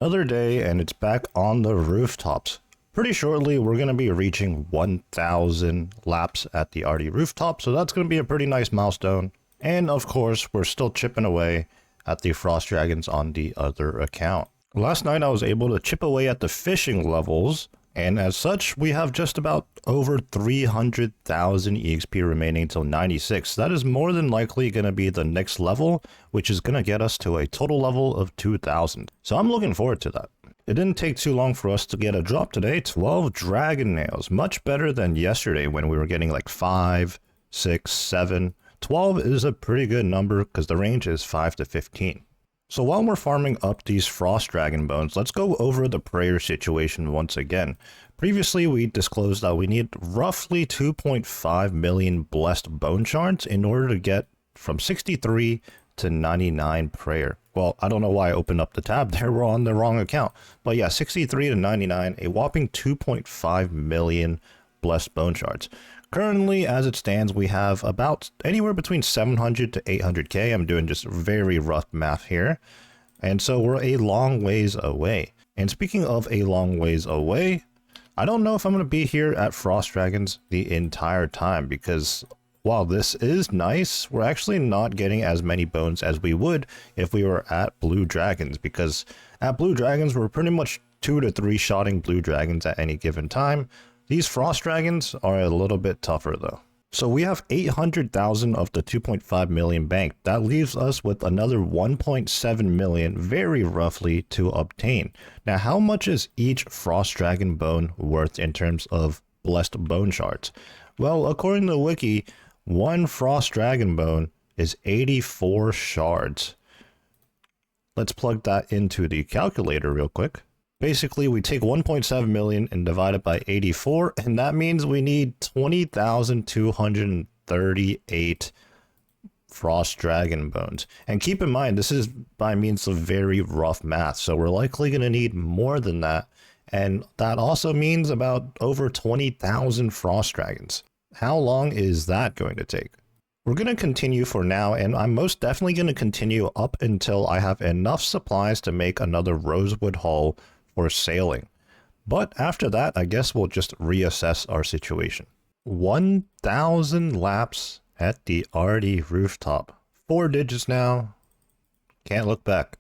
Another day and it's back on the rooftops. Pretty shortly, we're going to be reaching 1,000 laps at the RD rooftop, so that's going to be a pretty nice milestone. And of course, we're still chipping away at the Frost Dragons on the other account. Last night, I was able to chip away at the fishing levels, and as such, we have just about over 300,000 EXP remaining till 96. That is more than likely going to be the next level, which is going to get us to a total level of 2,000. So I'm looking forward to that. It didn't take too long for us to get a drop today. 12 dragon nails, much better than yesterday when we were getting like 5, 6, 7. 12 is a pretty good number because the range is 5 to 15. So while we're farming up these Frost Dragon bones, let's go over the prayer situation once again. Previously, we disclosed that we need roughly 2.5 million blessed bone shards in order to get from 63 to 99 prayer. Well, I don't know why I opened up the tab there. We're on the wrong account. But yeah, 63 to 99, a whopping 2.5 million blessed bone shards. Currently, as it stands, we have about anywhere between 700 to 800k. I'm doing just very rough math here. And so we're a long ways away. And speaking of a long ways away, I don't know if I'm going to be here at Frost Dragons the entire time because while this is nice, we're actually not getting as many bones as we would if we were at Blue Dragons, because at Blue Dragons, we're pretty much 2 to 3 shotting Blue Dragons at any given time. These Frost Dragons are a little bit tougher though. So we have 800,000 of the 2.5 million bank. That leaves us with another 1.7 million very roughly to obtain. Now, how much is each Frost Dragon bone worth in terms of blessed bone shards? Well, according to the wiki, one Frost Dragon bone is 84 shards. Let's plug that into the calculator real quick. Basically, we take 1.7 million and divide it by 84, and that means we need 20,238 Frost Dragon bones. And keep in mind, this is by means of very rough math, so we're likely going to need more than that. And that also means about over 20,000 Frost Dragons. How long is that going to take? We're going to continue for now, and I'm most definitely going to continue up until I have enough supplies to make another rosewood hull for sailing. But after that, I guess we'll just reassess our situation. 1,000 laps at the RD rooftop. 4 digits now. Can't look back.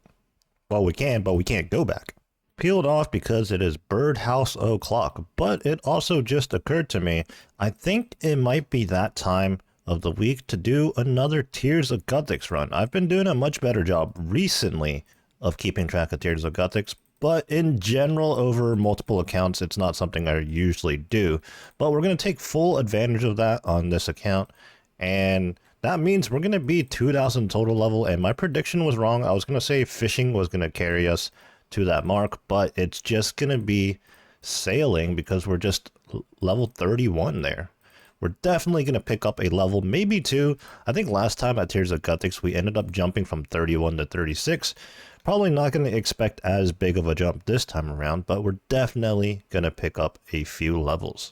Well, we can, but we can't go back. Peeled off because it is birdhouse o'clock, but it also just occurred to me, I think it might be that time of the week to do another Tears of Guthix run. I've been doing a much better job recently of keeping track of Tears of Guthix, but in general, over multiple accounts, it's not something I usually do. But we're going to take full advantage of that on this account, and that means we're going to be 2,000 total level, and my prediction was wrong. I was going to say fishing was going to carry us to that mark, but it's just going to be sailing because we're just level 31 there. We're definitely going to pick up a level, maybe 2. I think last time at Tears of Guthix, we ended up jumping from 31 to 36. Probably not going to expect as big of a jump this time around, but we're definitely going to pick up a few levels.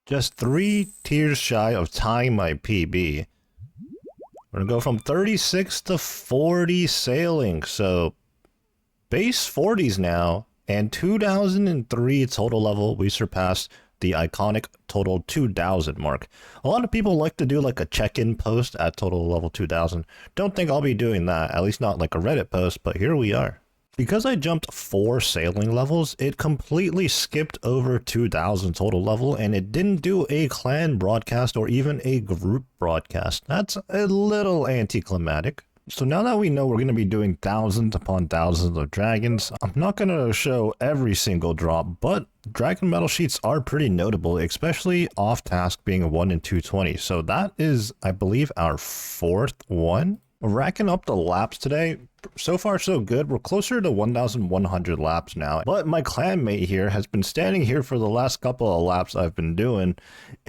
Just 3 tiers shy of tying my PB. We're going to go from 36 to 40 sailing, so base 40s now, and 2003 total level. We surpassed the iconic total 2,000 mark. A lot of people like to do like a check-in post at total level 2,000. Don't think I'll be doing that, at least not like a Reddit post, but here we are. Because I jumped 4 sailing levels, it completely skipped over 2,000 total level, and it didn't do a clan broadcast or even a group broadcast. That's a little anticlimactic. So now that we know we're going to be doing thousands upon thousands of dragons, I'm not going to show every single drop, but dragon metal sheets are pretty notable, especially off task being a 1 in 220. So that is, I believe, our 4th one. We're racking up the laps today. So far so good. We're closer to 1,100 laps now. But my clanmate here has been standing here for the last couple of laps I've been doing.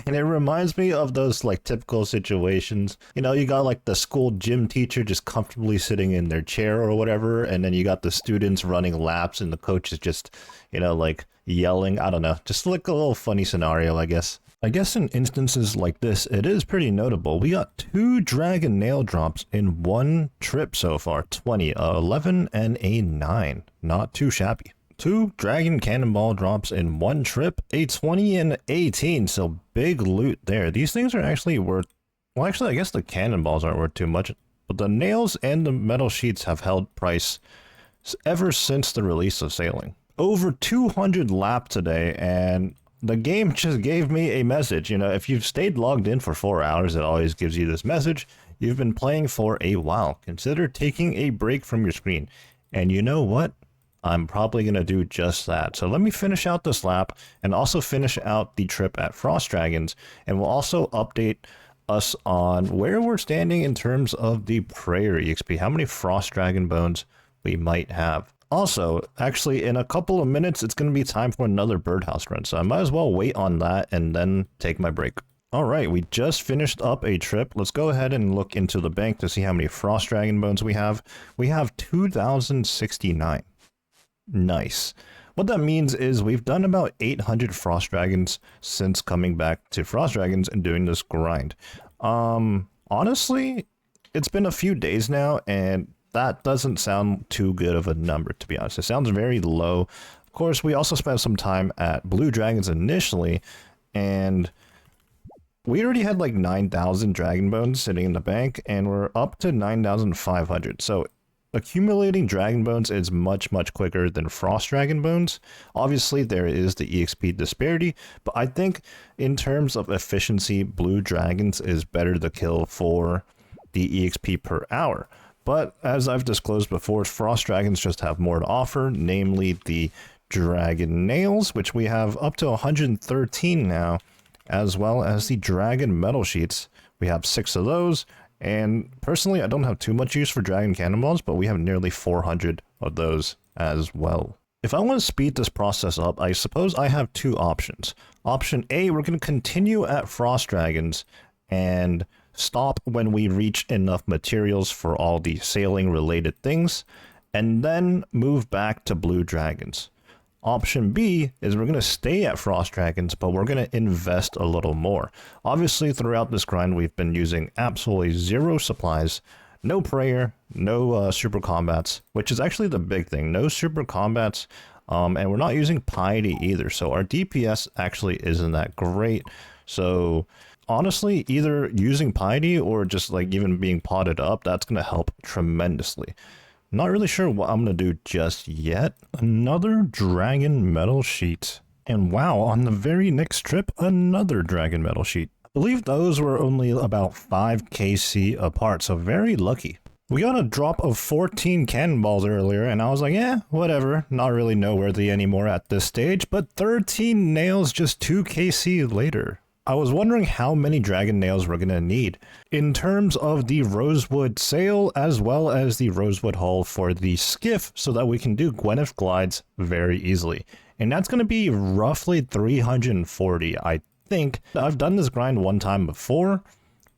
And it reminds me of those like typical situations. You know, you got like the school gym teacher just comfortably sitting in their chair or whatever. And then you got the students running laps and the coach is just, you know, like yelling. I don't know. Just like a little funny scenario, I guess. I guess in instances like this, it is pretty notable. We got 2 dragon nail drops in one trip so far. 20, 11, and a 9. Not too shabby. 2 dragon cannonball drops in one trip, a 20 and 18. So big loot there. These things are actually worth, well, actually, I guess the cannonballs aren't worth too much, but the nails and the metal sheets have held price ever since the release of sailing. Over 200 lap today, and the game just gave me a message. You know, if you've stayed logged in for 4 hours, it always gives you this message. You've been playing for a while. Consider taking a break from your screen. And you know what? I'm probably going to do just that. So let me finish out this lap and also finish out the trip at Frost Dragons. And we'll also update us on where we're standing in terms of the prayer EXP. How many Frost Dragon bones we might have. Also, actually, in a couple of minutes, it's going to be time for another birdhouse run, so I might as well wait on that and then take my break. All right, we just finished up a trip. Let's go ahead and look into the bank to see how many Frost Dragon bones we have. We have 2,069. Nice. What that means is we've done about 800 Frost Dragons since coming back to Frost Dragons and doing this grind. Honestly, it's been a few days now, and that doesn't sound too good of a number, to be honest. It sounds very low. Of course, we also spent some time at Blue Dragons initially, and we already had like 9,000 Dragon Bones sitting in the bank, and we're up to 9,500. So accumulating Dragon Bones is much, much quicker than Frost Dragon Bones. Obviously, there is the EXP disparity, but I think in terms of efficiency, Blue Dragons is better to kill for the EXP per hour. But as I've disclosed before, Frost Dragons just have more to offer, namely the Dragon Nails, which we have up to 113 now, as well as the Dragon Metal Sheets. We have 6 of those, and personally, I don't have too much use for Dragon Cannonballs, but we have nearly 400 of those as well. If I want to speed this process up, I suppose I have 2 options. Option A, we're going to continue at Frost Dragons and stop when we reach enough materials for all the sailing related things, and then move back to Blue Dragons. Option B is we're going to stay at Frost Dragons, but we're going to invest a little more. Obviously, throughout this grind, we've been using absolutely 0 supplies, no prayer, no super combats, which is actually the big thing. No super combats, and we're not using piety either, so our DPS actually isn't that great. So honestly, either using piety or just like even being potted up, that's going to help tremendously. Not really sure what I'm going to do just yet. Another Dragon Metal Sheet. And wow, on the very next trip, another Dragon Metal Sheet. I believe those were only about 5 KC apart, so very lucky. We got a drop of 14 cannonballs earlier, and I was like, yeah, whatever. Not really noteworthy anymore at this stage, but 13 nails just 2 KC later. I was wondering how many dragon nails we're going to need in terms of the rosewood sail as well as the rosewood hull for the skiff so that we can do Gwyneth glides very easily. And that's going to be roughly 340, I think. I've done this grind one time before,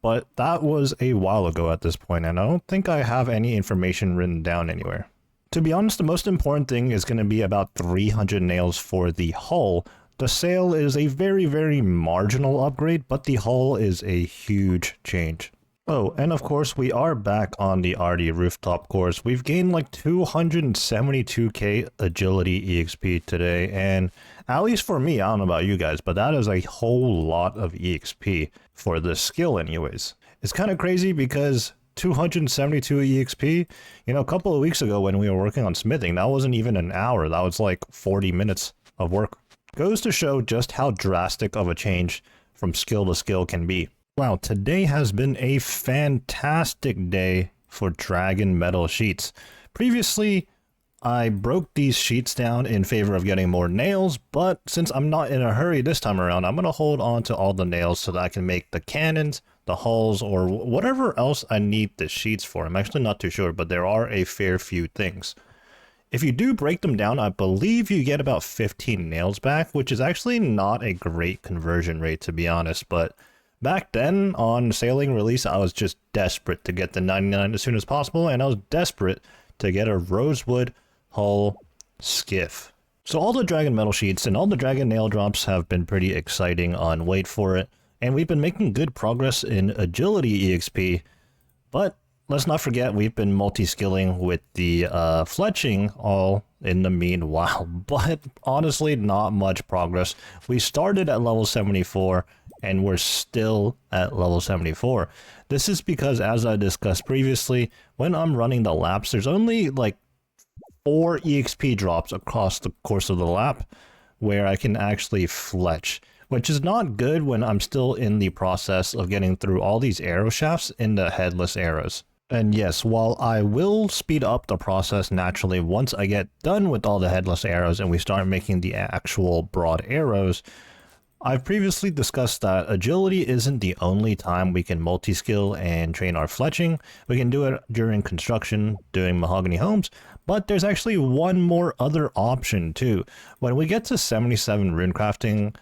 but that was a while ago at this point, and I don't think I have any information written down anywhere. To be honest, the most important thing is going to be about 300 nails for the hull. The sail is a very, very marginal upgrade, but the hull is a huge change. Oh, and of course, we are back on the RD rooftop course. We've gained like 272k agility EXP today, and at least for me, I don't know about you guys, but that is a whole lot of EXP for this skill anyways. It's kind of crazy because 272 EXP, you know, a couple of weeks ago when we were working on smithing, that wasn't even an hour. That was like 40 minutes of work. Goes to show just how drastic of a change from skill to skill can be. Wow, today has been a fantastic day for Dragon Metal Sheets. Previously, I broke these sheets down in favor of getting more nails, but since I'm not in a hurry this time around, I'm going to hold on to all the nails so that I can make the cannons, the hulls, or whatever else I need the sheets for. I'm actually not too sure, but there are a fair few things. If you do break them down, I believe you get about 15 nails back, which is actually not a great conversion rate, to be honest. But back then, on sailing release, I was just desperate to get the 99 as soon as possible, and I was desperate to get a rosewood hull skiff. So all the dragon metal sheets and all the dragon nail drops have been pretty exciting on Wait For It, and we've been making good progress in agility EXP, but let's not forget we've been multi-skilling with the fletching all in the meanwhile, but honestly not much progress. We started at level 74 and we're still at level 74. This is because, as I discussed previously, when I'm running the laps, there's only like 4 EXP drops across the course of the lap where I can actually fletch, which is not good when I'm still in the process of getting through all these arrow shafts in the headless arrows. And yes, while I will speed up the process naturally once I get done with all the headless arrows and we start making the actual broad arrows, I've previously discussed that agility isn't the only time we can multi-skill and train our fletching. We can do it during construction, doing mahogany homes, but there's actually one more other option too. When we get to 77 runecrafting,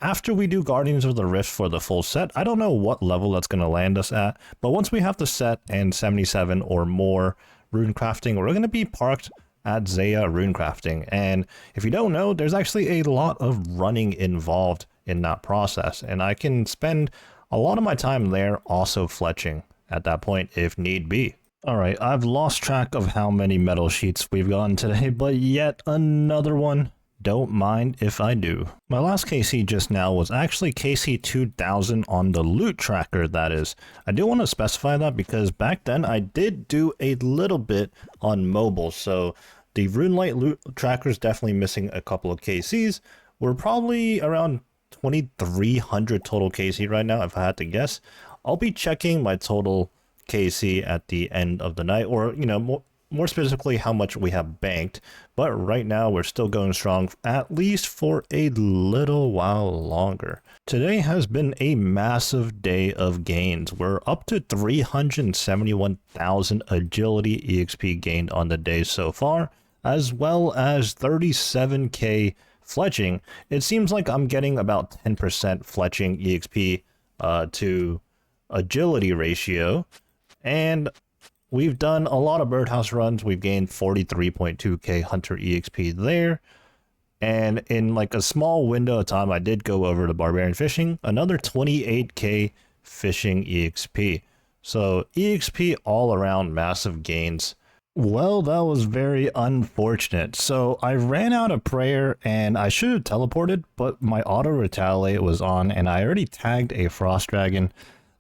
after we do Guardians of the Rift for the full set, I don't know what level that's going to land us at, but once we have the set and 77 or more runecrafting, we're going to be parked at Zaya runecrafting. And if you don't know, there's actually a lot of running involved in that process, and I can spend a lot of my time there also fletching at that point if need be. Alright, I've lost track of how many metal sheets we've gotten today, but yet another one. Don't mind if I do. My last KC just now was actually KC 2000 on the loot tracker, that is. I do want to specify that because back then I did do a little bit on mobile, so the RuneLite loot tracker is definitely missing a couple of KCs. We're probably around 2,300 total KC right now, if I had to guess. I'll be checking my total KC at the end of the night, or, you know, more specifically how much we have banked. But right now we're still going strong, at least for a little while longer. Today has been a massive day of gains. We're up to 371,000 agility EXP gained on the day so far, as well as 37k fletching. It seems like I'm getting about 10% fletching EXP to agility ratio, and we've done a lot of birdhouse runs. We've gained 43.2k hunter EXP there, and in like a small window of time I did go over to barbarian fishing, another 28k fishing EXP. So EXP all around, massive gains. Well, that was very unfortunate. So I ran out of prayer and I should have teleported, but my auto retaliate was on and I already tagged a frost dragon.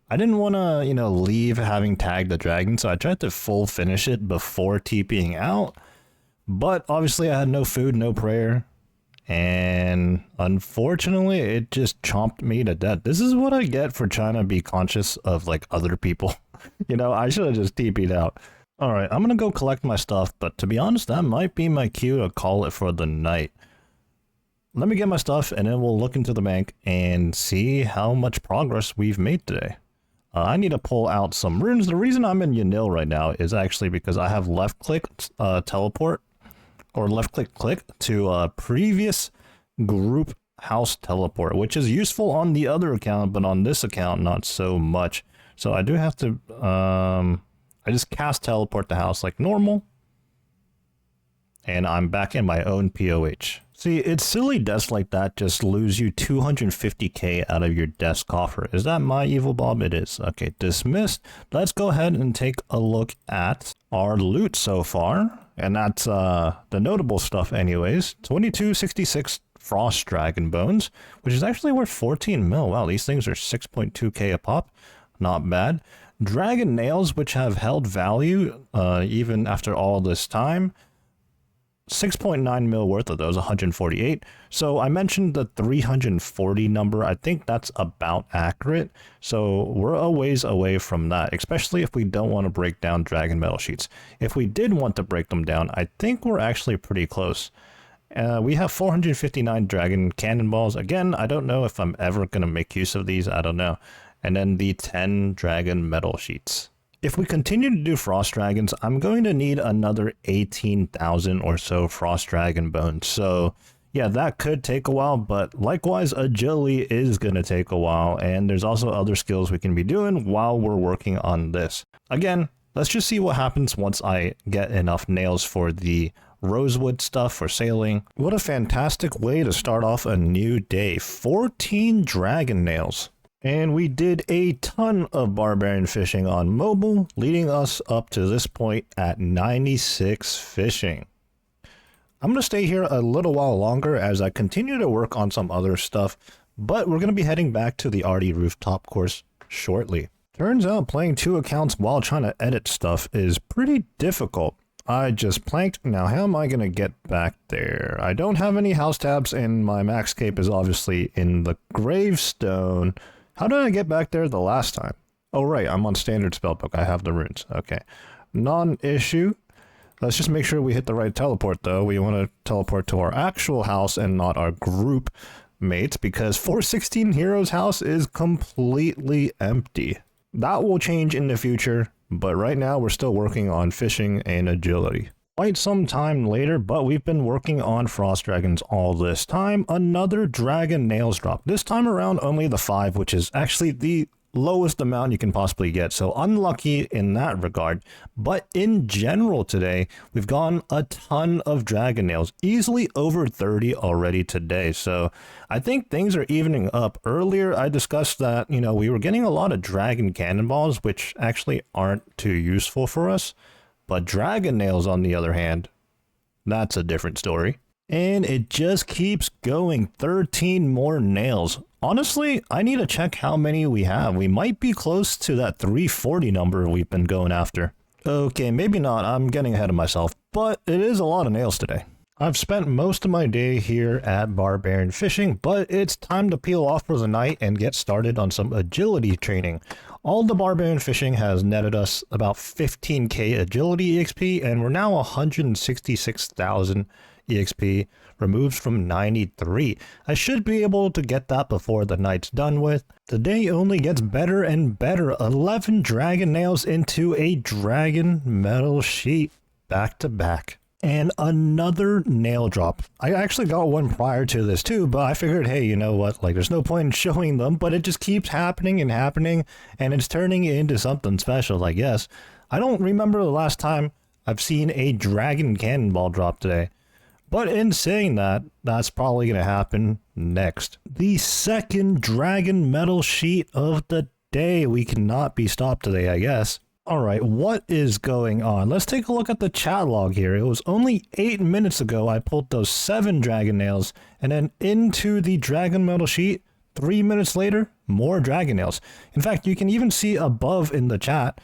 I didn't want to, you know, leave having tagged the dragon, so I tried to full finish it before TPing out. But obviously I had no food, no prayer, and unfortunately it just chomped me to death. This is what I get for trying to be conscious of like other people. You know, I should have just TP'd out. Alright, I'm gonna go collect my stuff, but to be honest, that might be my cue to call it for the night. Let me get my stuff, and then we'll look into the bank and see how much progress we've made today. I need to pull out some runes. The reason I'm in Yanil right now is actually because I have left-click teleport, or left-click to previous group house teleport, which is useful on the other account, but on this account, not so much. So I do have to... I just cast teleport the house like normal, and I'm back in my own POH. See, it's silly deaths like that just lose you 250k out of your desk coffer. Is that my evil Bob? It is. Okay, dismissed. Let's go ahead and take a look at our loot so far, and that's the notable stuff anyways. 2266 frost dragon bones, which is actually worth 14 mil. Wow, these things are 6.2k a pop. Not bad. Dragon nails, which have held value even after all this time. 6.9 mil worth of those, 148. So I mentioned the 340 number. I think that's about accurate. So we're a ways away from that, especially if we don't want to break down dragon metal sheets. If we did want to break them down, I think we're actually pretty close. We have 459 dragon cannonballs. Again, I don't know if I'm ever going to make use of these. I don't know. And then the 10 dragon metal sheets. If we continue to do frost dragons, I'm going to need another 18,000 or so frost dragon bones. So yeah, that could take a while, but likewise, agility is going to take a while. And there's also other skills we can be doing while we're working on this. Again, let's just see what happens once I get enough nails for the rosewood stuff for sailing. What a fantastic way to start off a new day. 14 dragon nails. And we did a ton of barbarian fishing on mobile, leading us up to this point at 96 fishing. I'm going to stay here a little while longer as I continue to work on some other stuff, but we're going to be heading back to the Arty rooftop course shortly. Turns out playing 2 accounts while trying to edit stuff is pretty difficult. I just planked. Now how am I going to get back there? I don't have any house tabs and my max cape is obviously in the gravestone. How did I get back there the last time? Oh right, I'm on standard spellbook. I have the runes. Okay. Non-issue. Let's just make sure we hit the right teleport though. We want to teleport to our actual house and not our group mates because 416 Heroes house is completely empty. That will change in the future, but right now we're still working on fishing and agility. Quite some time later, but we've been working on frost dragons all this time. Another dragon nails drop. This time around only the 5, which is actually the lowest amount you can possibly get, so unlucky in that regard. But in general today, we've gotten a ton of dragon nails, easily over 30 already today, so I think things are evening up. Earlier I discussed that, we were getting a lot of dragon cannonballs, which actually aren't too useful for us, but dragon nails on the other hand, that's a different story. And it just keeps going. 13 more nails. Honestly, I need to check how many we have. We might be close to that 340 number we've been going after. Okay, maybe not. I'm getting ahead of myself, but it is a lot of nails today. I've spent most of my day here at Barbarian Fishing, but it's time to peel off for the night and get started on some agility training. All the Barbarian Fishing has netted us about 15k agility EXP, and we're now 166,000 EXP, removed from 93. I should be able to get that before the night's done with. The day only gets better and better. 11 dragon nails into a dragon metal sheet, back to back. And another nail drop. I actually got one prior to this too, but I figured, hey, you know what, there's no point in showing them, but it just keeps happening and happening, and it's turning into something special, I guess. I don't remember the last time I've seen a dragon cannonball drop today. But in saying that, that's probably going to happen next. The second dragon metal sheet of the day. We cannot be stopped today, I guess. Alright, what is going on? Let's take a look at the chat log here. It was only 8 minutes ago I pulled those 7 dragon nails, and then into the dragon metal sheet, 3 minutes later, more dragon nails. In fact, you can even see above in the chat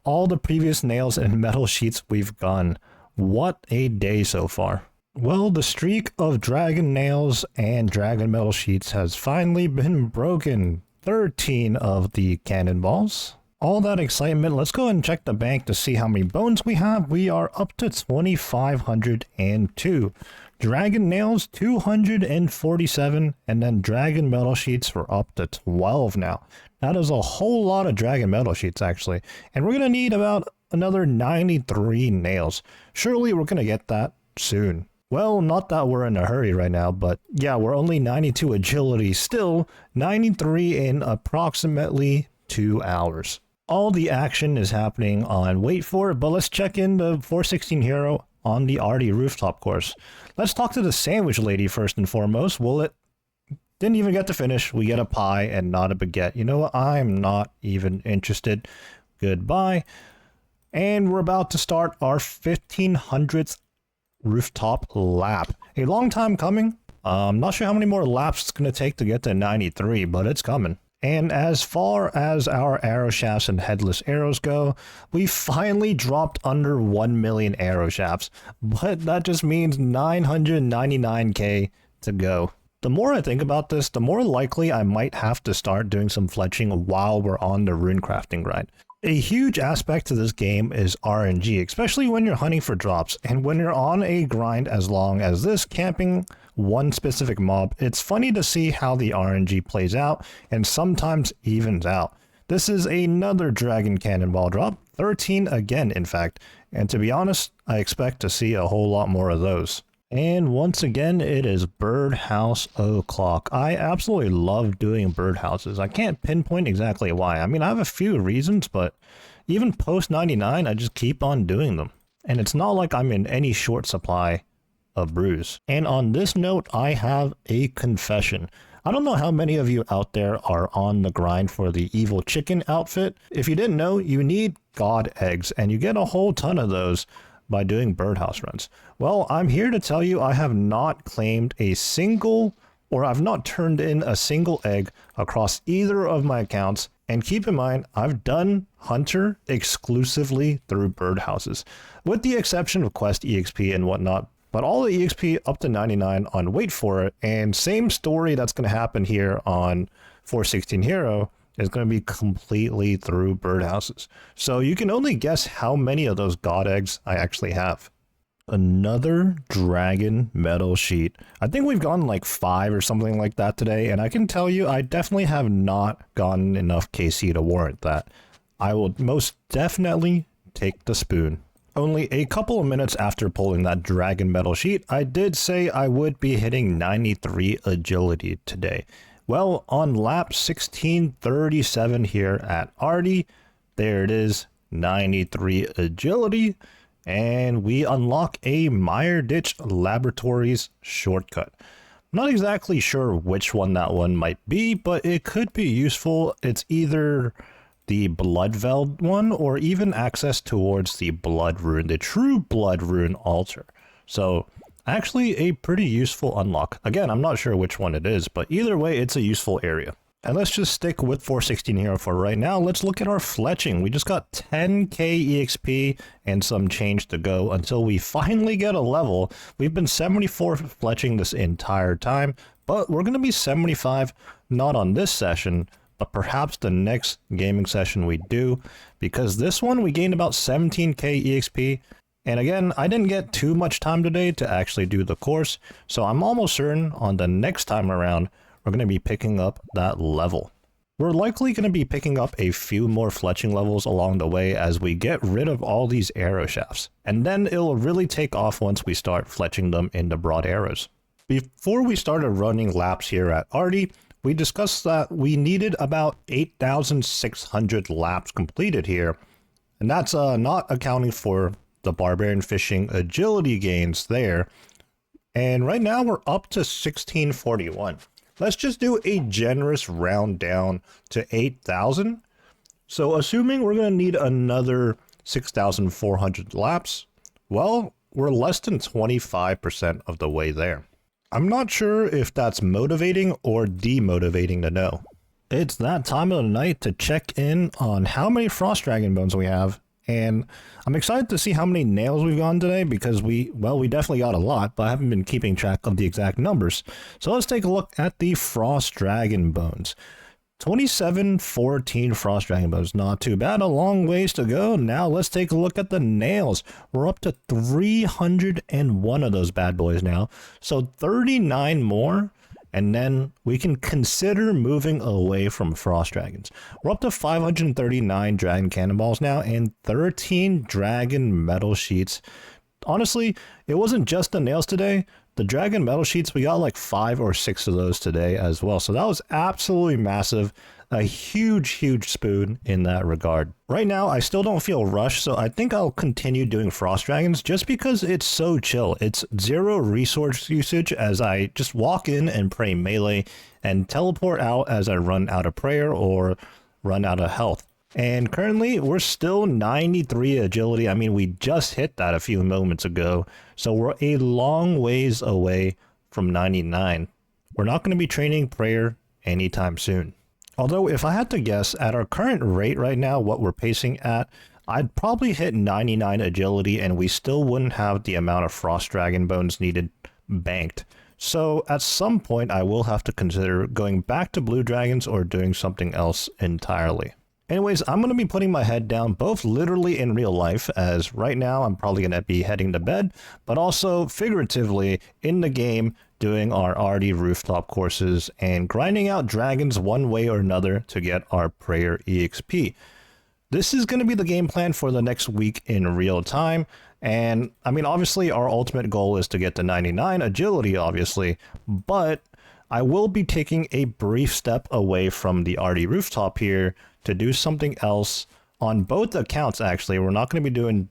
all the previous nails and metal sheets we've gotten. What a day so far. Well, the streak of dragon nails and dragon metal sheets has finally been broken. 13 of the cannonballs. All that excitement, let's go ahead and check the bank to see how many bones we have. We are up to 2,502. Dragon nails, 247, and then dragon metal sheets we're up to 12 now. That is a whole lot of dragon metal sheets, actually. And we're going to need about another 93 nails. Surely we're going to get that soon. Well, not that we're in a hurry right now, but yeah, we're only 92 agility, still 93 in approximately 2 hours. All the action is happening on wait for it, but let's check in the 416 hero on the Arty rooftop course. Let's talk to the sandwich lady first and foremost. Didn't even get to finish. We get a pie and not a baguette. You know what? I'm not even interested. Goodbye. And we're about to start our 1500th rooftop lap. A long time coming. I'm not sure how many more laps it's going to take to get to 93, but it's coming. And as far as our arrow shafts and headless arrows go, we finally dropped under 1 million arrow shafts, but that just means 999k to go. The more I think about this, the more likely I might have to start doing some fletching while we're on the rune crafting grind. A huge aspect to this game is RNG, especially when you're hunting for drops, and when you're on a grind as long as this, camping one specific mob, it's funny to see how the RNG plays out and sometimes evens out. This is another dragon cannonball drop, 13 again in fact, and to be honest, I expect to see a whole lot more of those. And once again, it is birdhouse o'clock. I absolutely love doing birdhouses. I can't pinpoint exactly why. I mean, I have a few reasons, but even post 99, I just keep on doing them. and it's not like I'm in any short supply of brews. And on this note, I have a confession. I don't know how many of you out there are on the grind for the evil chicken outfit. If you didn't know, you need god eggs, and you get a whole ton of those by doing birdhouse runs. Well, I'm here to tell you I have not claimed a single, or I've not turned in a single egg across either of my accounts. And keep in mind, I've done Hunter exclusively through birdhouses, with the exception of Quest EXP and whatnot. But all the EXP up to 99 on Wait For It, and same story that's going to happen here on 416 Hero is going to be completely through birdhouses. So you can only guess how many of those god eggs I actually have. Another dragon metal sheet. I think we've gotten like 5 or something like that today, and I can tell you I definitely have not gotten enough KC to warrant that. I will most definitely take the spoon. Only a couple of minutes after pulling that dragon metal sheet, I did say I would be hitting 93 agility today. Well, on lap 1637 here at Artie, there it is, 93 agility, and we unlock a Mire Ditch Laboratories shortcut. I'm not exactly sure which one that one might be, but it could be useful. It's either the Bloodveld one, or even access towards the Blood Rune, the true Blood Rune altar. So actually a pretty useful unlock. Again, I'm not sure which one it is, but either way, it's a useful area. And let's just stick with 416 Hero for right now. Let's look at our fletching. We just got 10k EXP and some change to go until we finally get a level. We've been 74 fletching this entire time, but we're going to be 75, not on this session, but perhaps the next gaming session we do, because this one we gained about 17k EXP. And again, I didn't get too much time today to actually do the course, so I'm almost certain on the next time around, we're going to be picking up that level. We're likely going to be picking up a few more fletching levels along the way as we get rid of all these arrow shafts. And then it'll really take off once we start fletching them into broad arrows. Before we started running laps here at Artie, we discussed that we needed about 8,600 laps completed here. And that's not accounting for the barbarian fishing agility gains there. And right now we're up to 1641. Let's just do a generous round down to 8,000. So assuming we're going to need another 6,400 laps, well, we're less than 25% of the way there. I'm not sure if that's motivating or demotivating to know. It's that time of the night to check in on how many Frost Dragon bones we have, and I'm excited to see how many nails we've gotten today because we definitely got a lot, but I haven't been keeping track of the exact numbers. So let's take a look at the Frost Dragon bones. 2714 Frost Dragon bones, not too bad, a long ways to go. Now let's take a look at the nails. We're up to 301 of those bad boys now, so 39 more, and then we can consider moving away from Frost Dragons. We're up to 539 Dragon Cannonballs now and 13 Dragon Metal Sheets. Honestly, it wasn't just the nails today. The Dragon Metal Sheets, we got like 5 or 6 of those today as well. So that was absolutely massive. A huge spoon in that regard. Right now, I still don't feel rushed, so I think I'll continue doing Frost Dragons just because it's so chill. It's 0 resource usage as I just walk in and pray melee and teleport out as I run out of prayer or run out of health. And currently, we're still 93 agility. I mean, we just hit that a few moments ago. So we're a long ways away from 99. We're not going to be training prayer anytime soon. Although, if I had to guess, at our current rate right now, what we're pacing at, I'd probably hit 99 agility and we still wouldn't have the amount of Frost Dragon bones needed banked. So at some point, I will have to consider going back to Blue Dragons or doing something else entirely. Anyways, I'm going to be putting my head down, both literally in real life, as right now I'm probably going to be heading to bed, but also figuratively in the game, doing our Artie rooftop courses and grinding out dragons one way or another to get our prayer EXP. This is going to be the game plan for the next week in real time. And I mean, obviously our ultimate goal is to get to 99 agility, obviously, but I will be taking a brief step away from the Artie rooftop here to do something else on both accounts. Actually, we're not going to be doing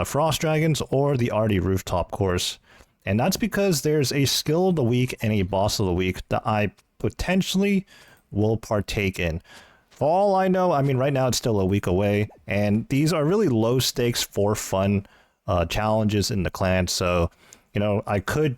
Frost Dragons or the Arty Rooftop course. And that's because there's a skill of the week and a boss of the week that I potentially will partake in. For all I know, I mean, right now it's still a week away, and these are really low stakes for fun challenges in the clan. So, you know, I could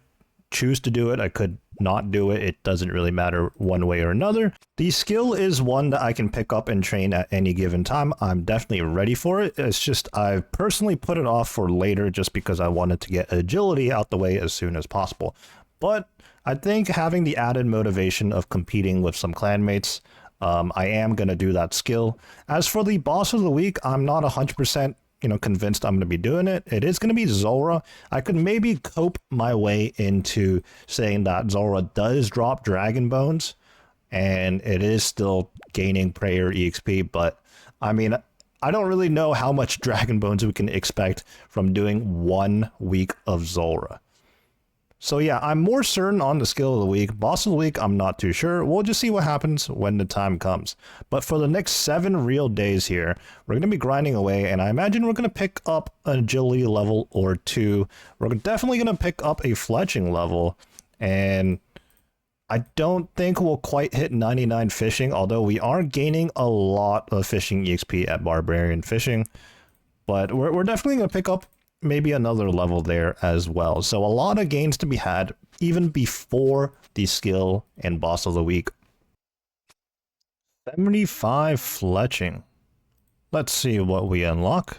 choose to do it. I could not do it. It doesn't really matter one way or another. The skill is one that I can pick up and train at any given time. I'm definitely ready for it. It's just I've personally put it off for later just because I wanted to get agility out the way as soon as possible. But I think having the added motivation of competing with some clanmates, I am going to do that skill. As for the boss of the week, I'm not 100% convinced I'm going to be doing it. It is going to be Zora. I could maybe cope my way into saying that Zora does drop Dragon Bones, and it is still gaining prayer EXP, but I mean, I don't really know how much Dragon Bones we can expect from doing 1 week of Zora. So yeah, I'm more certain on the skill of the week. Boss of the week, I'm not too sure. We'll just see what happens when the time comes. But for the next 7 real days here, we're going to be grinding away, and I imagine we're going to pick up an agility level or 2. We're definitely going to pick up a fletching level, and I don't think we'll quite hit 99 fishing, although we are gaining a lot of fishing EXP at Barbarian Fishing. But we're definitely going to pick up maybe another level there as well. So a lot of gains to be had even before the skill and boss of the week. 75 fletching. Let's see what we unlock.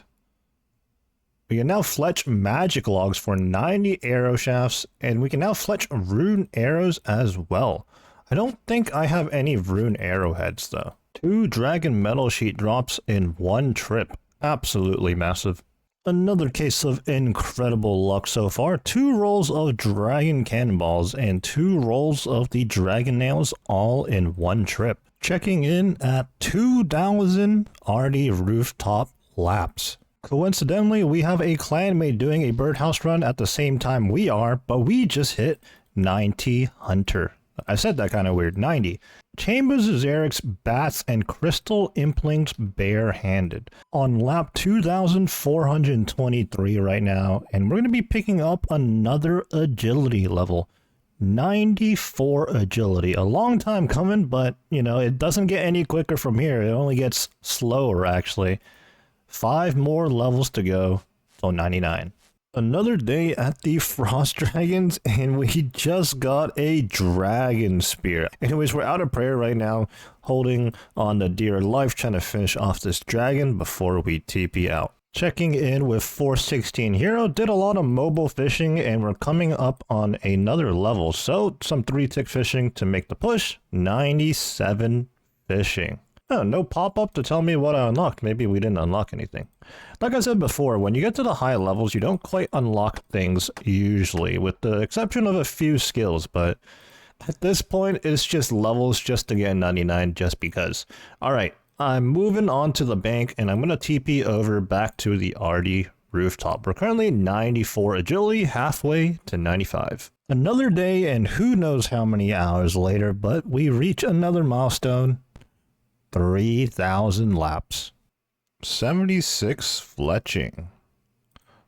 We can now fletch magic logs for 90 arrow shafts, and we can now fletch rune arrows as well. I don't think I have any rune arrowheads though. 2 dragon metal sheet drops in 1 trip. Absolutely massive. Another case of incredible luck so far. 2 rolls of dragon cannonballs and 2 rolls of the dragon nails all in 1 trip. Checking in at 2,000 Arty Rooftop laps. Coincidentally, we have a clanmate doing a birdhouse run at the same time we are, but we just hit 90 hunter. I said that kind of weird, 90. Chambers, Xerix, Bats, and Crystal Implings barehanded. On lap 2,423 right now, and we're going to be picking up another agility level. 94 agility. A long time coming, but, it doesn't get any quicker from here. It only gets slower, actually. 5 more levels to go, so 99. Another day at the Frost Dragons, and we just got a Dragon Spear. Anyways, we're out of prayer right now, holding on the dear life, trying to finish off this dragon before we TP out. Checking in with 416 Hero, did a lot of mobile fishing, and we're coming up on another level. So, some 3-tick fishing to make the push, 97 fishing. Oh, no pop-up to tell me what I unlocked. Maybe we didn't unlock anything. Like I said before, when you get to the high levels, you don't quite unlock things usually, with the exception of a few skills, but at this point, it's just levels just to get 99 just because. Alright, I'm moving on to the bank, and I'm going to TP over back to the Arty Rooftop. We're currently 94 agility, halfway to 95. Another day, and who knows how many hours later, but we reach another milestone. 3,000 laps. 76 fletching.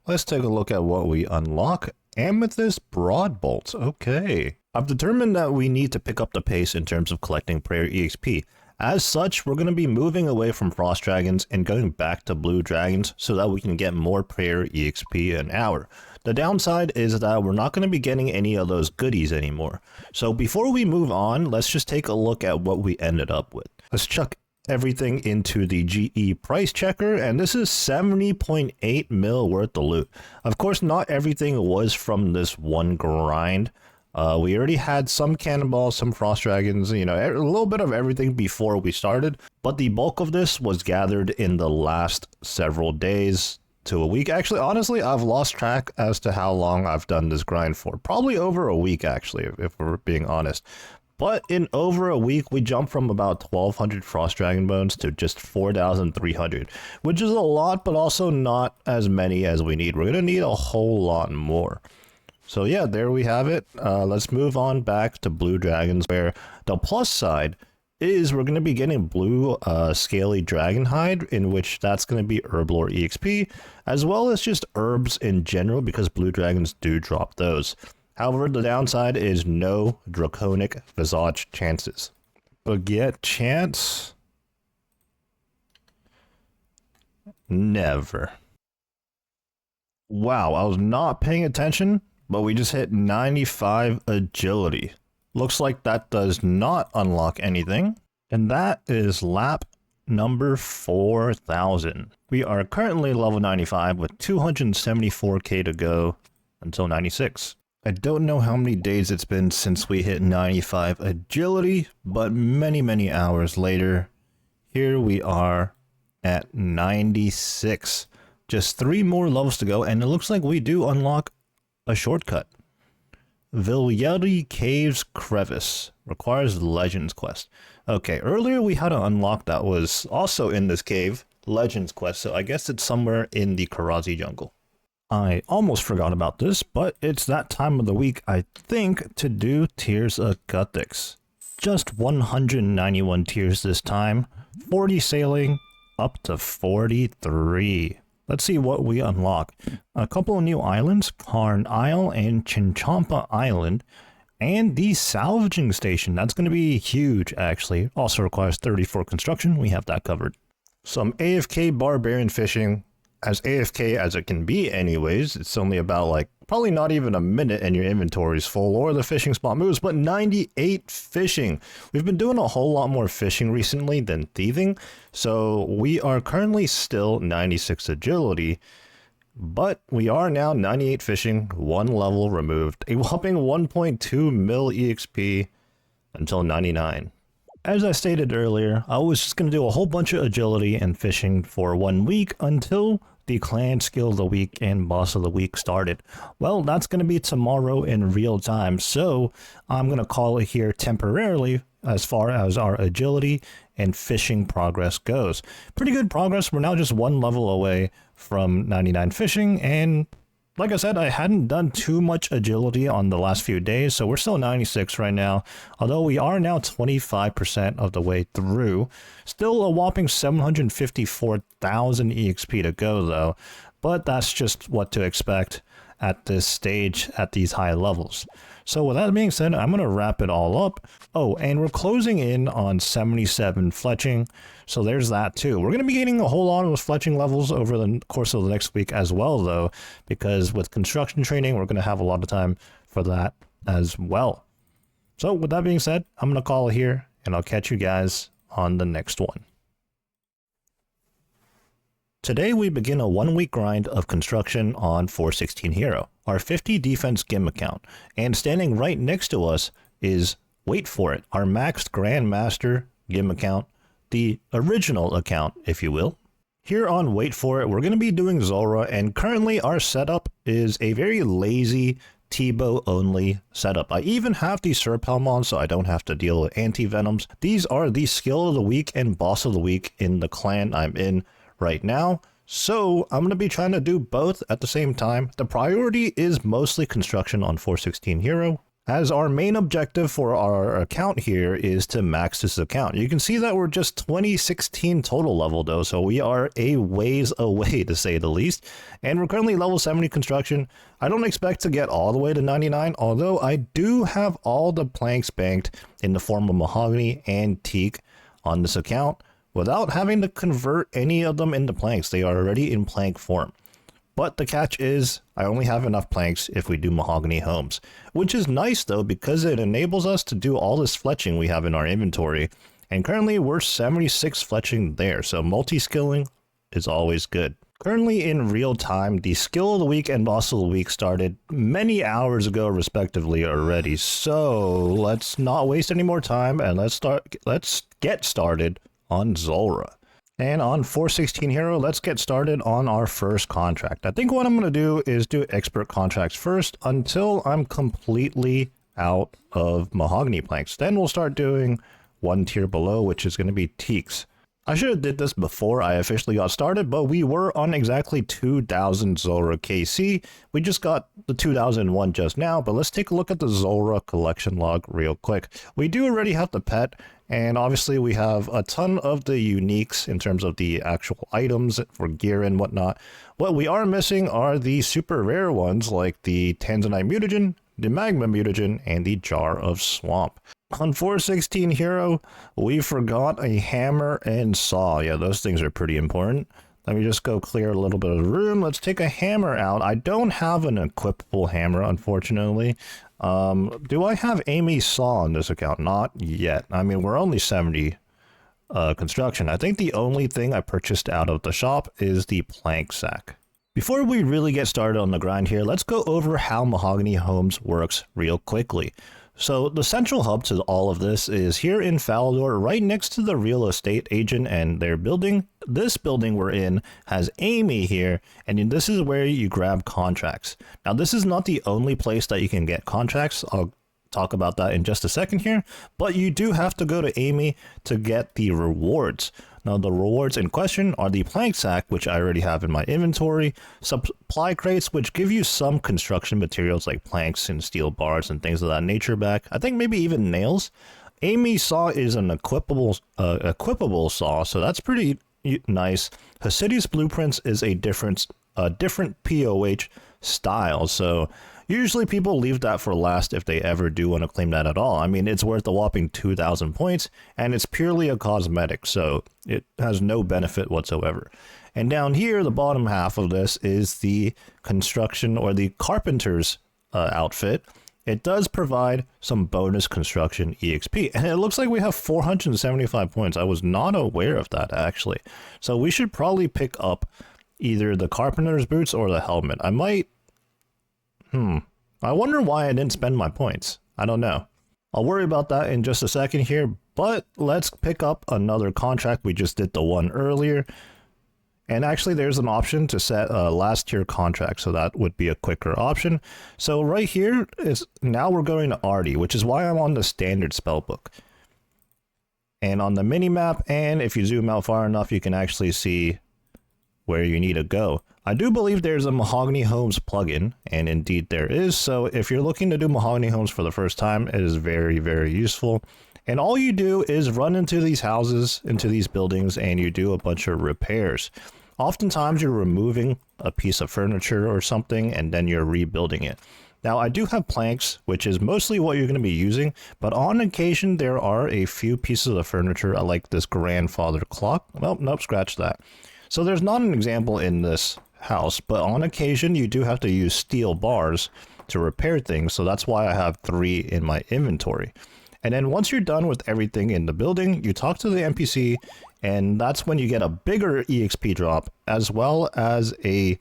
Let's take a look at what we unlock. Amethyst Broad Bolts. Okay. I've determined that we need to pick up the pace in terms of collecting prayer EXP. As such, we're going to be moving away from Frost Dragons and going back to Blue Dragons so that we can get more prayer EXP an hour. The downside is that we're not going to be getting any of those goodies anymore. So before we move on, let's just take a look at what we ended up with. Let's chuck everything into the GE price checker, and this is 70.8 mil worth of loot. Of course, not everything was from this one grind. We already had some cannonballs, some frost dragons, a little bit of everything before we started, but the bulk of this was gathered in the last several days to a week. Actually, honestly, I've lost track as to how long I've done this grind for. Probably over a week, actually, if we're being honest. But in over a week, we jumped from about 1,200 Frost Dragon Bones to just 4,300, which is a lot, but also not as many as we need. We're going to need a whole lot more. So yeah, there we have it. Let's move on back to Blue Dragons, where the plus side is we're going to be getting blue scaly dragon hide, in which that's going to be herblore exp, as well as just herbs in general, because blue dragons do drop those. However, the downside is no draconic visage chances. Baguette chance? Never. Wow, I was not paying attention, but we just hit 95 agility. Looks like that does not unlock anything. And that is lap number 4000. We are currently level 95 with 274k to go until 96. I don't know how many days it's been since we hit 95 agility, but many hours later, here we are at 96. Just 3 more levels to go, and it looks like we do unlock a shortcut. Beleti Caves Crevice requires Legends quest. Okay, earlier we had an unlock that was also in this cave, Legends quest, so I guess it's somewhere in the Karazi jungle. I almost forgot about this, but it's that time of the week, I think, to do Tears of Guthix. Just 191 tears this time, 40 sailing, up to 43. Let's see what we unlock. A couple of new islands, Karn Isle and Chinchampa Island, and the salvaging station. That's going to be huge, actually. Also requires 34 construction. We have that covered. Some AFK barbarian fishing, as AFK as it can be anyways. It's only about like probably not even a minute and your inventory is full or the fishing spot moves, but 98 fishing. We've been doing a whole lot more fishing recently than thieving, so we are currently still 96 agility, but we are now 98 fishing, 1 level removed, a whopping 1.2 mil EXP until 99. As I stated earlier, I was just going to do a whole bunch of agility and fishing for 1 week until the clan skill of the week and boss of the week started. Well, that's going to be tomorrow in real time, so I'm going to call it here temporarily as far as our agility and fishing progress goes. Pretty good progress. We're now just 1 level away from 99 fishing, and like I said, I hadn't done too much agility on the last few days, so we're still 96 right now, although we are now 25% of the way through. Still a whopping 754,000 EXP to go, though, but that's just what to expect at this stage at these high levels. So with that being said, I'm going to wrap it all up. Oh, and we're closing in on 77 fletching, so there's that too. We're going to be getting a whole lot of fletching levels over the course of the next week as well, though, because with construction training, we're going to have a lot of time for that as well. So with that being said, I'm going to call it here, and I'll catch you guys on the next one. Today we begin a 1-week grind of construction on 416 Hero, our 50 defense gym account, and standing right next to us is, wait for it, our maxed Grandmaster gym account, the original account, if you will. Here on Wait For It, we're going to be doing Zulrah, and currently our setup is a very lazy T-bow only setup. I even have the Serp Helm on so I don't have to deal with anti-venoms. These are the skill of the week and boss of the week in the clan I'm in right now, so I'm going to be trying to do both at the same time. The priority is mostly construction on 416 Hero, as our main objective for our account here is to max this account. You can see that we're just 2016 total level though, so we are a ways away to say the least, and we're currently level 70 construction. I don't expect to get all the way to 99, although I do have all the planks banked in the form of mahogany and teak on this account, without having to convert any of them into planks. They are already in plank form. But the catch is, I only have enough planks if we do mahogany homes. Which is nice though, because it enables us to do all this fletching we have in our inventory. And currently we're 76 fletching there, so multi-skilling is always good. Currently in real time, the skill of the week and boss of the week started many hours ago respectively already. So let's not waste any more time and let's get started on Zulrah. And on 416 Hero, let's get started on our first contract. I think what I'm going to do is do expert contracts first until I'm completely out of mahogany planks. Then we'll start doing 1 tier below, which is going to be teaks. I should have did this before I officially got started, but we were on exactly 2000 Zora KC. We just got the 2001 just now, but let's take a look at the Zora collection log real quick. We do already have the pet, and obviously we have a ton of the uniques in terms of the actual items for gear and whatnot. What we are missing are the super rare ones like the Tanzanite Mutagen, the Magma Mutagen, and the Jar of Swamp. On 416 Hero, we forgot a hammer and saw. Yeah, those things are pretty important. Let me just go clear a little bit of the room. Let's take a hammer out. I don't have an equipable hammer, unfortunately. Do I have Amy's saw on this account? Not yet. I mean, we're only 70 construction. I think the only thing I purchased out of the shop is the plank sack. Before we really get started on the grind here, let's go over how Mahogany Homes works real quickly. So the central hub to all of this is here in Falador, right next to the real estate agent and their building. This building we're in has Amy here, and this is where you grab contracts. Now, this is not the only place that you can get contracts. I'll talk about that in just a second here, but you do have to go to Amy to get the rewards. Now, the rewards in question are the plank sack, which I already have in my inventory, supply crates, which give you some construction materials like planks and steel bars and things of that nature back. I think maybe even nails. Amy's saw is an equipable saw, so that's pretty nice. Hasidi's blueprints is a different POH style, so usually people leave that for last if they ever do want to claim that at all. I mean, it's worth a whopping 2,000 points, and it's purely a cosmetic, so it has no benefit whatsoever. And down here, the bottom half of this is the construction or the carpenter's outfit. It does provide some bonus construction EXP, and it looks like we have 475 points. I was not aware of that, actually. So we should probably pick up either the carpenter's boots or the helmet. I might... I wonder why I didn't spend my points. I don't know. I'll worry about that in just a second here, but let's pick up another contract. We just did the one earlier. And actually, there's an option to set a last tier contract, so that would be a quicker option. So right here is now we're going to Artie, which is why I'm on the standard spellbook. And on the mini map, and if you zoom out far enough, you can actually see where you need to go. I do believe there's a Mahogany Homes plugin, and indeed there is. So if you're looking to do Mahogany Homes for the first time, it is very, very useful. And all you do is run into these houses, into these buildings, and you do a bunch of repairs. Oftentimes you're removing a piece of furniture or something, and then you're rebuilding it. Now, I do have planks, which is mostly what you're going to be using, but on occasion there are a few pieces of furniture. I like this grandfather clock. Well, nope, scratch that. So there's not an example in this house, but on occasion you do have to use steel bars to repair things, so that's why I have 3 in my inventory. And then once you're done with everything in the building, you talk to the NPC, and that's when you get a bigger EXP drop, as well as a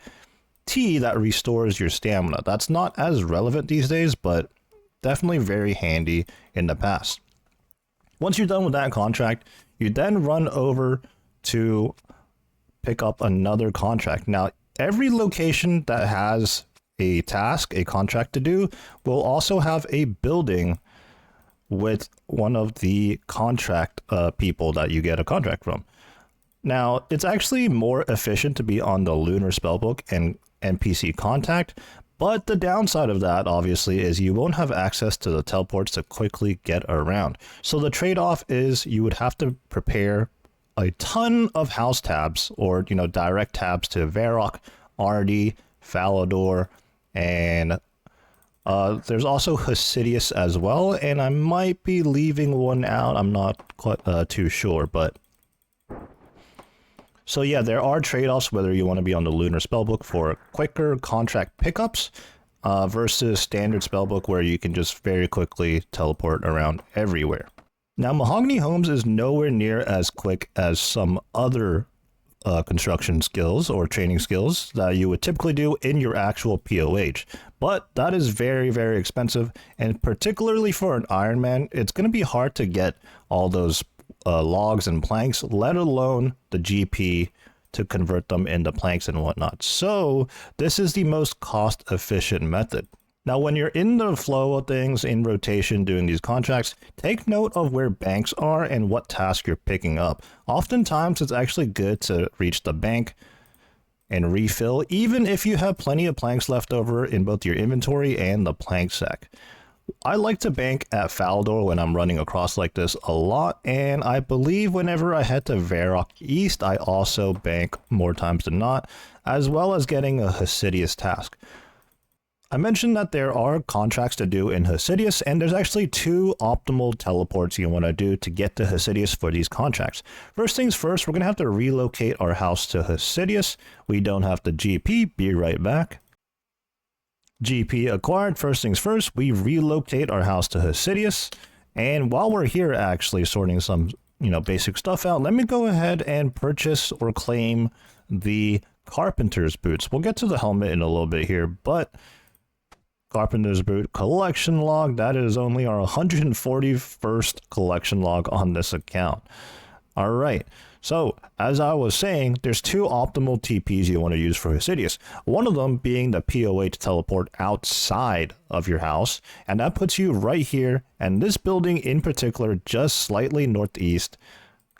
tea that restores your stamina. That's not as relevant these days, but definitely very handy in the past. Once you're done with that contract, you then run over to pick up another contract. Now, every location that has a task, a contract to do, will also have a building with one of the contract people that you get a contract from. Now, it's actually more efficient to be on the Lunar Spellbook and NPC contact, but the downside of that, obviously, is you won't have access to the teleports to quickly get around. So the trade-off is you would have to prepare a ton of house tabs, or direct tabs to Varrock, Artie, Falador, and there's also Hasidius as well, and I might be leaving one out. I'm not quite too sure, but so yeah, there are trade-offs whether you want to be on the Lunar Spellbook for quicker contract pickups versus standard Spellbook where you can just very quickly teleport around everywhere. Now, Mahogany Homes is nowhere near as quick as some other construction skills or training skills that you would typically do in your actual POH. But that is very, very expensive. And particularly for an Ironman, it's going to be hard to get all those logs and planks, let alone the GP to convert them into planks and whatnot. So this is the most cost efficient method. Now, when you're in the flow of things in rotation doing these contracts, take note of where banks are and what task you're picking up. Oftentimes, it's actually good to reach the bank and refill, even if you have plenty of planks left over in both your inventory and the plank sack. I like to bank at Faldor when I'm running across like this a lot, and I believe whenever I head to Varrock East, I also bank more times than not, as well as getting a Hasidius task. I mentioned that there are contracts to do in Hasidius, and there's actually 2 optimal teleports you want to do to get to Hasidius for these contracts. First things first, we're going to have to relocate our house to Hasidius. We don't have the GP, be right back. GP acquired. First things first, we relocate our house to Hasidius. And while we're here actually sorting some, basic stuff out, let me go ahead and purchase or claim the Carpenter's boots. We'll get to the helmet in a little bit here, but Carpenter's boot collection log, that is only our 141st collection log on this account. All right, so as I was saying, there's 2 optimal TPs you want to use for Hasidius. One of them being the POH teleport outside of your house, and that puts you right here, and this building in particular just slightly northeast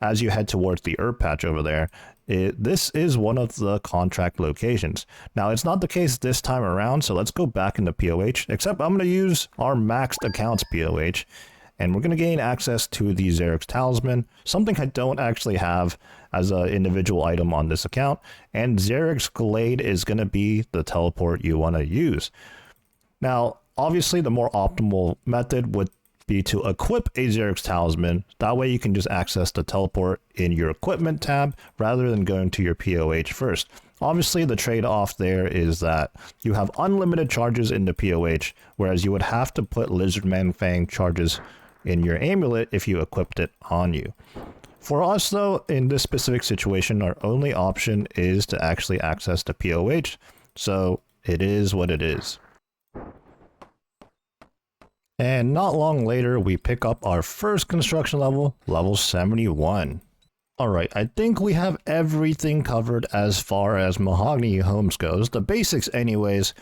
as you head towards the herb patch over there. This is one of the contract locations. Now, it's not the case this time around, so let's go back into POH, except I'm going to use our maxed accounts POH, and we're going to gain access to the Xerix Talisman, something I don't actually have as an individual item on this account, and Xerix Glade is going to be the teleport you want to use. Now, obviously, the more optimal method would be to equip a Xerix Talisman. That way you can just access the teleport in your equipment tab rather than going to your POH first. Obviously, the trade-off there is that you have unlimited charges in the POH, whereas you would have to put Lizardman Fang charges in your amulet if you equipped it on you. For us, though, in this specific situation, our only option is to actually access the POH, so it is what it is. And not long later, we pick up our first construction level, level 71. Alright, I think we have everything covered as far as mahogany homes goes, the basics anyways.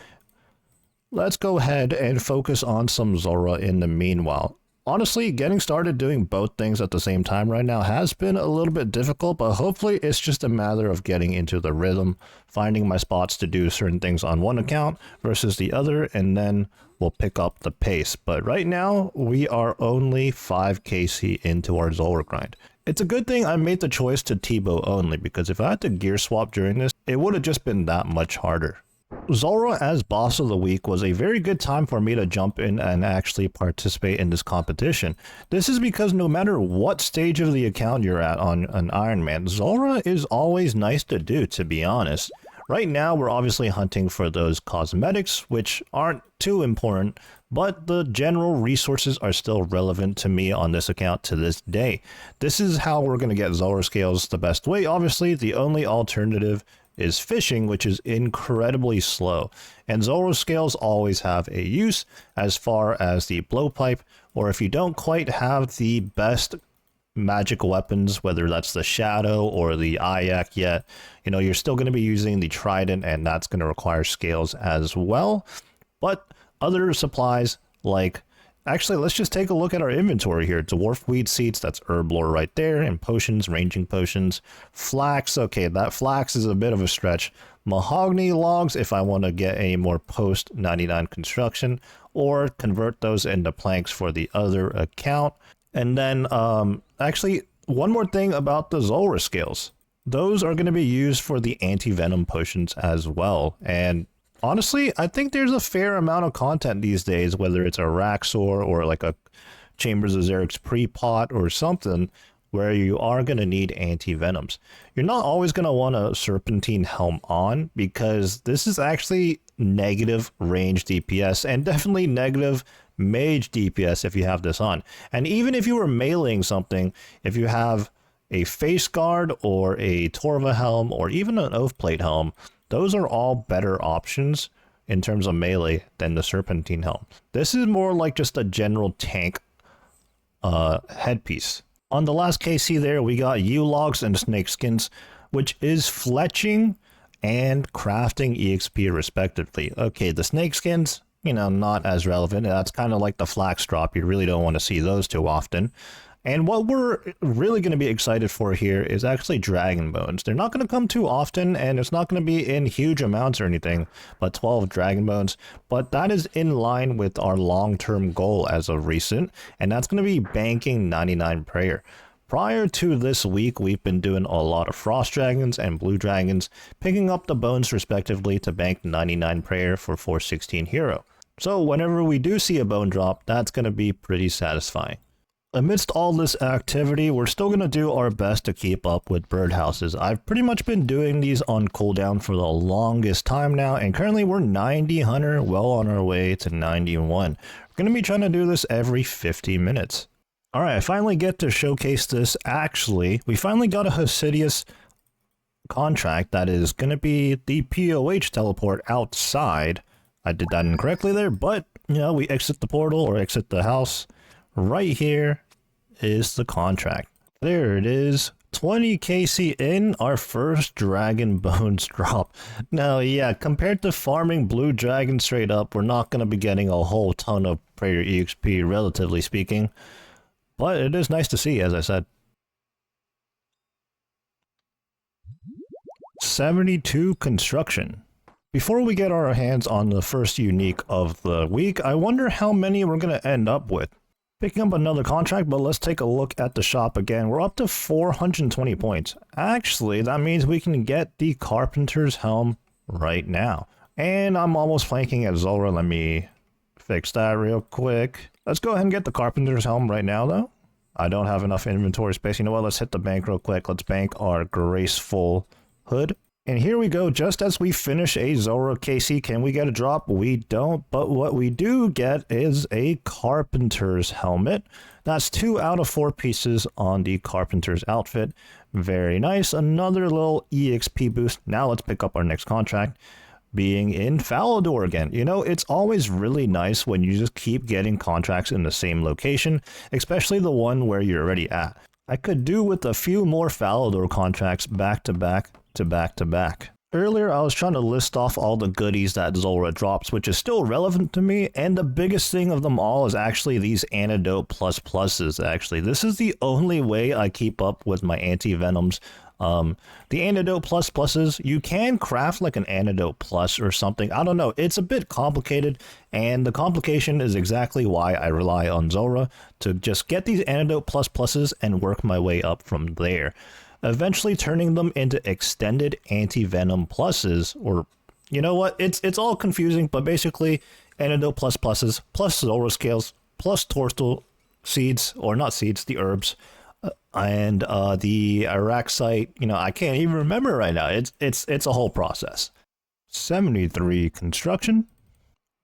Let's go ahead and focus on some Zora in the meanwhile. Honestly, getting started doing both things at the same time right now has been a little bit difficult, but hopefully it's just a matter of getting into the rhythm, finding my spots to do certain things on one account versus the other, and then we'll pick up the pace. But right now, we are only 5 KC into our Zora grind. It's a good thing I made the choice to T-bow only, because if I had to gear swap during this, it would have just been that much harder. Zora as boss of the week was a very good time for me to jump in and actually participate in this competition. This is because no matter what stage of the account you're at on an Ironman, Zora is always nice to do, to be honest. Right now, we're obviously hunting for those cosmetics, which aren't too important, but the general resources are still relevant to me on this account to this day. This is how we're going to get Zora scales the best way. Obviously, the only alternative is fishing, which is incredibly slow. And Zora scales always have a use as far as the blowpipe, or if you don't quite have the best magic weapons, whether that's the Shadow or the Ayak yet, you're still going to be using the Trident, and that's going to require scales as well. But other supplies like, actually, let's just take a look at our inventory here. Dwarf weed seeds, that's herb lore right there, and potions, ranging potions. Flax, okay, that flax is a bit of a stretch. Mahogany logs, if I want to get a more post 99 construction, or convert those into planks for the other account. And then, actually, one more thing about the Zora scales. Those are going to be used for the anti-venom potions as well. And honestly, I think there's a fair amount of content these days, whether it's a Raxor or like a Chambers of Xerix pre-pot or something, where you are going to need anti-venoms. You're not always going to want a Serpentine Helm on, because this is actually negative range DPS and definitely negative mage DPS if you have this on. And even if you were meleeing something, if you have a face guard or a Torva helm or even an Oath Plate helm, those are all better options in terms of melee than the Serpentine helm. This is more like just a general tank headpiece. On the last KC there, we got U-Logs and Snake Skins, which is fletching and crafting EXP respectively. Okay, the Snake Skins, you know, not as relevant. That's kind of like the flax drop. You really don't want to see those too often. And what we're really going to be excited for here is actually dragon bones. They're not going to come too often, and it's not going to be in huge amounts or anything, but 12 dragon bones. But that is in line with our long-term goal as of recent, and that's going to be banking 99 prayer. Prior to this week, we've been doing a lot of frost dragons and blue dragons, picking up the bones respectively to bank 99 prayer for 416 hero. So whenever we do see a bone drop, that's going to be pretty satisfying. Amidst all this activity, we're still going to do our best to keep up with birdhouses. I've pretty much been doing these on cooldown for the longest time now, and currently we're 90 hunter, well on our way to 91. We're going to be trying to do this every 50 minutes. Alright, I finally get to showcase this. Actually, we finally got a Hosidius contract that is going to be the POH teleport outside. I did that incorrectly there, but, you know, we exit the portal or exit the house. Right here is the contract. There it is. 20 KC in, our first dragon bones drop. Now, yeah, compared to farming blue dragon straight up, we're not going to be getting a whole ton of prayer EXP, relatively speaking. But it is nice to see, as I said. 72 construction. Before we get our hands on the first unique of the week, I wonder how many we're going to end up with. Picking up another contract, but let's take a look at the shop again. We're up to 420 points. Actually, that means we can get the Carpenter's Helm right now. And I'm almost flanking at Zora. Let me fix that real quick. Let's go ahead and get the Carpenter's Helm right now, though. I don't have enough inventory space. You know what? Let's hit the bank real quick. Let's bank our graceful hood. And here we go. Just as we finish a Zora KC, can we get a drop? We don't, but what we do get is a Carpenter's helmet. That's 2 out of 4 pieces on the Carpenter's outfit. Very nice. Another little EXP boost. Now let's pick up our next contract, being in Falador again. You know, it's always really nice when you just keep getting contracts in the same location, especially the one where you're already at. I could do with a few more Falador contracts back to back to back to back. Earlier, I was trying to list off all the goodies that Zora drops, which is still relevant to me, and the biggest thing of them all is actually these Antidote Plus Pluses, actually. This is the only way I keep up with my anti-venoms. The Antidote Plus Pluses, you can craft like an Antidote Plus or something. I don't know. It's a bit complicated, and the complication is exactly why I rely on Zora to just get these Antidote Plus Pluses and work my way up from there. Eventually turning them into extended anti-venom pluses, or you know what, it's all confusing, but basically Antidote Plus Pluses plus Zora scales plus Torstal seeds, or not seeds, the herbs, and the Araxite. You know, I can't even remember right now. It's a whole process. 73 construction.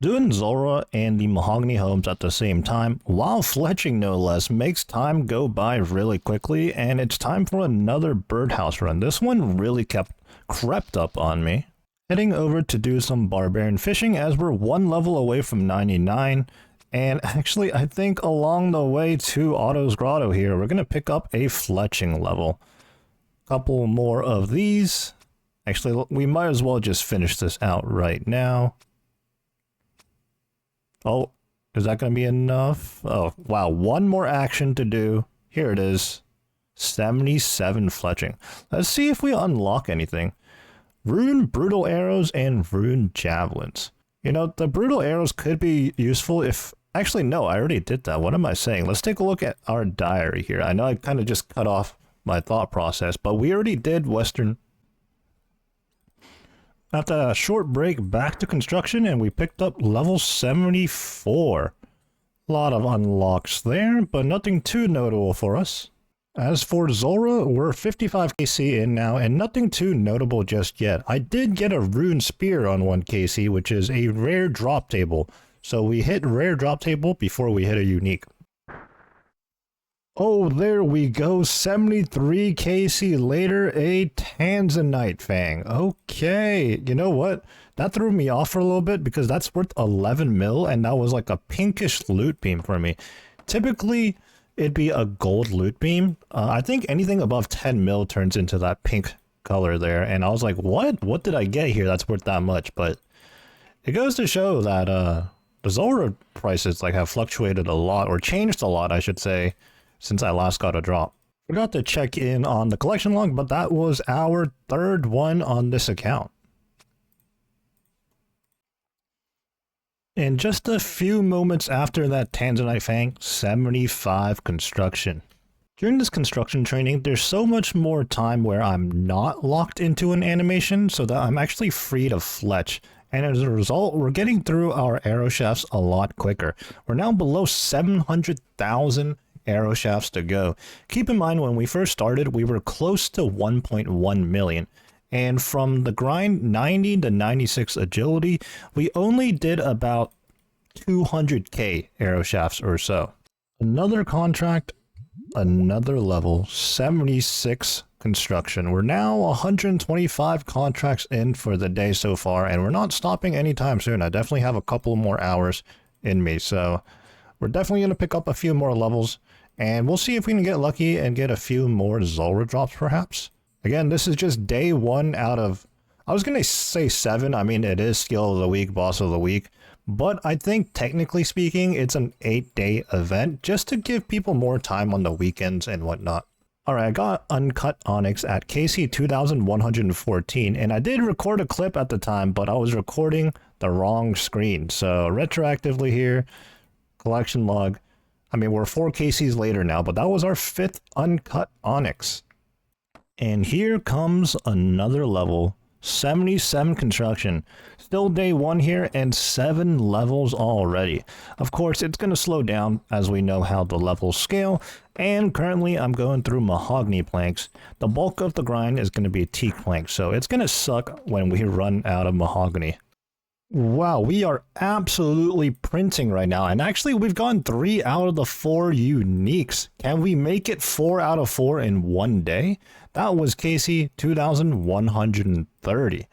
Doing Zora and the Mahogany Homes at the same time, while fletching no less, makes time go by really quickly, and it's time for another birdhouse run. This one really crept up on me. Heading over to do some barbarian fishing as we're 1 level away from 99. And actually, I think along the way to Otto's Grotto here, we're going to pick up a fletching level. Couple more of these. Actually, we might as well just finish this out right now. Oh, is that going to be enough? Oh, wow. 1 more action to do. Here it is. 77 fletching. Let's see if we unlock anything. Rune Brutal Arrows and Rune Javelins. You know, the Brutal Arrows could be useful if... Actually, no, I already did that. What am I saying? Let's take a look at our diary here. I know I kind of just cut off my thought process, but we already did Western... After a short break, back to construction, and we picked up level 74. A lot of unlocks there, but nothing too notable for us. As for Zora, we're 55 KC in now, and nothing too notable just yet. I did get a Rune Spear on 1 KC, which is a rare drop table. So we hit rare drop table before we hit a unique. Oh, there we go. 73 KC later, a Tanzanite Fang. Okay, you know what? That threw me off for a little bit because that's worth 11 mil, and that was like a pinkish loot beam for me. Typically, it'd be a gold loot beam. I think anything above 10 mil turns into that pink color there, and I was like, what? What did I get here that's worth that much? But it goes to show that The Zora prices like have fluctuated a lot, or changed a lot, I should say, since I last got a drop. Forgot to check in on the collection log, but that was our third one on this account. And just a few moments after that Tanzanite Fang, 75 construction. During this construction training, there's so much more time where I'm not locked into an animation so that I'm actually free to fletch. And as a result, we're getting through our arrow shafts a lot quicker. We're now below 700,000 arrow shafts to go. Keep in mind, when we first started, we were close to 1.1 million. And from the grind 90 to 96 agility, we only did about 200k arrow shafts or so. Another contract, another level, 76 construction. We're now 125 contracts in for the day so far, and we're not stopping anytime soon. I definitely have a couple more hours in me, so we're definitely going to pick up a few more levels, and we'll see if we can get lucky and get a few more Zora drops perhaps. Again, this is just day one out of, I was going to say 7. I mean, it is skill of the week, boss of the week. But I think technically speaking, it's an 8-day event just to give people more time on the weekends and whatnot. Alright, I got Uncut Onyx at KC 2114, and I did record a clip at the time, but I was recording the wrong screen. So retroactively here, collection log. I mean, we're 4 KCs later now, but that was our 5th Uncut Onyx. And here comes another level, 77 construction. Still day 1 here and 7 levels already. Of course, it's going to slow down as we know how the levels scale. And currently I'm going through mahogany planks. The bulk of the grind is going to be teak planks, so it's going to suck when we run out of mahogany. Wow, we are absolutely printing right now. And actually, we've gone 3 out of the 4 uniques. Can we make it 4 out of 4 in one day? That was KC 2130.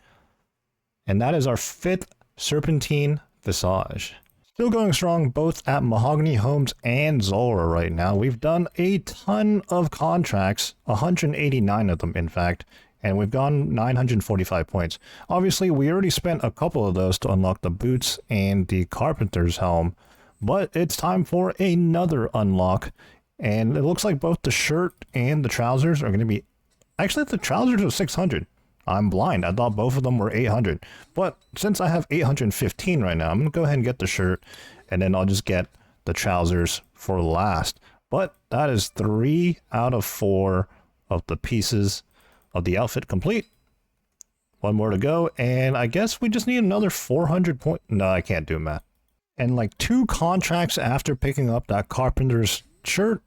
And that is our 5th Serpentine Visage. Still going strong both at Mahogany Homes and Zora right now. We've done a ton of contracts, 189 of them in fact. And we've gone 945 points. Obviously, we already spent a couple of those to unlock the boots and the carpenter's helm. But it's time for another unlock. And it looks like both the shirt and the trousers are going to be... Actually, the trousers are 600. I'm blind. I thought both of them were 800. But since I have 815 right now, I'm going to go ahead and get the shirt. And then I'll just get the trousers for last. But that is 3 out of 4 of the pieces of the outfit complete. 1 more to go, and I guess we just need another 400 point. No, I can't do math. And like 2 contracts after picking up that carpenter's shirt,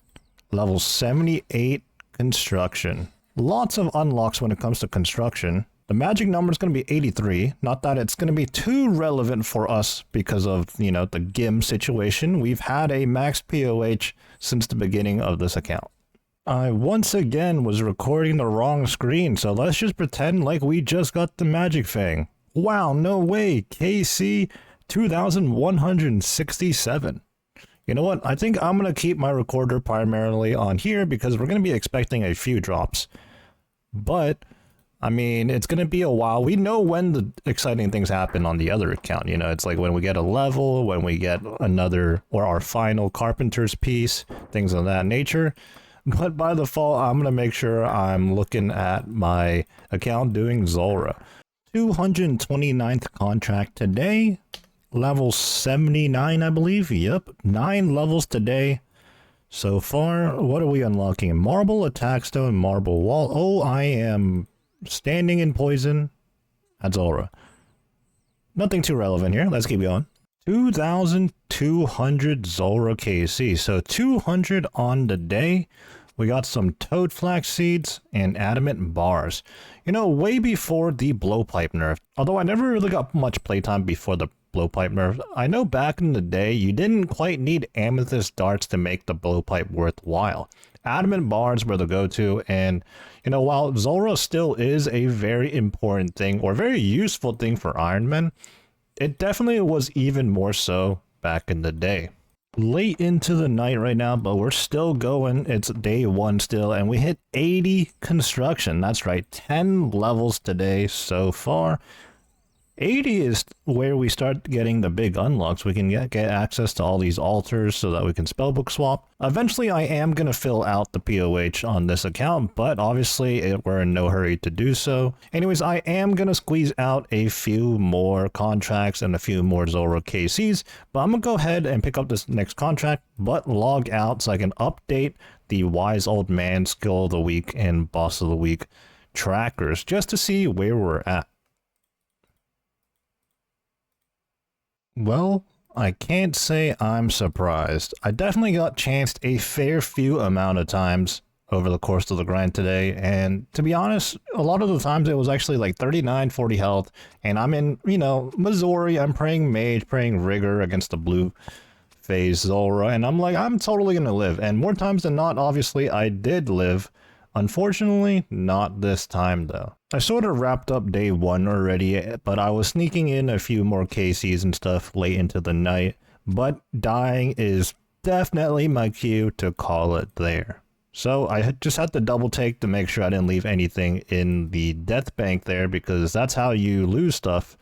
level 78 construction. Lots of unlocks when it comes to construction. The magic number is going to be 83. Not that it's going to be too relevant for us because of, you know, the GIM situation. We've had a max POH since the beginning of this account. I once again was recording the wrong screen, so let's just pretend like we just got the magic fang. Wow, no way, KC 2167. You know what, I think I'm going to keep my recorder primarily on here because we're going to be expecting a few drops. But, I mean, it's going to be a while. We know when the exciting things happen on the other account. You know, it's like when we get a level, when we get another, or our final carpenter's piece, things of that nature. But by default, I'm going to make sure I'm looking at my account doing Zora. 229th contract today. Level 79, I believe. Yep, 9 levels today. So far, what are we unlocking? Marble attack stone, marble wall. Oh, I am standing in poison at Zora. Nothing too relevant here. Let's keep going. 2,200 Zora KC. So 200 on the day. We got some toad flax seeds and adamant bars. You know, way before the blowpipe nerf. Although I never really got much playtime before the blowpipe nerf. I know back in the day, you didn't quite need amethyst darts to make the blowpipe worthwhile. Adamant bars were the go-to, and you know, while Zora still is a very important thing, or very useful thing for Ironman, it definitely was even more so back in the day. Late into the night right now, but we're still going. It's day 1 still, and we hit 80 construction. That's right, 10 levels today so far. 80 is where we start getting the big unlocks. We can get access to all these altars so that we can spellbook swap. Eventually, I am going to fill out the POH on this account, but obviously we're in no hurry to do so. Anyways, I am going to squeeze out a few more contracts and a few more Zora KCs, but I'm going to go ahead and pick up this next contract, but log out so I can update the Wise Old Man Skill of the Week and Boss of the Week trackers just to see where we're at. Well, I can't say I'm surprised. I definitely got chanced a fair few amount of times over the course of the grind today, and to be honest, a lot of the times it was actually like 39, 40 health, and I'm in, Missouri, I'm praying Mage, praying Rigor against the blue phase Zora, and I'm like, I'm totally gonna live, and more times than not, obviously, I did live. Unfortunately, not this time though. I sort of wrapped up day 1 already, but I was sneaking in a few more KCs and stuff late into the night, but dying is definitely my cue to call it there. So I just had to double take to make sure I didn't leave anything in the death bank there, because that's how you lose stuff.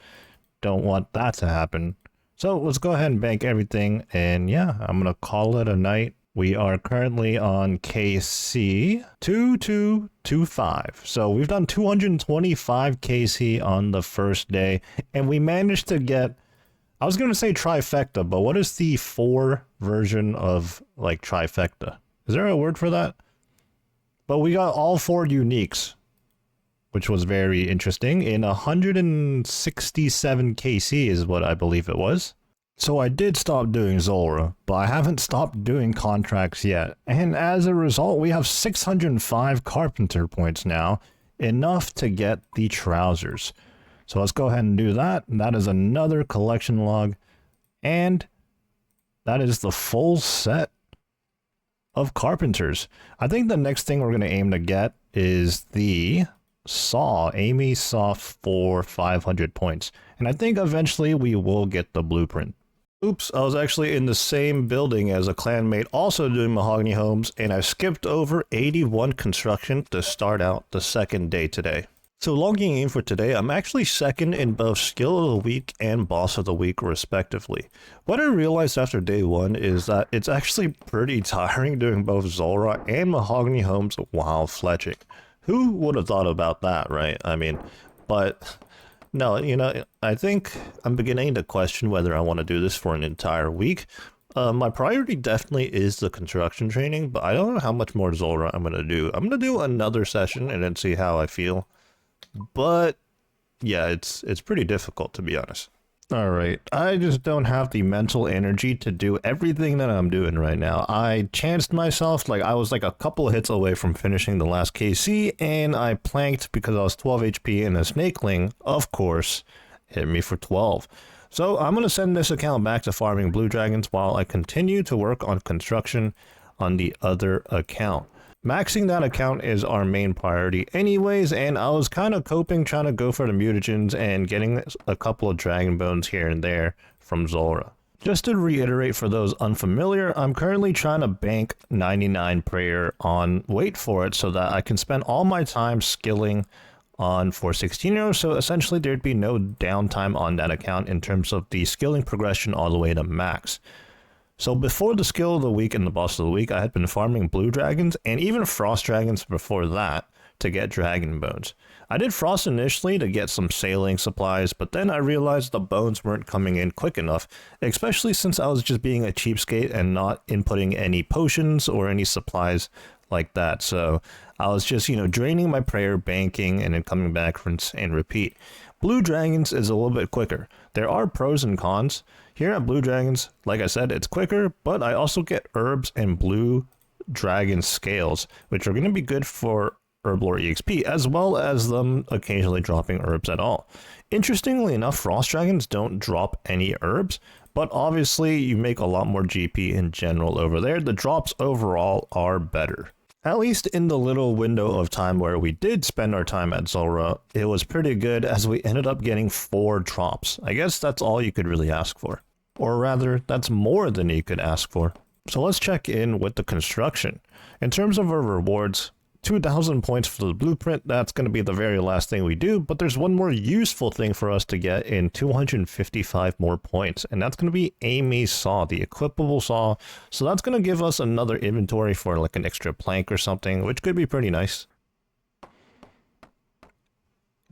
Don't want that to happen. So let's go ahead and bank everything, and yeah, I'm gonna call it a night. We are currently on KC 2225. So we've done 225 KC on the first day, and we managed to get, I was going to say trifecta, but what is the 4 version of like trifecta? Is there a word for that? But we got all 4 uniques, which was very interesting, in 167 KC is what I believe it was. So I did stop doing Zora, but I haven't stopped doing contracts yet, and as a result we have 605 carpenter points now, enough to get the trousers. So let's go ahead and do that. That is another collection log, and that is the full set of carpenters. I think the next thing we're going to aim to get is the saw, Amy saw for 500 points, and I think eventually we will get the blueprint. Oops, I was actually in the same building as a clanmate also doing mahogany homes, and I skipped over 81 construction to start out the second day today. So logging in for today, I'm actually second in both skill of the week and boss of the week respectively. What I realized after day 1 is that it's actually pretty tiring doing both Zora and mahogany homes while fletching. Who would have thought about that, right? I mean, but no, I think I'm beginning to question whether I want to do this for an entire week. My priority definitely is the construction training, but I don't know how much more Zora I'm going to do. I'm going to do another session and then see how I feel. But yeah, it's pretty difficult, to be honest. Alright, I just don't have the mental energy to do everything that I'm doing right now. I chanced myself, like I was like a couple of hits away from finishing the last KC, and I planked because I was 12 HP, and a snakeling, of course, hit me for 12. So I'm going to send this account back to farming blue dragons while I continue to work on construction on the other account. Maxing that account is our main priority anyways, and I was kind of coping trying to go for the mutagens and getting a couple of dragon bones here and there from Zora. Just to reiterate for those unfamiliar, I'm currently trying to bank 99 prayer on wait for it so that I can spend all my time skilling on 416, so essentially there'd be no downtime on that account in terms of the skilling progression all the way to max. So before the skill of the week and the boss of the week, I had been farming blue dragons and even frost dragons before that to get dragon bones. I did frost initially to get some sailing supplies, but then I realized the bones weren't coming in quick enough, especially since I was just being a cheapskate and not inputting any potions or any supplies like that. So I was just, draining my prayer, banking, and then coming back, rinse and repeat. Blue dragons is a little bit quicker. There are pros and cons. Here at Blue Dragons, like I said, it's quicker, but I also get herbs and blue dragon scales, which are going to be good for Herblore EXP, as well as them occasionally dropping herbs at all. Interestingly enough, frost dragons don't drop any herbs, but obviously you make a lot more GP in general over there. The drops overall are better. At least in the little window of time where we did spend our time at Zora, it was pretty good as we ended up getting 4 drops. I guess that's all you could really ask for. Or rather, that's more than you could ask for. So let's check in with the construction. In terms of our rewards, 2,000 points for the blueprint, that's going to be the very last thing we do, but there's one more useful thing for us to get in 255 more points, and that's going to be Amy's saw, the equipable saw. So that's going to give us another inventory for like an extra plank or something, which could be pretty nice.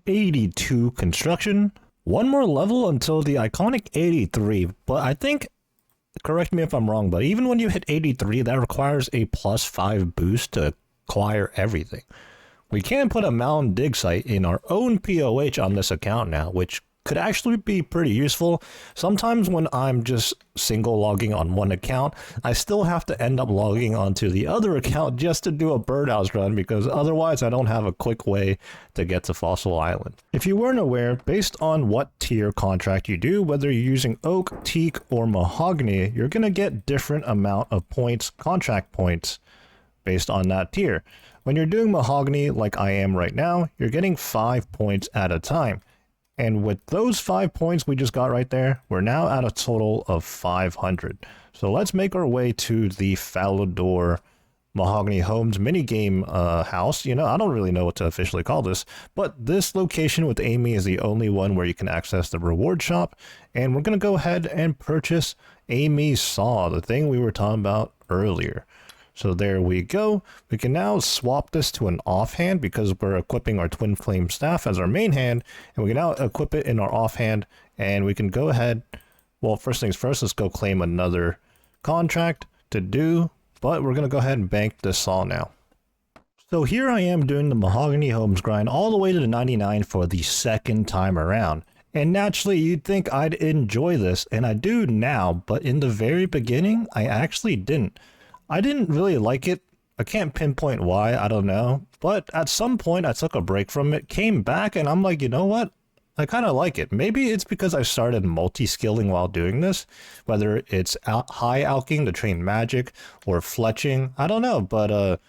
82 construction. One more level until the iconic 83, but I think, correct me if I'm wrong, but even when you hit 83, that requires a +5 boost to acquire everything. We can put a mountain dig site in our own POH on this account now, which could actually be pretty useful. Sometimes when I'm just single logging on one account, I still have to end up logging onto the other account just to do a birdhouse run, because otherwise I don't have a quick way to get to Fossil Island. If you weren't aware, based on what tier contract you do, whether you're using oak, teak, or mahogany, you're going to get different amount of points, contract points, based on that tier. When you're doing mahogany like I am right now, you're getting 5 points at a time. And with those 5 points we just got right there, we're now at a total of 500. So let's make our way to the Falador Mahogany Homes minigame house. You know, I don't really know what to officially call this, but this location with Amy is the only one where you can access the reward shop. And we're going to go ahead and purchase Amy's saw, the thing we were talking about earlier. So there we go. We can now swap this to an offhand because we're equipping our twin flame staff as our main hand, and we can now equip it in our offhand, and we can go ahead. Well, first things first, let's go claim another contract to do, but we're going to go ahead and bank this saw now. So here I am doing the Mahogany Homes grind all the way to the 99 for the second time around. And naturally, you'd think I'd enjoy this, and I do now, but in the very beginning, I actually didn't. I didn't really like it. I can't pinpoint why, I don't know. But at some point, I took a break from it, came back, and I'm like, you know what? I kind of like it. Maybe it's because I started multi-skilling while doing this, whether it's high alching to train magic or fletching. I don't know, but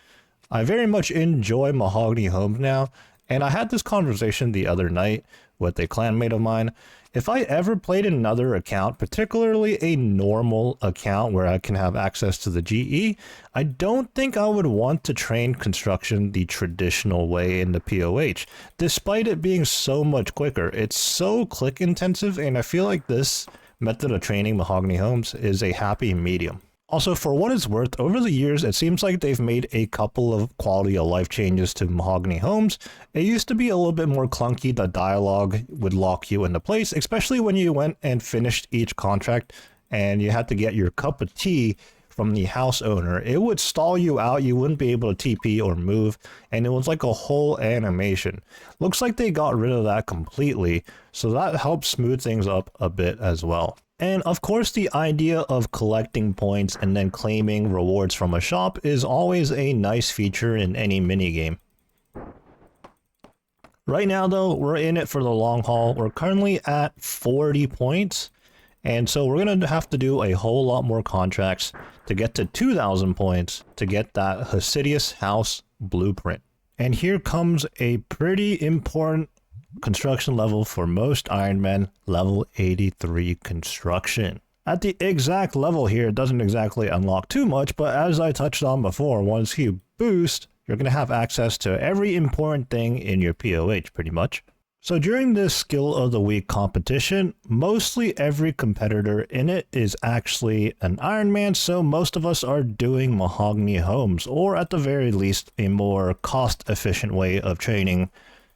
I very much enjoy Mahogany Homes now. And I had this conversation the other night with a clanmate of mine. If I ever played another account, particularly a normal account where I can have access to the GE, I don't think I would want to train construction the traditional way in the POH. Despite it being so much quicker, it's so click intensive, and I feel like this method of training Mahogany Homes is a happy medium. Also, for what it's worth, over the years, it seems like they've made a couple of quality of life changes to Mahogany Homes. It used to be a little bit more clunky. The dialogue would lock you into place, especially when you went and finished each contract and you had to get your cup of tea from the house owner. It would stall you out. You wouldn't be able to TP or move, and it was like a whole animation. Looks like they got rid of that completely, so that helps smooth things up a bit as well. And of course, the idea of collecting points and then claiming rewards from a shop is always a nice feature in any minigame. Right now though, we're in it for the long haul. We're currently at 40 points, and so we're going to have to do a whole lot more contracts to get to 2,000 points to get that Hasidius House blueprint. And here comes a pretty important construction level for most Ironmen, level 83 construction. At the exact level here, it doesn't exactly unlock too much, but as I touched on before, once you boost, you're going to have access to every important thing in your POH pretty much. So during this skill of the week competition, mostly every competitor in it is actually an Ironman, so most of us are doing Mahogany Homes, or at the very least a more cost efficient way of training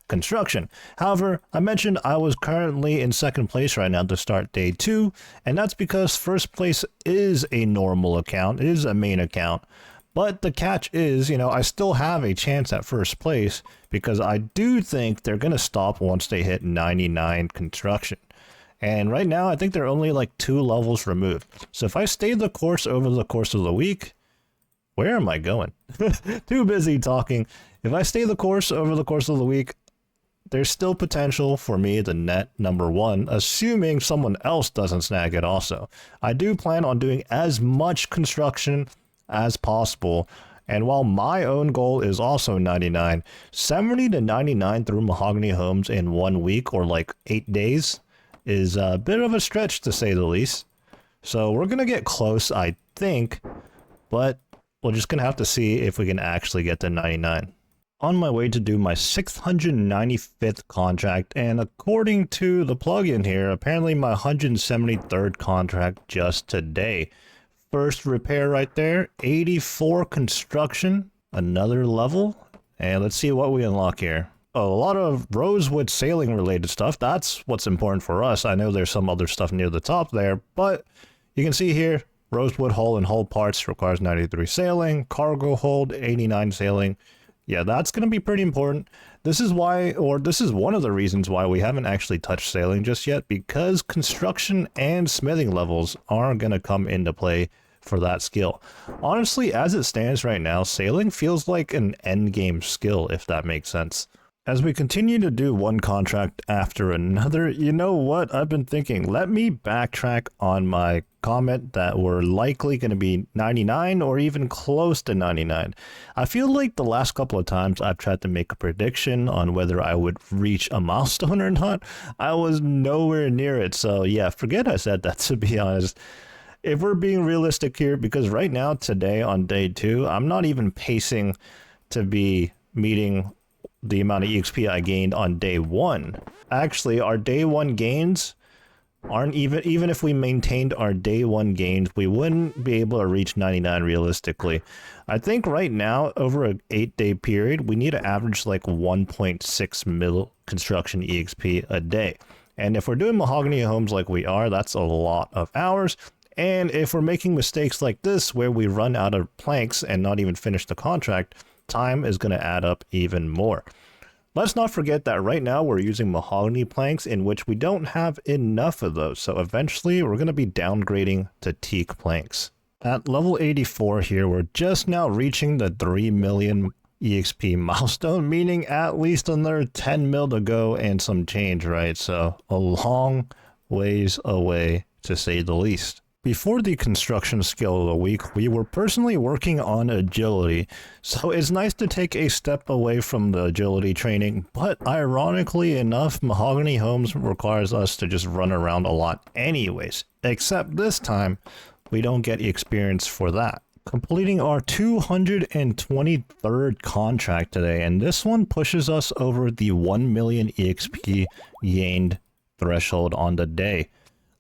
construction. However, I mentioned I was currently in second place right now to start day 2, and that's because first place is a normal account, it is a main account. But the catch is, you know, I still have a chance at first place because I do think they're going to stop once they hit 99 construction. And right now, I think they're only like 2 levels removed. So if I stay the course over the course of the week, where am I going? Too busy talking. If I stay the course over the course of the week, there's still potential for me to net number 1, assuming someone else doesn't snag it also. I do plan on doing as much construction as possible, and while my own goal is also 99, 70 to 99 through Mahogany Homes in 1 week or like 8 days is a bit of a stretch to say the least. So we're gonna get close, I think, but we're just gonna have to see if we can actually get to 99. On my way to do my 695th contract, and according to the plugin here, apparently my 173rd contract just today. First repair right there, 84 construction, another level, and let's see what we unlock here. Oh, a lot of rosewood sailing related stuff. That's what's important for us. I know there's some other stuff near the top there, but you can see here, rosewood hull and hull parts requires 93 sailing, cargo hold 89 sailing. Yeah, that's going to be pretty important. This is why, or this is one of the reasons why we haven't actually touched sailing just yet, because construction and smithing levels are going to come into play for that skill. Honestly, as it stands right now, sailing feels like an endgame skill, if that makes sense. As we continue to do one contract after another, you know what? I've been thinking, let me backtrack on my comment that we're likely going to be 99 or even close to 99. I feel like the last couple of times I've tried to make a prediction on whether I would reach a milestone or not, I was nowhere near it. So yeah, forget I said that, to be honest. If we're being realistic here, because right now, today on day 2, I'm not even pacing to be meeting the amount of EXP I gained on day 1. Actually, our day 1 gains aren't even if we maintained our day 1 gains, we wouldn't be able to reach 99 realistically. I think right now, over an 8-day period, we need to average like 1.6 mil construction EXP a day. And if we're doing mahogany homes like we are, that's a lot of hours. And if we're making mistakes like this, where we run out of planks and not even finish the contract, time is going to add up even more. Let's not forget that right now we're using mahogany planks, in which we don't have enough of those. So eventually we're going to be downgrading to teak planks. At level 84 here, we're just now reaching the 3 million EXP milestone, meaning at least another 10 mil to go and some change, right? So a long ways away, to say the least. Before the construction skill of the week, we were personally working on agility, so it's nice to take a step away from the agility training, but ironically enough, mahogany homes requires us to just run around a lot anyways, except this time, we don't get experience for that. Completing our 223rd contract today, and this one pushes us over the 1 million EXP gained threshold on the day.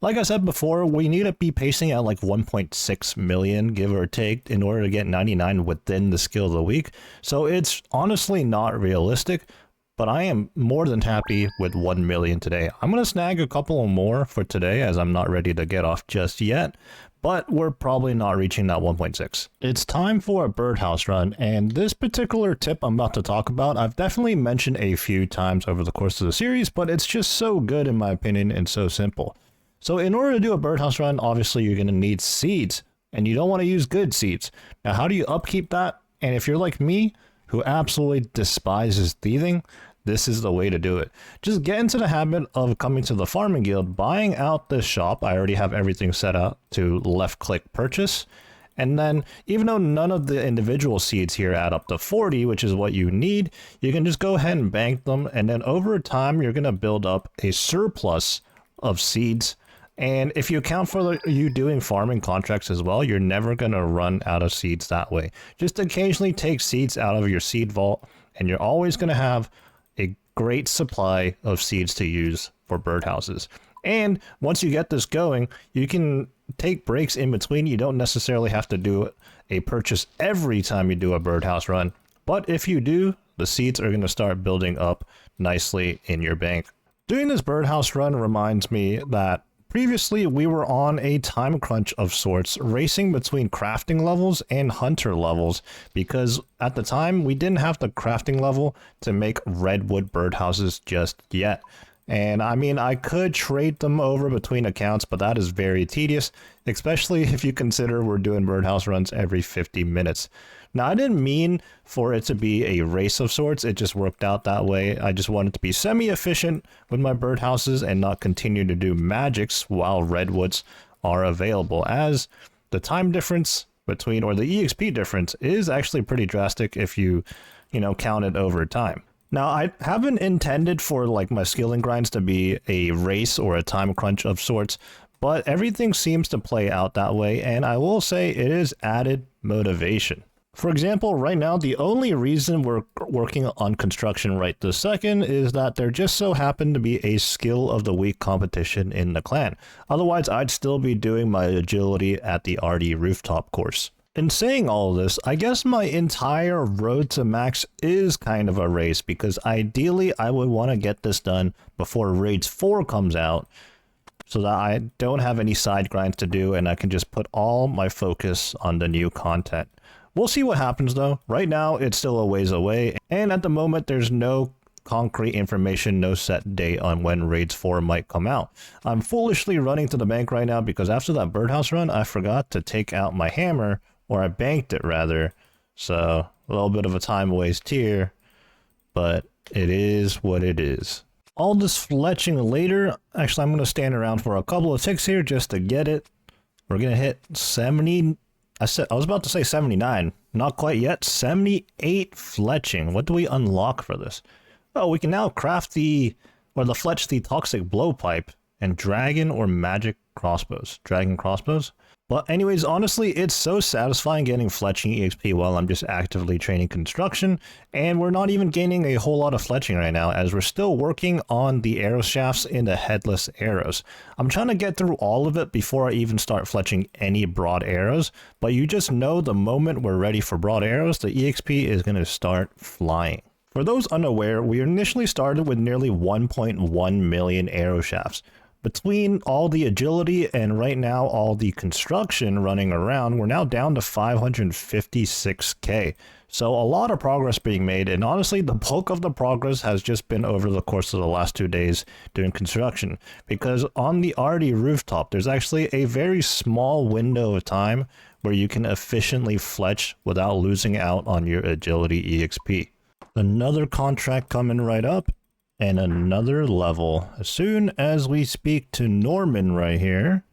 Like I said before, we need to be pacing at like 1.6 million, give or take, in order to get 99 within the skill of the week. So it's honestly not realistic, but I am more than happy with 1 million today. I'm going to snag a couple more for today, as I'm not ready to get off just yet, but we're probably not reaching that 1.6. It's time for a birdhouse run, and this particular tip I'm about to talk about, I've definitely mentioned a few times over the course of the series, but it's just so good in my opinion and so simple. So in order to do a birdhouse run, obviously you're going to need seeds, and you don't want to use good seeds. Now, how do you upkeep that? And if you're like me, who absolutely despises thieving, this is the way to do it. Just get into the habit of coming to the farming guild, buying out this shop. I already have everything set up to left click purchase. And then even though none of the individual seeds here add up to 40, which is what you need, you can just go ahead and bank them. And then over time, you're going to build up a surplus of seeds. And if you account for you doing farming contracts as well, you're never going to run out of seeds that way. Just occasionally take seeds out of your seed vault, and you're always going to have a great supply of seeds to use for birdhouses. And once you get this going, you can take breaks in between. You don't necessarily have to do a purchase every time you do a birdhouse run. But if you do, the seeds are going to start building up nicely in your bank. Doing this birdhouse run reminds me that previously, we were on a time crunch of sorts, racing between crafting levels and hunter levels, because at the time, we didn't have the crafting level to make redwood birdhouses just yet. And I mean, I could trade them over between accounts, but that is very tedious, especially if you consider we're doing birdhouse runs every 50 minutes. Now, I didn't mean for it to be a race of sorts. It just worked out that way. I just wanted to be semi-efficient with my birdhouses and not continue to do magics while redwoods are available, as the time difference between, or the EXP difference, is actually pretty drastic if you count it over time. Now, I haven't intended for like my skilling grinds to be a race or a time crunch of sorts, but everything seems to play out that way, and I will say it is added motivation. For example, right now, the only reason we're working on construction right this second is that there just so happened to be a skill of the week competition in the clan. Otherwise, I'd still be doing my agility at the RD rooftop course. In saying all this, I guess my entire road to max is kind of a race because ideally I would want to get this done before Raids 4 comes out so that I don't have any side grinds to do and I can just put all my focus on the new content. We'll see what happens though. Right now, it's still a ways away, and at the moment, there's no concrete information, no set date on when Raids 4 might come out. I'm foolishly running to the bank right now because after that birdhouse run, I forgot to take out my hammer, or I banked it rather, so a little bit of a time waste here, but it is what it is. All this fletching later, actually I'm going to stand around for a couple of ticks here just to get it. We're going to hit 70... I was about to say 79. Not quite yet. 78 fletching. What do we unlock for this? Oh, we can now craft fletch the toxic blowpipe and dragon or magic crossbows. Dragon crossbows? But anyways, honestly, it's so satisfying getting fletching EXP while I'm just actively training construction, and we're not even gaining a whole lot of fletching right now as we're still working on the arrow shafts in the headless arrows. I'm trying to get through all of it before I even start fletching any broad arrows, but you just know the moment we're ready for broad arrows, the EXP is going to start flying. For those unaware, we initially started with nearly 1.1 million arrow shafts. Between all the agility and right now all the construction running around, we're now down to 556k. So a lot of progress being made, and honestly the bulk of the progress has just been over the course of the last 2 days doing construction. Because on the RD rooftop, there's actually a very small window of time where you can efficiently fletch without losing out on your agility EXP. Another contract coming right up. And another level. As soon as we speak to Norman right here,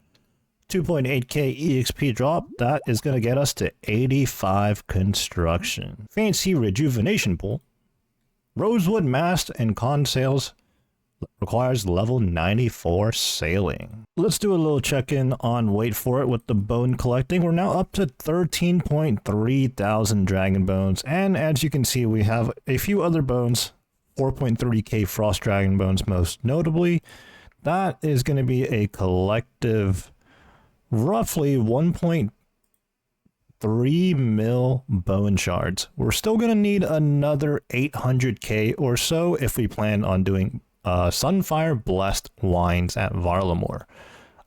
2.8k EXP drop, that is going to get us to 85 construction. Fancy rejuvenation pool. Rosewood mast and con sails requires level 94 sailing. Let's do a little check-in on wait for it with the bone collecting. We're now up to 13.3 thousand dragon bones, and as you can see, we have a few other bones. 4.3k frost dragon bones most notably. That is going to be a collective roughly 1.3 mil bone shards. We're still going to need another 800k or so if we plan on doing Sunfire Blessed Wines at Varlamore.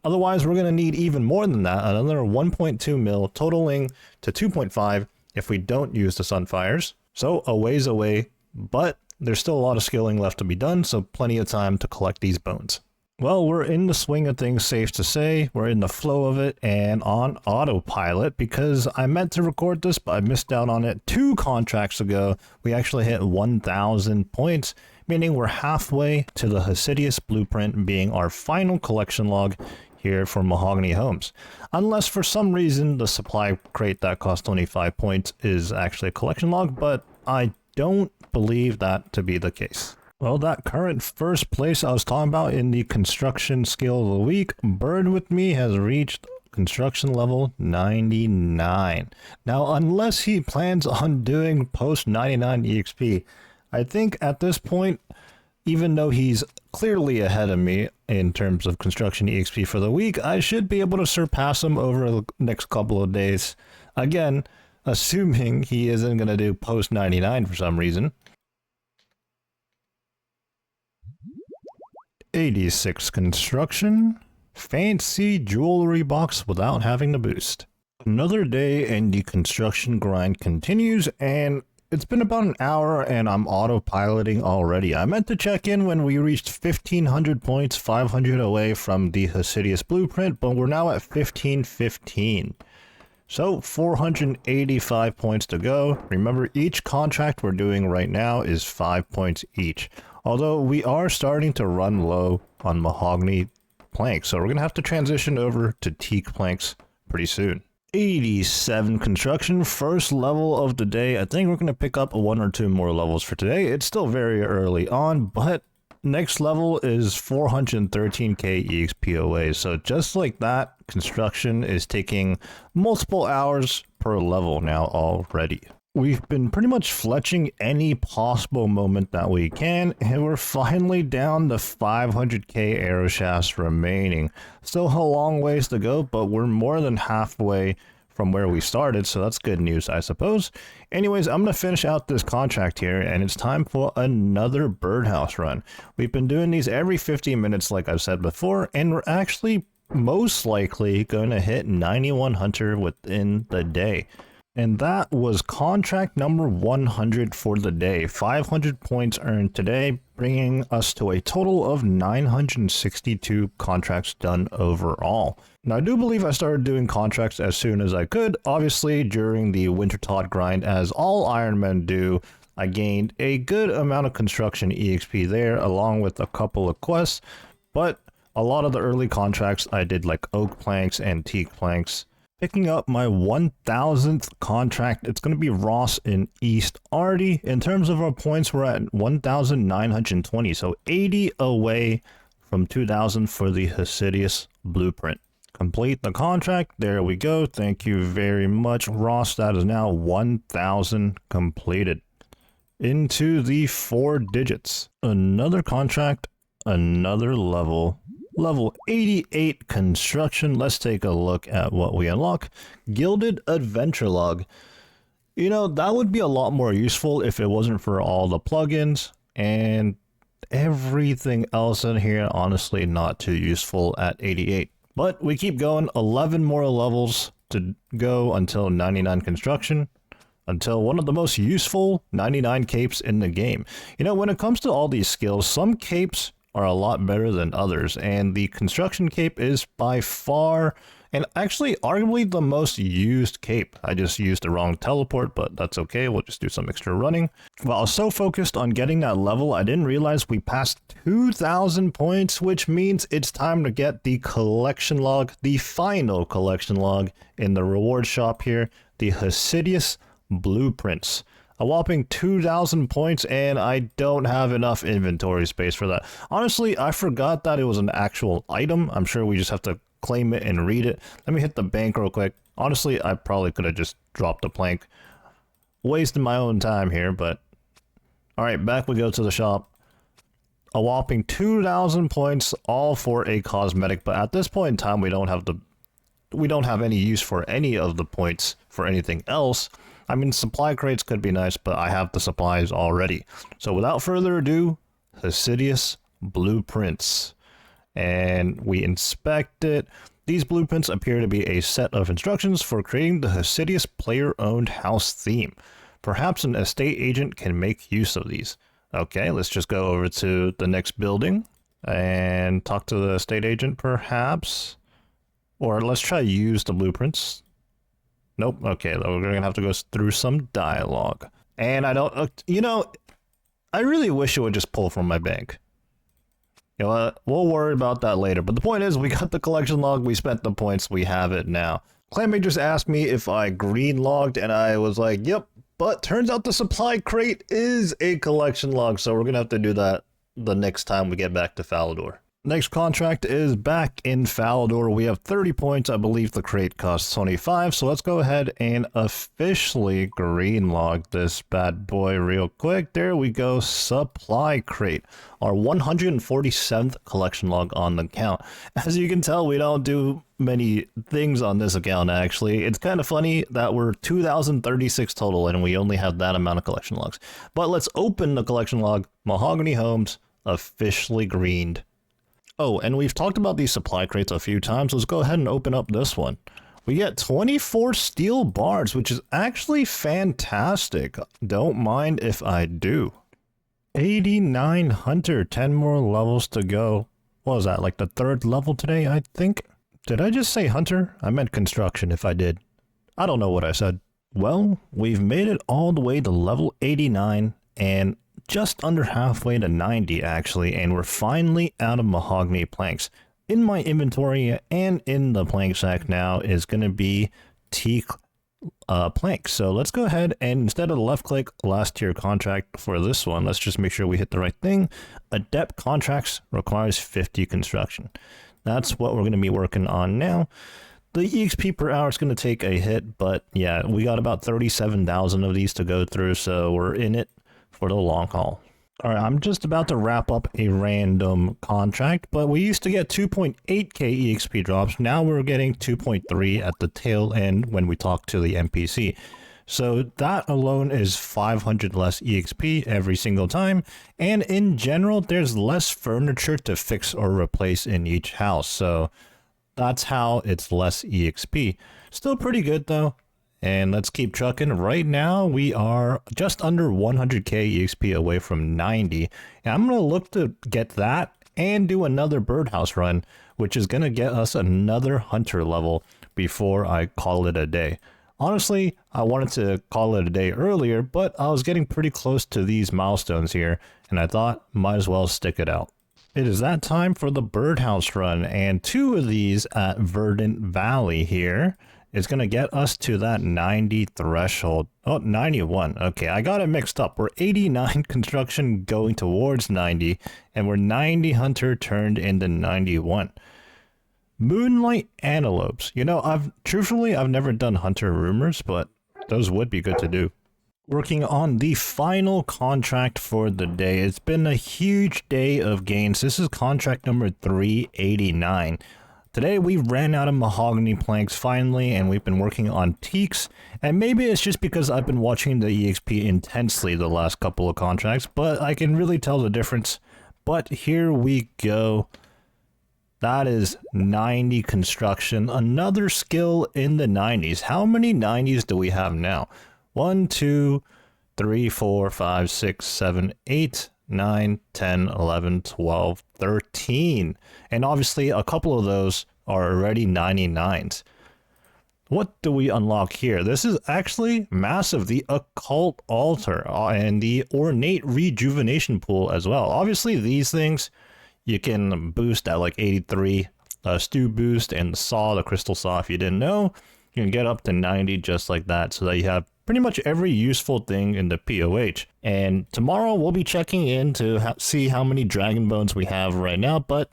Otherwise, we're going to need even more than that, another 1.2 mil, totaling to 2.5 if we don't use the Sunfires. So a ways away, but there's still a lot of skilling left to be done, so plenty of time to collect these bones. Well, we're in the swing of things, safe to say. We're in the flow of it and on autopilot because I meant to record this, but I missed out on it 2 contracts ago. We actually hit 1,000 points, meaning we're halfway to the Hasidius blueprint being our final collection log here for Mahogany Homes. Unless for some reason the supply crate that cost 25 points is actually a collection log, but I don't believe that to be the case. Well, that current first place I was talking about in the construction skill of the week, Bird With Me, has reached construction level 99. Now, unless he plans on doing post 99 EXP, I think at this point, even though he's clearly ahead of me in terms of construction EXP for the week, I should be able to surpass him over the next couple of days. Again, assuming he isn't going to do post 99 for some reason. 86 construction. Fancy jewelry box without having to boost. Another day and the construction grind continues, and it's been about an hour and I'm autopiloting already. I meant to check in when we reached 1500 points, 500 away from the Hasidius blueprint, but we're now at 1515. So 485 points to go. Remember, each contract we're doing right now is 5 points each. Although we are starting to run low on mahogany planks, so we're going to have to transition over to teak planks pretty soon. 87 construction, first level of the day. I think we're going to pick up 1 or 2 more levels for today. It's still very early on, but next level is 413k EXPOA. So just like that, construction is taking multiple hours per level now already. We've been pretty much fletching any possible moment that we can, and we're finally down to 500k arrow shafts remaining. Still a long ways to go, but we're more than halfway from where we started, so that's good news, I suppose. Anyways, I'm going to finish out this contract here, and it's time for another birdhouse run. We've been doing these every 15 minutes, like I've said before, and we're actually most likely going to hit 91 hunter within the day. And that was contract number 100 for the day. 500 points earned today, bringing us to a total of 962 contracts done overall. Now, I do believe I started doing contracts as soon as I could. Obviously, during the Wintertod grind, as all Ironmen do, I gained a good amount of construction EXP there, along with a couple of quests. But a lot of the early contracts, I did like oak planks and teak planks. Picking up my 1000th contract, it's going to be Ross in East Arty. In terms of our points, we're at 1,920, so 80 away from 2,000 for the Hasidius blueprint. Complete the contract. There we go. Thank you very much, Ross. That is now 1,000 completed. Into the 4 digits. Another contract, another level. Level 88 construction. Let's take a look at what we unlock. Gilded Adventure Log. You know, that would be a lot more useful if it wasn't for all the plugins and everything else in here. Honestly, not too useful at 88. But we keep going. 11 more levels to go until 99 construction. Until one of the most useful 99 capes in the game. You know, when it comes to all these skills, some capes are a lot better than others, and the construction cape is by far and actually arguably the most used cape. I just used the wrong teleport, but that's okay. We'll just do some extra running. While I was so focused on getting that level, I didn't realize we passed 2,000 points, which means it's time to get the collection log, the final collection log in the reward shop here, the Hasidius blueprints. A whopping 2,000 points, and I don't have enough inventory space for that. Honestly, I forgot that it was an actual item. I'm sure we just have to claim it and read it. Let me hit the bank real quick. Honestly, I probably could have just dropped the plank. Wasting my own time here, but... Alright, back we go to the shop. A whopping 2,000 points, all for a cosmetic, but at this point in time, we don't have any use for any of the points for anything else. I mean, supply crates could be nice, but I have the supplies already. So without further ado, Hasidius blueprints. And we inspect it. These blueprints appear to be a set of instructions for creating the Hasidius player-owned house theme. Perhaps an estate agent can make use of these. Okay, let's just go over to the next building and talk to the estate agent, perhaps. Or let's try to use the blueprints. Nope. Okay, we're going to have to go through some dialogue. And I don't... you know, I really wish it would just pull from my bank. You know what? We'll worry about that later. But the point is, we got the collection log, we spent the points, we have it now. Clammate just asked me if I green logged, and I was like, yep. But turns out the supply crate is a collection log, so we're going to have to do that the next time we get back to Falador. Next contract is back in Falador. We have 30 points. I believe the crate costs 25. So let's go ahead and officially green log this bad boy real quick. There we go. Supply crate. Our 147th collection log on the account. As you can tell, we don't do many things on this account, actually. It's kind of funny that we're 2,036 total and we only have that amount of collection logs. But let's open the collection log. Mahogany Homes officially greened. Oh, and we've talked about these supply crates a few times. Let's go ahead and open up this one. We get 24 steel bars, which is actually fantastic. Don't mind if I do. 89 hunter, 10 more levels to go. What was that, like the 3rd level today, I think? Did I just say hunter? I meant construction if I did. I don't know what I said. Well, we've made it all the way to level 89 and just under halfway to 90 actually, and we're finally out of mahogany planks. In my inventory and in the plank sack now is going to be teak plank. So let's go ahead and instead of the left click last tier contract for this one, let's just make sure we hit the right thing. Adept contracts requires 50 construction. That's what we're going to be working on now. The EXP per hour is going to take a hit, but yeah, we got about 37,000 of these to go through, so we're in it for the long haul. All right, I'm just about to wrap up a random contract, but we used to get 2.8k EXP drops. Now we're getting 2.3 at the tail end when we talk to the NPC. So that alone is 500 less EXP every single time. And in general, there's less furniture to fix or replace in each house. So that's how it's less EXP. Still pretty good though. And let's keep trucking. Right now, we are just under 100k EXP away from 90. And I'm going to look to get that and do another birdhouse run, which is going to get us another hunter level before I call it a day. Honestly, I wanted to call it a day earlier, but I was getting pretty close to these milestones here, and I thought might as well stick it out. It is that time for the birdhouse run, and 2 of these at Verdant Valley here is going to get us to that 90 threshold. Oh, 91. Okay, I got it mixed up. We're 89 construction going towards 90, and we're 90 hunter turned into 91. Moonlight antelopes. You know, I've never done hunter rumors, but those would be good to do. Working on the final contract for the day. It's been a huge day of gains. This is contract number 389. Today we ran out of mahogany planks finally, and we've been working on teaks. And maybe it's just because I've been watching the EXP intensely the last couple of contracts, but I can really tell the difference. But here we go. That is 90 construction. Another skill in the 90s. How many 90s do we have now? 1, 2, 3, 4, 5, 6, 7, 8, 9, 10, 11, 12, 13. And obviously a couple of those are already 99s. What do we unlock here? This is actually massive. The occult altar and the ornate rejuvenation pool as well. Obviously these things you can boost at like 83. Stew boost and the saw, the crystal saw, if you didn't know, you can get up to 90 just like that, so that you have pretty much every useful thing in the POH. And tomorrow we'll be checking in to see how many dragon bones we have right now. But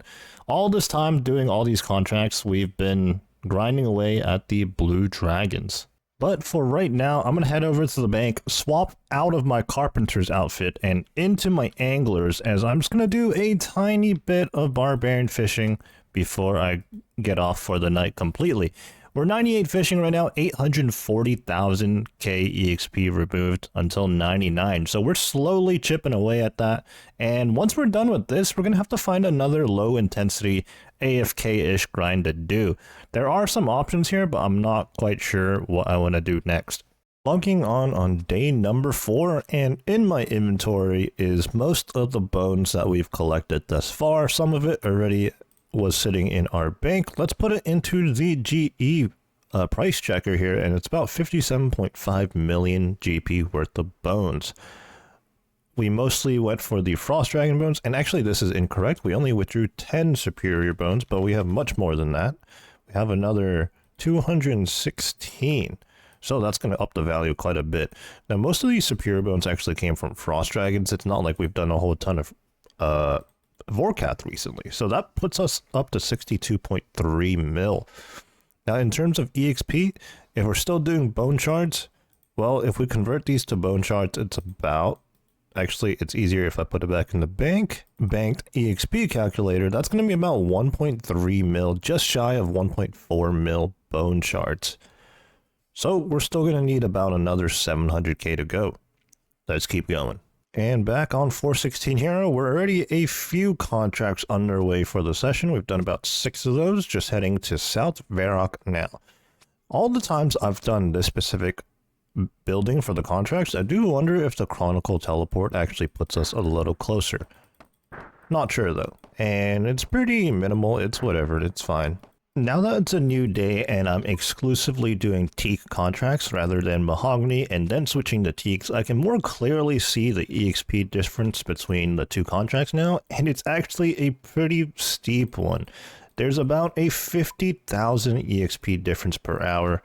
all this time doing all these contracts, we've been grinding away at the blue dragons. But for right now, I'm going to head over to the bank, swap out of my carpenter's outfit and into my anglers, as I'm just going to do a tiny bit of barbarian fishing before I get off for the night completely. We're 98 fishing right now, 840,000 K EXP removed until 99. So we're slowly chipping away at that. And once we're done with this, we're going to have to find another low intensity AFK-ish grind to do. There are some options here, but I'm not quite sure what I want to do next. Logging on day number 4, and in my inventory is most of the bones that we've collected thus far. Some of it already was sitting in our bank. Let's put it into the GE price checker here, and it's about 57.5 million GP worth of bones. We mostly went for the frost dragon bones, and actually this is incorrect. We only withdrew 10 superior bones, but we have much more than that. We have another 216. So that's going to up the value quite a bit. Now, most of these superior bones actually came from frost dragons. It's not like we've done a whole ton of Vorkath recently. So that puts us up to 62.3 mil. Now, in terms of EXP, if we're still doing bone shards, well, if we convert these to bone shards, it's about, actually, it's easier if I put it back in the banked EXP calculator. That's going to be about 1.3 mil, just shy of 1.4 mil bone shards. So we're still going to need about another 700k to go. Let's keep going. And back on 416 Hero, we're already a few contracts underway for the session. We've done about 6 of those, just heading to South Varrock now. All the times I've done this specific building for the contracts, I do wonder if the Chronicle Teleport actually puts us a little closer. Not sure though. And it's pretty minimal, it's whatever, it's fine. Now that it's a new day and I'm exclusively doing teak contracts rather than mahogany and then switching to teaks, I can more clearly see the EXP difference between the two contracts now, and it's actually a pretty steep one. There's about a 50,000 EXP difference per hour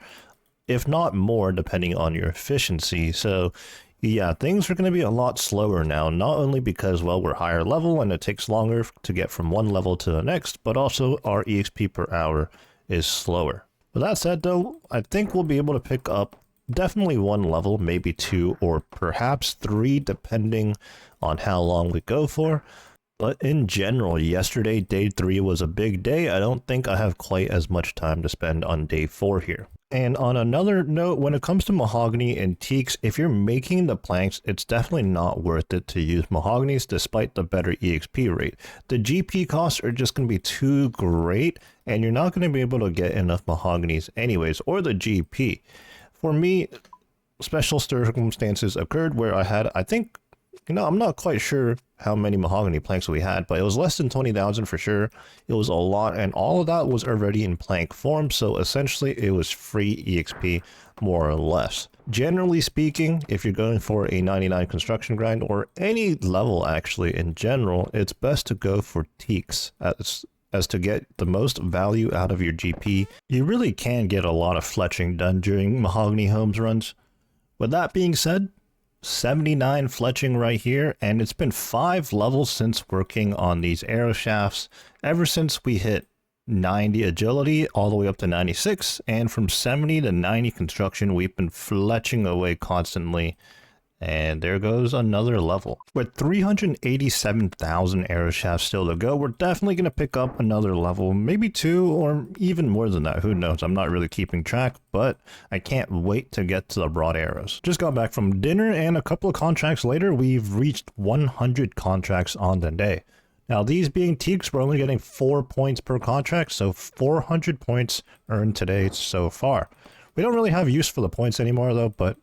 if not more, depending on your efficiency. So yeah, things are going to be a lot slower now, not only because, well, we're higher level and it takes longer to get from one level to the next, but also our EXP per hour is slower. With that said, though, I think we'll be able to pick up definitely one level, maybe two, or perhaps three, depending on how long we go for. But in general, yesterday, day 3 was a big day. I don't think I have quite as much time to spend on day 4 here. And on another note, when it comes to mahogany and teaks, if you're making the planks, it's definitely not worth it to use mahoganies despite the better EXP rate. The GP costs are just going to be too great, and you're not going to be able to get enough mahoganies anyways, or the GP. For me, special circumstances occurred where I had, I think, I'm not quite sure how many mahogany planks we had, but it was less than 20,000 for sure. It was a lot, and all of that was already in plank form, so essentially it was free EXP, more or less. Generally speaking, if you're going for a 99 construction grind, or any level actually in general, it's best to go for teaks as to get the most value out of your GP. You really can get a lot of fletching done during mahogany homes runs. With that being said, 79 fletching right here, and it's been 5 levels since working on these arrow shafts, ever since we hit 90 agility all the way up to 96, and from 70 to 90 construction we've been fletching away constantly. And there goes another level. With 387,000 arrow shafts still to go, we're definitely going to pick up another level, maybe 2 or even more than that. Who knows? I'm not really keeping track, but I can't wait to get to the broad arrows. Just got back from dinner, and a couple of contracts later, we've reached 100 contracts on the day. Now, these being teaks, we're only getting 4 points per contract, so 400 points earned today so far. We don't really have use for the points anymore, though, but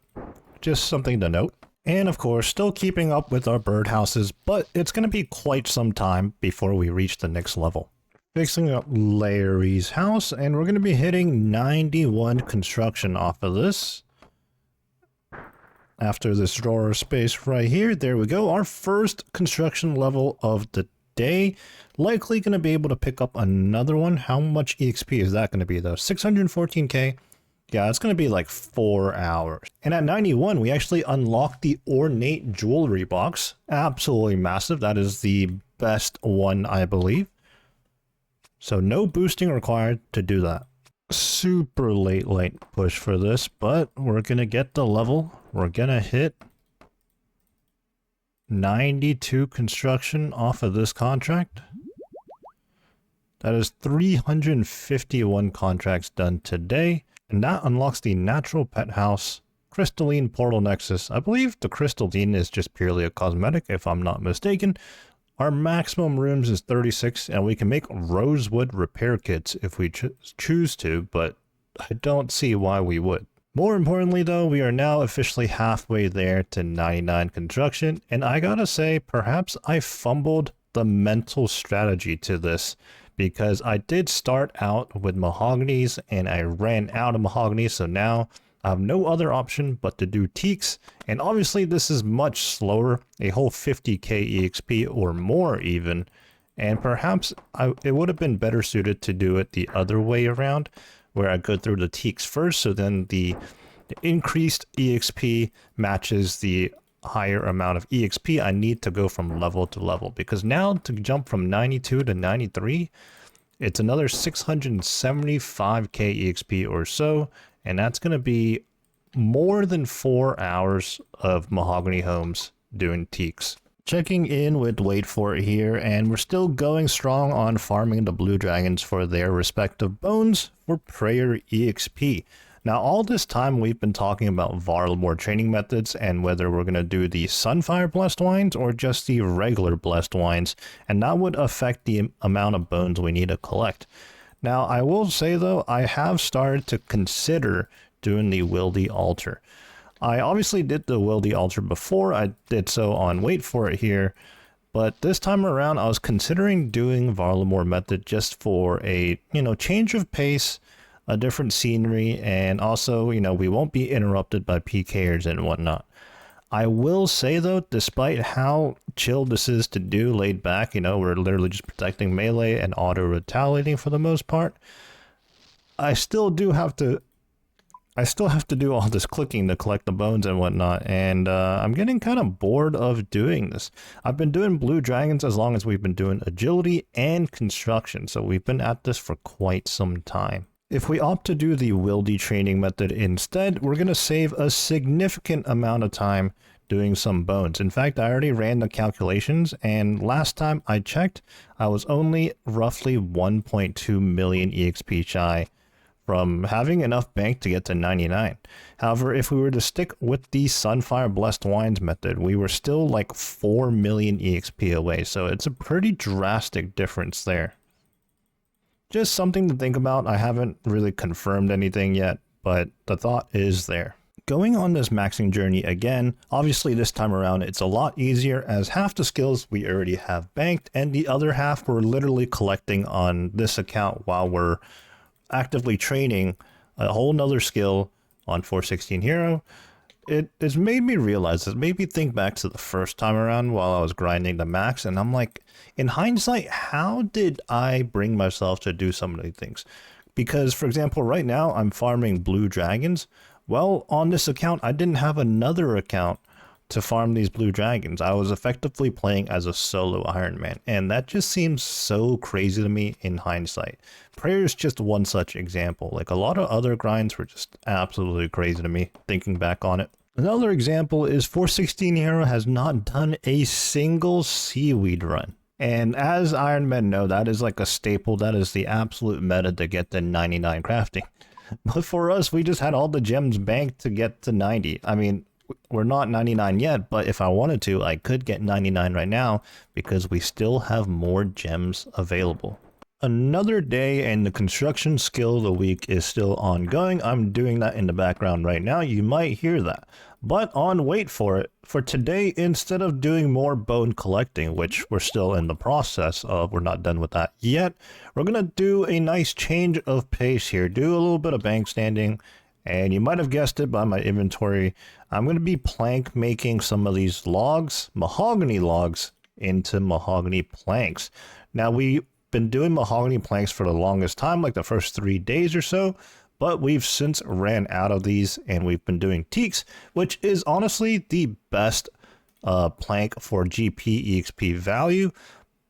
just something to note. And of course, still keeping up with our birdhouses, but it's going to be quite some time before we reach the next level. Fixing up Larry's house, and we're going to be hitting 91 construction off of this. After this drawer space right here, there we go. Our first construction level of the day. Likely going to be able to pick up another one. How much EXP is that going to be though? 614k. Yeah, it's going to be like 4 hours. And at 91, we actually unlocked the ornate jewelry box. Absolutely massive. That is the best one, I believe. So no boosting required to do that. Super late push for this, but we're going to get the level. We're going to hit 92 construction off of this contract. That is 351 contracts done today. And that unlocks the natural pet house, crystalline portal nexus. I believe the crystalline is just purely a cosmetic, if I'm not mistaken. Our maximum rooms is 36, and we can make rosewood repair kits if we choose to, but I don't see why we would. More importantly though, we are now officially halfway there to 99 construction, and I gotta say, perhaps I fumbled the mental strategy to this, because I did start out with mahoganies and I ran out of mahogany, so now I have no other option but to do teaks, and obviously this is much slower, a whole 50k EXP or more even, and perhaps it would have been better suited to do it the other way around, where I go through the teaks first, so then the increased EXP matches the higher amount of EXP I need to go from level to level, because now to jump from 92 to 93, it's another 675k EXP or so, and that's going to be more than 4 hours of mahogany homes doing teaks. Checking in with Wait For It here, and we're still going strong on farming the blue dragons for their respective bones for prayer EXP. Now, all this time we've been talking about Varlamore training methods and whether we're going to do the Sunfire Blessed Wines or just the regular Blessed Wines, and that would affect the amount of bones we need to collect. Now, I will say though, I have started to consider doing the Wildy Altar. I obviously did the Wildy Altar before, I did so on Wait For It here, but this time around I was considering doing Varlamore method just for a, change of pace, a different scenery, and also, we won't be interrupted by PKers and whatnot. I will say though, despite how chill this is to do, laid back, we're literally just protecting melee and auto retaliating for the most part, I still do have to I still have to do all this clicking to collect the bones and whatnot, and I'm getting kind of bored of doing this. I've been doing blue dragons as long as we've been doing agility and construction, so we've been at this for quite some time. If we opt to do the wildy training method instead, we're going to save a significant amount of time doing some bones. In fact, I already ran the calculations, and last time I checked, I was only roughly 1.2 million EXP shy from having enough bank to get to 99. However, if we were to stick with the Sunfire Blessed Wines method, we were still like 4 million EXP away, so it's a pretty drastic difference there. Just something to think about. I haven't really confirmed anything yet, but the thought is there. Going on this maxing journey again, obviously this time around it's a lot easier as half the skills we already have banked and the other half we're literally collecting on this account while we're actively training a whole nother skill on 416 Hero. It has made me realize, it made me think back to the first time around while I was grinding the max, and I'm like, in hindsight, how did I bring myself to do some of these things? Because, for example, right now I'm farming blue dragons. Well, on this account, I didn't have another account to farm these blue dragons. I was effectively playing as a solo Ironman, and that just seems so crazy to me in hindsight. Prayer is just one such example. Like, a lot of other grinds were just absolutely crazy to me thinking back on it. Another example is 416 Hero has not done a single seaweed run. And as Ironmen know, that is like a staple. That is the absolute meta to get the 99 crafting. But for us, we just had all the gems banked to get to 90. I mean, we're not 99 yet, but if I wanted to, I could get 99 right now because we still have more gems available. Another day and the construction skill of the week is still ongoing. I'm doing that in the background right now. You might hear that. But on wait for it, for today, instead of doing more bone collecting, which we're still in the process of, we're not done with that yet, we're going to do a nice change of pace here, do a little bit of bank standing. And you might have guessed it by my inventory, I'm going to be plank making some of these logs, mahogany logs, into mahogany planks. Now, we've been doing mahogany planks for the longest time, like the first 3 days or so, but we've since ran out of these and we've been doing teaks, which is honestly the best plank for GP EXP value.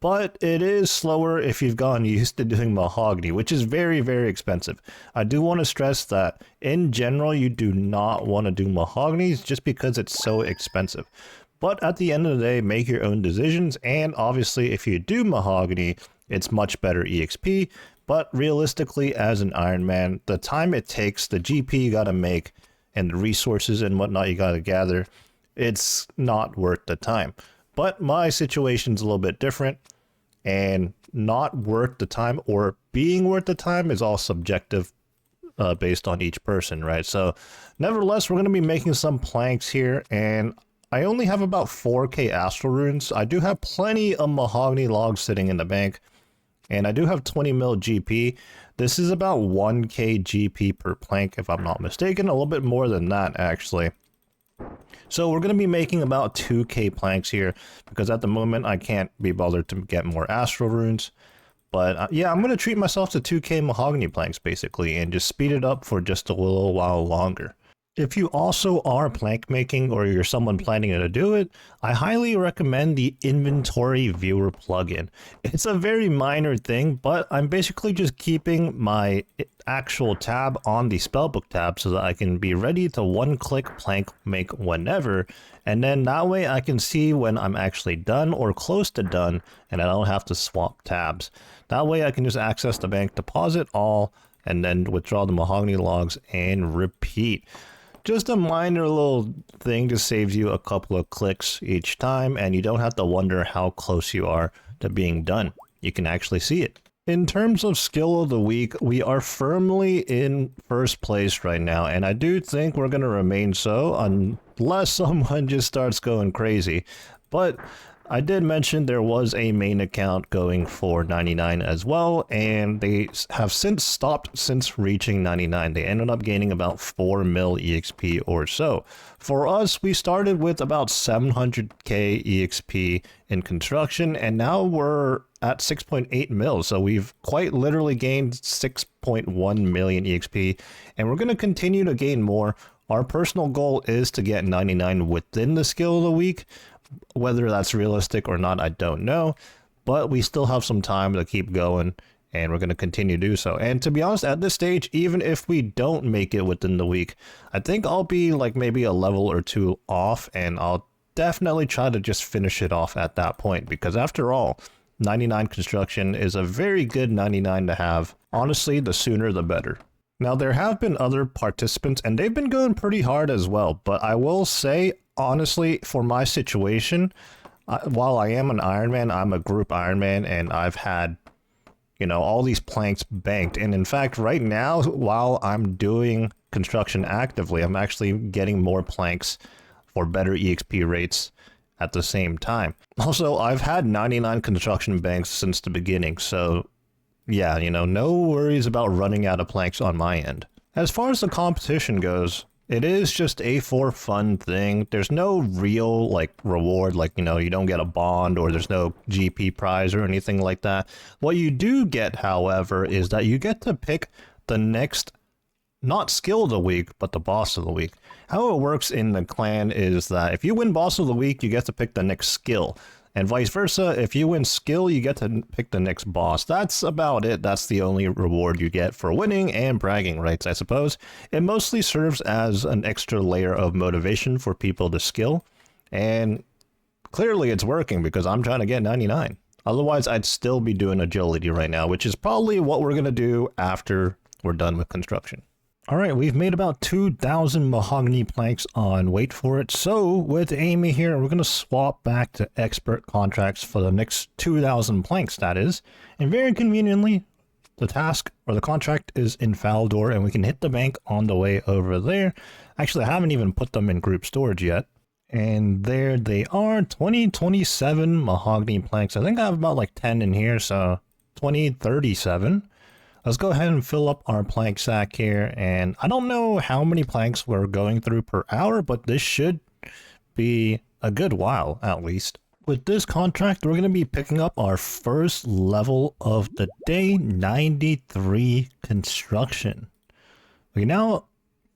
But it is slower if you've gotten used to doing mahogany, which is very, very expensive. I do want to stress that in general, you do not want to do mahoganies just because it's so expensive. But at the end of the day, make your own decisions. And obviously, if you do mahogany, it's much better EXP. But realistically, as an Ironman, the time it takes, the GP you got to make, and the resources and whatnot you got to gather, it's not worth the time. But my situation's a little bit different. And not worth the time or being worth the time is all subjective based on each person, right? So nevertheless, we're going to be making some planks here, and I only have about 4k astral runes. I do have plenty of mahogany logs sitting in the bank, and I do have 20 mil GP. This is about 1k GP per plank, if I'm not mistaken, a little bit more than that, actually. So we're going to be making about 2k planks here because at the moment I can't be bothered to get more astral runes. But yeah, I'm going to treat myself to 2k mahogany planks basically and just speed it up for just a little while longer. If you also are plank making or you're someone planning to do it, I highly recommend the inventory viewer plugin. It's a very minor thing, but I'm basically just keeping my actual tab on the spellbook tab so that I can be ready to one-click plank make whenever, and then that way I can see when I'm actually done or close to done, and I don't have to swap tabs. That way I can just access the bank, deposit all, and then withdraw the mahogany logs and repeat. Just a minor little thing, just saves you a couple of clicks each time, and you don't have to wonder how close you are to being done. You can actually see it. In terms of skill of the week, we are firmly in first place right now, and I do think we're going to remain so unless someone just starts going crazy. But I did mention there was a main account going for 99 as well, and they have since stopped since reaching 99. They ended up gaining about 4 mil EXP or so. For us, we started with about 700k EXP in construction, and now we're at 6.8 mil, so we've quite literally gained 6.1 million EXP, and we're going to continue to gain more. Our personal goal is to get 99 within the skill of the week. Whether that's realistic or not, I don't know, but we still have some time to keep going, and we're going to continue to do so. And to be honest, at this stage, even if we don't make it within the week, I think I'll be like maybe a level or two off, and I'll definitely try to just finish it off at that point, because after all, 99 construction is a very good 99 to have. Honestly, the sooner the better. Now, there have been other participants, and they've been going pretty hard as well, but I will say, honestly, for my situation, while I am an Ironman, I'm a group Ironman, and I've had, you know, all these planks banked. And in fact, right now, while I'm doing construction actively, I'm actually getting more planks for better EXP rates at the same time. Also, I've had 99 construction banks since the beginning, so yeah, you know, no worries about running out of planks on my end. As far as the competition goes, it is just a for fun thing. There's no real like reward, like, you know, you don't get a bond or there's no GP prize or anything like that. What you do get, however, is that you get to pick the next, not skill of the week, but the boss of the week. How it works in the clan is that if you win boss of the week, you get to pick the next skill. And vice versa, if you win skill, you get to pick the next boss. That's about it. That's the only reward you get for winning and bragging rights, I suppose. It mostly serves as an extra layer of motivation for people to skill. And clearly it's working because I'm trying to get 99. Otherwise, I'd still be doing agility right now, which is probably what we're going to do after we're done with construction. All right, we've made about 2,000 mahogany planks on wait for it. So with Amy here, we're going to swap back to expert contracts for the next 2,000 planks, that is. And very conveniently, the task or the contract is in Faldor, and we can hit the bank on the way over there. Actually, I haven't even put them in group storage yet. And there they are, 2027 mahogany planks. I think I have about like 10 in here, so 2037. Let's go ahead and fill up our plank sack here, and I don't know how many planks we're going through per hour, but this should be a good while at least. With this contract, we're going to be picking up our first level of the day, 93 construction. We now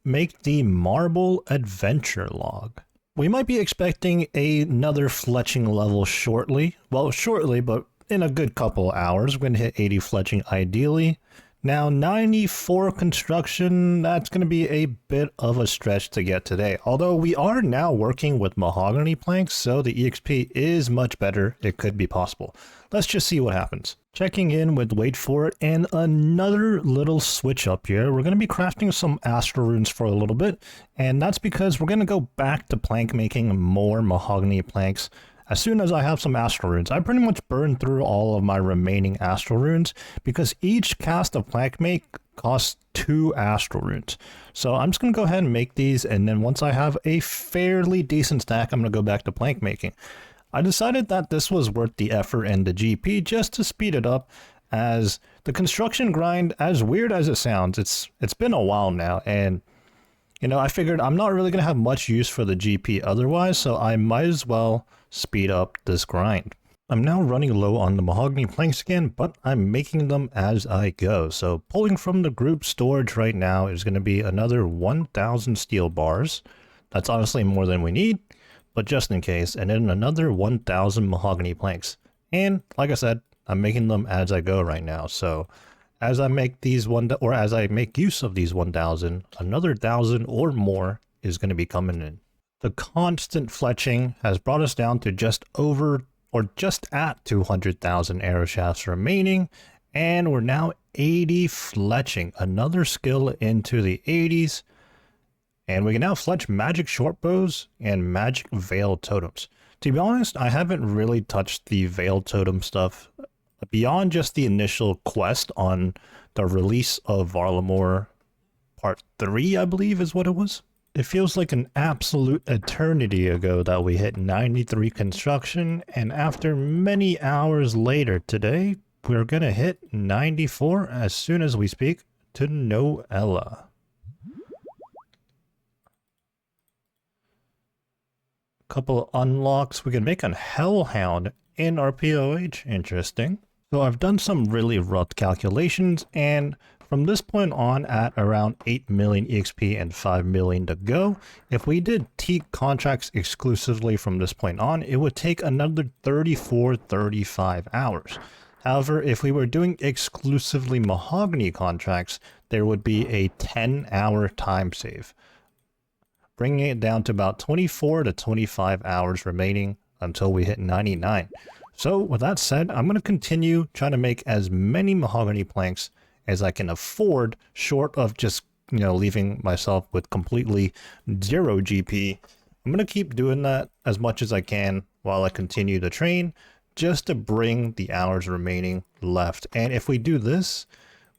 make the marble adventure log. We might be expecting another fletching level shortly. Well, shortly, but in a good couple hours. We're going to hit 80 fletching ideally. Now, 94 construction, that's going to be a bit of a stretch to get today. Although we are now working with mahogany planks, so the EXP is much better. It could be possible. Let's just see what happens. Checking in with wait for it, and another little switch up here. We're going to be crafting some astral runes for a little bit, and that's because we're going to go back to plank making more mahogany planks. As soon as I have some astral runes, I pretty much burned through all of my remaining astral runes because each cast of plank make costs 2 astral runes. So I'm just going to go ahead and make these, and then once I have a fairly decent stack, I'm going to go back to plank making. I decided that this was worth the effort and the GP just to speed it up, as the construction grind, as weird as it sounds, it's been a while now, and you know, I figured I'm not really going to have much use for the GP otherwise, so I might as well speed up this grind. I'm now running low on the mahogany planks again, but I'm making them as I go. So pulling from the group storage right now is going to be another 1,000 steel bars. That's honestly more than we need, but just in case. And then another 1,000 mahogany planks. And like I said, I'm making them as I go right now. So as I make these as I make use of these 1,000, another 1,000 or more is going to be coming in. The constant fletching has brought us down to just over or just at 200,000 arrow shafts remaining, and we're now 80 fletching, another skill into the 80s, and we can now fletch magic short bows and magic veil totems. To be honest, I haven't really touched the veil totem stuff beyond just the initial quest on the release of Varlamore Part 3, I believe is what it was. It feels like an absolute eternity ago that we hit 93 construction, and after many hours later today, we're gonna hit 94 as soon as we speak to Noella. Couple of unlocks. We can make a Hellhound in our POH. Interesting. So I've done some really rough calculations, and from this point on, at around 8 million EXP and 5 million to go, if we did teak contracts exclusively from this point on, it would take another 35 hours. However, if we were doing exclusively mahogany contracts, there would be a 10-hour time save, bringing it down to about 24 to 25 hours remaining until we hit 99. So with that said, I'm going to continue trying to make as many mahogany planks as I can afford, short of just, leaving myself with completely zero GP. I'm going to keep doing that as much as I can while I continue to train, just to bring the hours remaining left. And if we do this,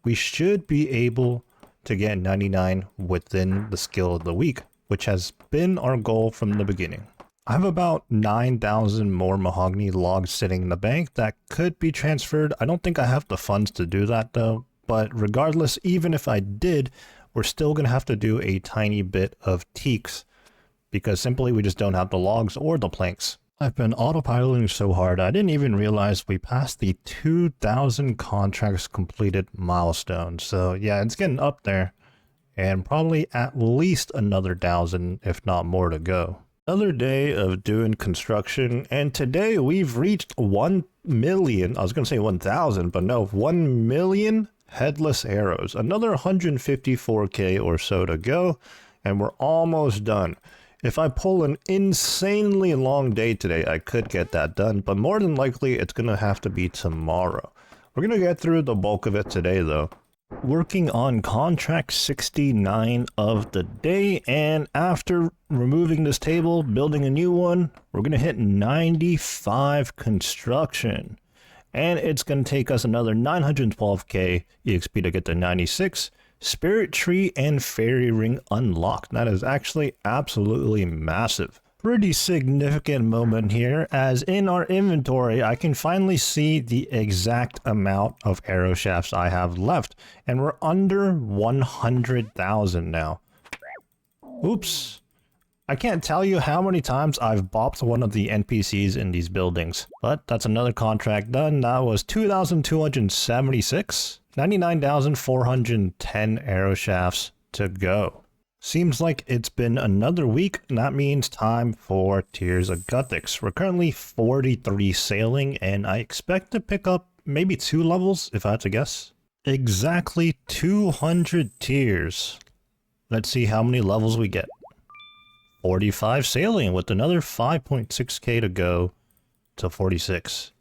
we should be able to get 99 within the skill of the week, which has been our goal from the beginning. I have about 9,000 more mahogany logs sitting in the bank that could be transferred. I don't think I have the funds to do that though, but regardless, even if I did, we're still going to have to do a tiny bit of teaks because simply we just don't have the logs or the planks. I've been autopiloting so hard, I didn't even realize we passed the 2,000 contracts completed milestone. So yeah, it's getting up there and probably at least another 1,000, if not more to go. Another day of doing construction, and today we've reached 1 million, I was going to say 1,000, but no, 1 million headless arrows. Another 154k or so to go, and we're almost done. If I pull an insanely long day today, I could get that done, but more than likely it's going to have to be tomorrow. We're going to get through the bulk of it today though. Working on contract 69 of the day, and after removing this table, building a new one, we're going to hit 95 construction. And it's going to take us another 912k EXP to get to 96. Spirit Tree and Fairy Ring unlocked. That is actually absolutely massive. Pretty significant moment here, as in our inventory I can finally see the exact amount of arrow shafts I have left, and we're under 100,000 now. Oops. I can't tell you how many times I've bopped one of the NPCs in these buildings, but that's another contract done. That was 2,276, 99,410 arrow shafts to go. Seems like it's been another week, and that means time for Tears of Guthix. We're currently 43 sailing, and I expect to pick up maybe 2 levels, if I had to guess. Exactly 200 tears. Let's see how many levels we get. 45 sailing with another 5.6k to go to 46.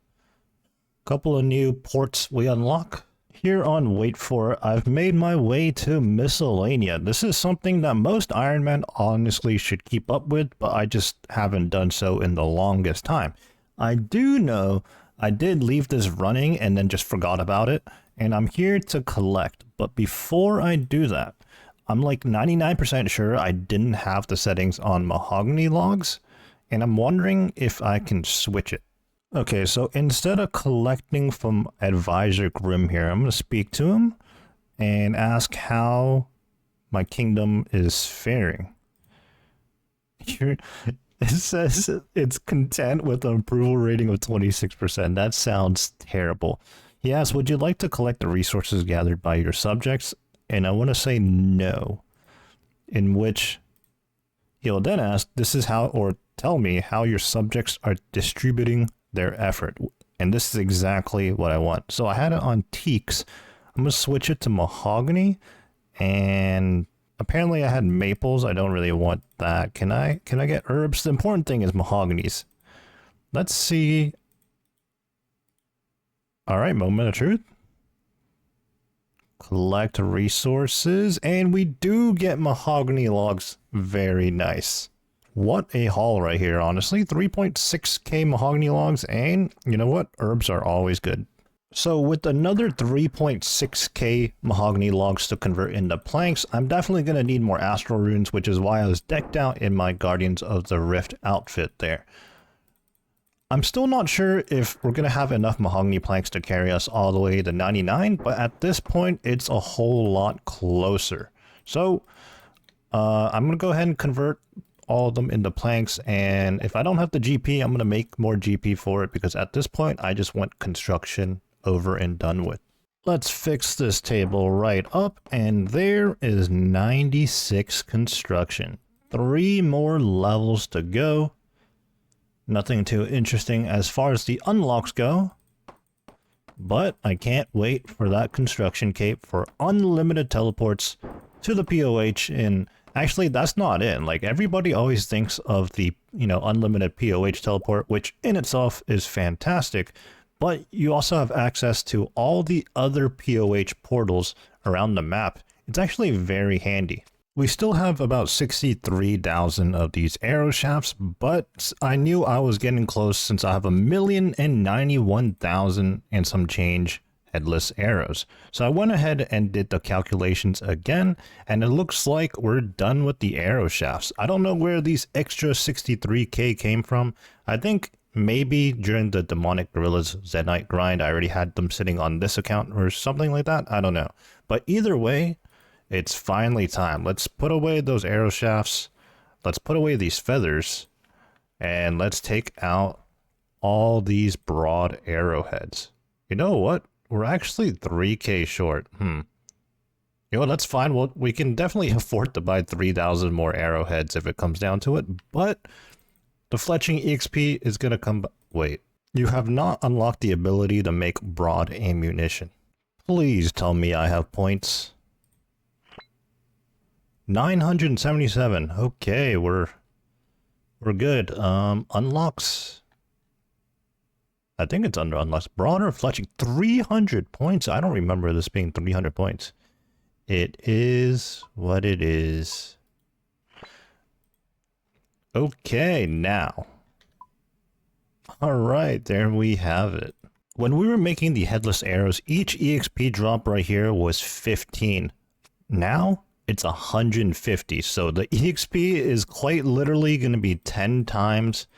Couple of new ports we unlock. Here on Wait For It, I've made my way to Miscellanea. This is something that most Ironman honestly should keep up with, but I just haven't done so in the longest time. I do know I did leave this running and then just forgot about it, and I'm here to collect. But before I do that, I'm like 99% sure I didn't have the settings on mahogany logs, and I'm wondering if I can switch it. Okay, so instead of collecting from Advisor Grim here, I'm going to speak to him and ask how my kingdom is faring. It says it's content with an approval rating of 26%. That sounds terrible. He asks, would you like to collect the resources gathered by your subjects? And I want to say no. In which he'll then ask, this is how, or tell me how your subjects are distributing their effort, and this is exactly what I want. So I had it on teaks. I'm gonna switch it to mahogany, and apparently I had maples. I don't really want that. Can I get herbs? The important thing is mahoganies. Let's see. All right, moment of truth. Collect resources, and we do get mahogany logs. Very nice. What a haul right here, honestly. 3.6k mahogany logs, and you know what? Herbs are always good. So with another 3.6k mahogany logs to convert into planks, I'm definitely going to need more astral runes, which is why I was decked out in my Guardians of the Rift outfit there. I'm still not sure if we're going to have enough mahogany planks to carry us all the way to 99, but at this point, it's a whole lot closer. So I'm going to go ahead and convert all of them into planks, and if I don't have the GP, I'm going to make more GP for it, because at this point I just want construction over and done with. Let's fix this table right up, and there is 96 construction. 3 more levels to go. Nothing too interesting as far as the unlocks go, but I can't wait for that construction cape for unlimited teleports to the POH. And actually, that's not it. Like, everybody always thinks of the, unlimited POH teleport, which in itself is fantastic, but you also have access to all the other POH portals around the map. It's actually very handy. We still have about 63,000 of these arrow shafts, but I knew I was getting close since I have 1,091,000 and some change headless arrows. So I went ahead and did the calculations again, and it looks like we're done with the arrow shafts. I don't know where these extra 63k came from. I think maybe during the Demonic Gorillas Zenyte grind, I already had them sitting on this account or something like that. I don't know. But either way, it's finally time. Let's put away those arrow shafts. Let's put away these feathers. And let's take out all these broad arrowheads. You know what? We're actually 3k short. You know what? That's fine. Well, we can definitely afford to buy 3,000 more arrowheads if it comes down to it. But the fletching EXP is going to come... Wait. You have not unlocked the ability to make broad ammunition. Please tell me I have points. 977. Okay, we're good. Unlocks. I think it's under unlocks. Broader fletching. 300 points. I don't remember this being 300 points. It is what it is. Okay, now. Alright, there we have it. When we were making the headless arrows, each EXP drop right here was 15. Now, it's 150. So the EXP is quite literally going to be 10 times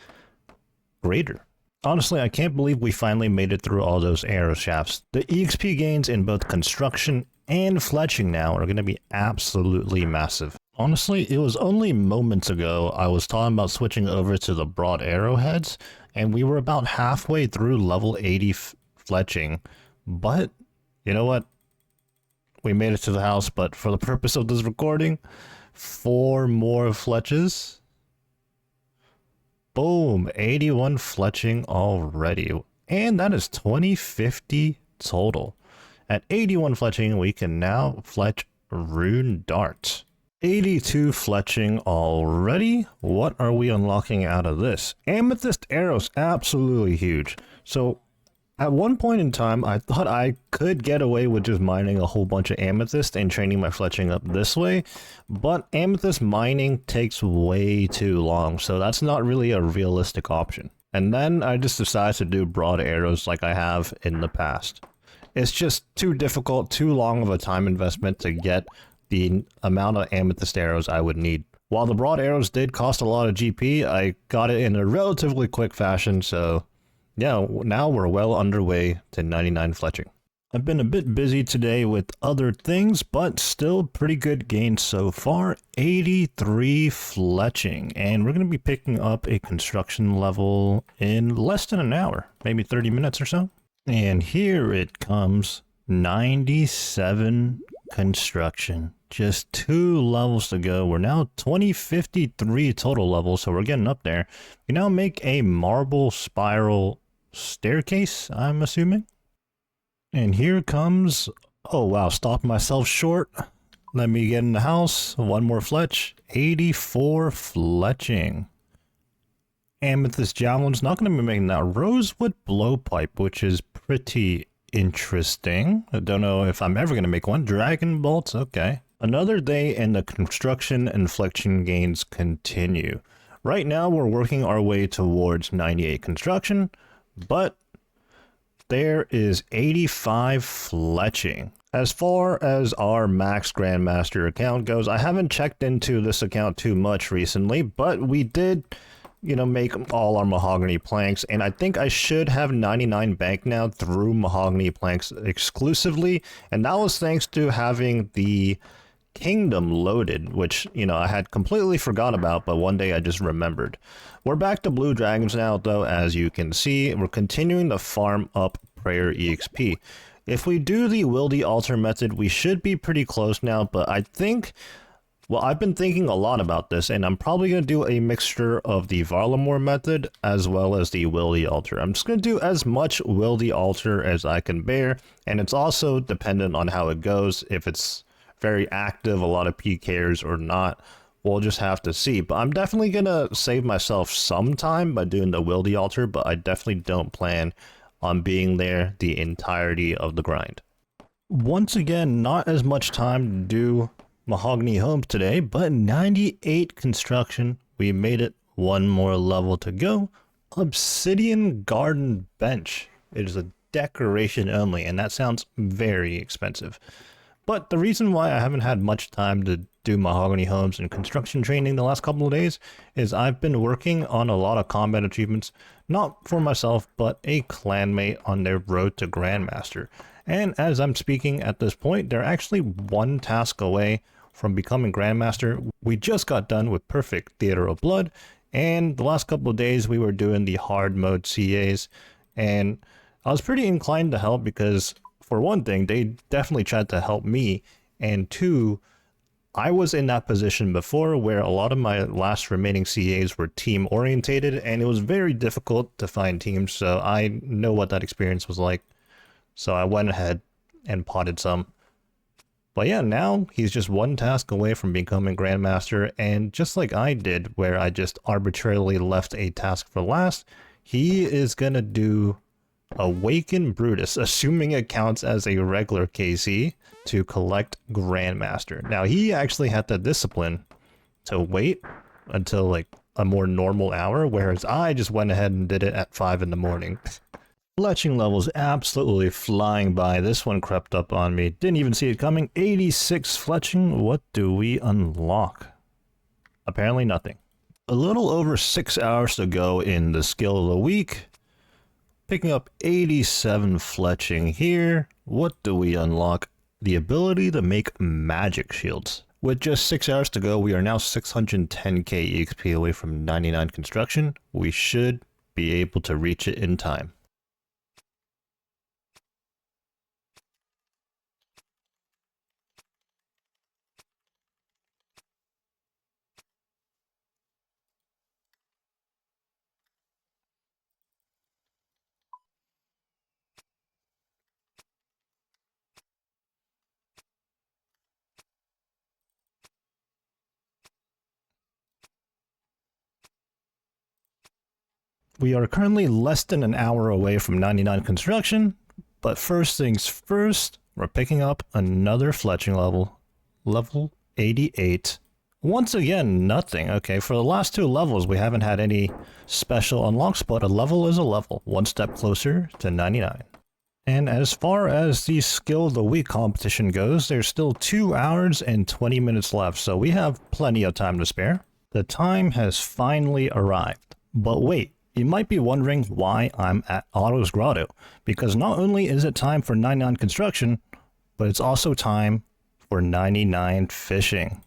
greater. Honestly, I can't believe we finally made it through all those arrow shafts. The EXP gains in both construction and fletching now are going to be absolutely massive. Honestly, it was only moments ago I was talking about switching over to the broad arrowheads, and we were about halfway through level 80 fletching. But, you know what? We made it to the house, but for the purpose of this recording, 4 more fletches. Boom, 81 fletching already. And that is 2050 total. At 81 fletching, we can now fletch rune darts. 82 fletching already. What are we unlocking out of this? Amethyst arrows, absolutely huge. So at one point in time, I thought I could get away with just mining a whole bunch of amethyst and training my fletching up this way, but amethyst mining takes way too long, so that's not really a realistic option. And then I just decided to do broad arrows like I have in the past. It's just too difficult, too long of a time investment to get the amount of amethyst arrows I would need. While the broad arrows did cost a lot of GP, I got it in a relatively quick fashion, so yeah, now we're well underway to 99 fletching. I've been a bit busy today with other things, but still pretty good gains so far. 83 fletching, and we're going to be picking up a construction level in less than an hour, maybe 30 minutes or so. And here it comes, 97 construction. Just 2 levels to go. We're now 2053 total levels, so we're getting up there. We now make a marble spiral staircase, I'm assuming. And here comes... Oh wow, stopped myself short. Let me get in the house. 1 more fletch. 84 fletching. Amethyst javelin's not going to be making that. Rosewood blowpipe, which is pretty interesting. I don't know if I'm ever going to make one. Dragon bolts, okay. Another day and the construction and fletching gains continue. Right now we're working our way towards 98 construction, but there is 85 fletching. As far as our max Grandmaster account goes, I haven't checked into this account too much recently, but we did, make all our mahogany planks, and I think I should have 99 bank now through mahogany planks exclusively, and that was thanks to having the Kingdom loaded, which, I had completely forgot about, but one day I just remembered. We're back to blue dragons now, though. As you can see, we're continuing to farm up prayer EXP. If we do the Wildy altar method, we should be pretty close now, but I think, well, I've been thinking a lot about this, and I'm probably going to do a mixture of the Varlamore method as well as the Wildy altar. I'm just going to do as much Wildy altar as I can bear, and it's also dependent on how it goes. If it's very active, a lot of PKers or not, we'll just have to see. But I'm definitely going to save myself some time by doing the Wildy altar, but I definitely don't plan on being there the entirety of the grind. Once again, not as much time to do Mahogany Homes today, but 98 construction. We made it. One more level to go. Obsidian Garden Bench. It is a decoration only, and that sounds very expensive. But the reason why I haven't had much time to do Mahogany Homes and construction training the last couple of days is I've been working on a lot of combat achievements, not for myself, but a clanmate on their road to Grandmaster. And as I'm speaking at this point, they're actually one task away from becoming Grandmaster. We just got done with Perfect Theater of Blood, and the last couple of days we were doing the hard mode CAs, and I was pretty inclined to help because, for one thing, they definitely tried to help me, and two, I was in that position before where a lot of my last remaining CAs were team orientated, and it was very difficult to find teams, so I know what that experience was like. So I went ahead and potted some. But yeah, now he's just one task away from becoming Grandmaster, and just like I did, where I just arbitrarily left a task for last, he is gonna do Awaken Brutus, assuming it counts as a regular KC, to collect Grandmaster. Now, he actually had the discipline to wait until like a more normal hour, whereas I just went ahead and did it at 5 in the morning. Fletching levels absolutely flying by. This one crept up on me. Didn't even see it coming. 86 fletching. What do we unlock? Apparently nothing. A little over 6 hours to go in the skill of the week. Picking up 87 fletching here. What do we unlock? The ability to make magic shields. With just 6 hours to go, we are now 610k EXP away from 99 construction. We should be able to reach it in time. We are currently less than an hour away from 99 construction, but first things first, we're picking up another fletching level, level 88. Once again, nothing. Okay, for the last 2 levels, we haven't had any special unlocks, but a level is a level, one step closer to 99. And as far as the skill of the week competition goes, there's still 2 hours and 20 minutes left, so we have plenty of time to spare. The time has finally arrived. But wait. You might be wondering why I'm at Otto's Grotto, because not only is it time for 99 construction, but it's also time for 99 fishing.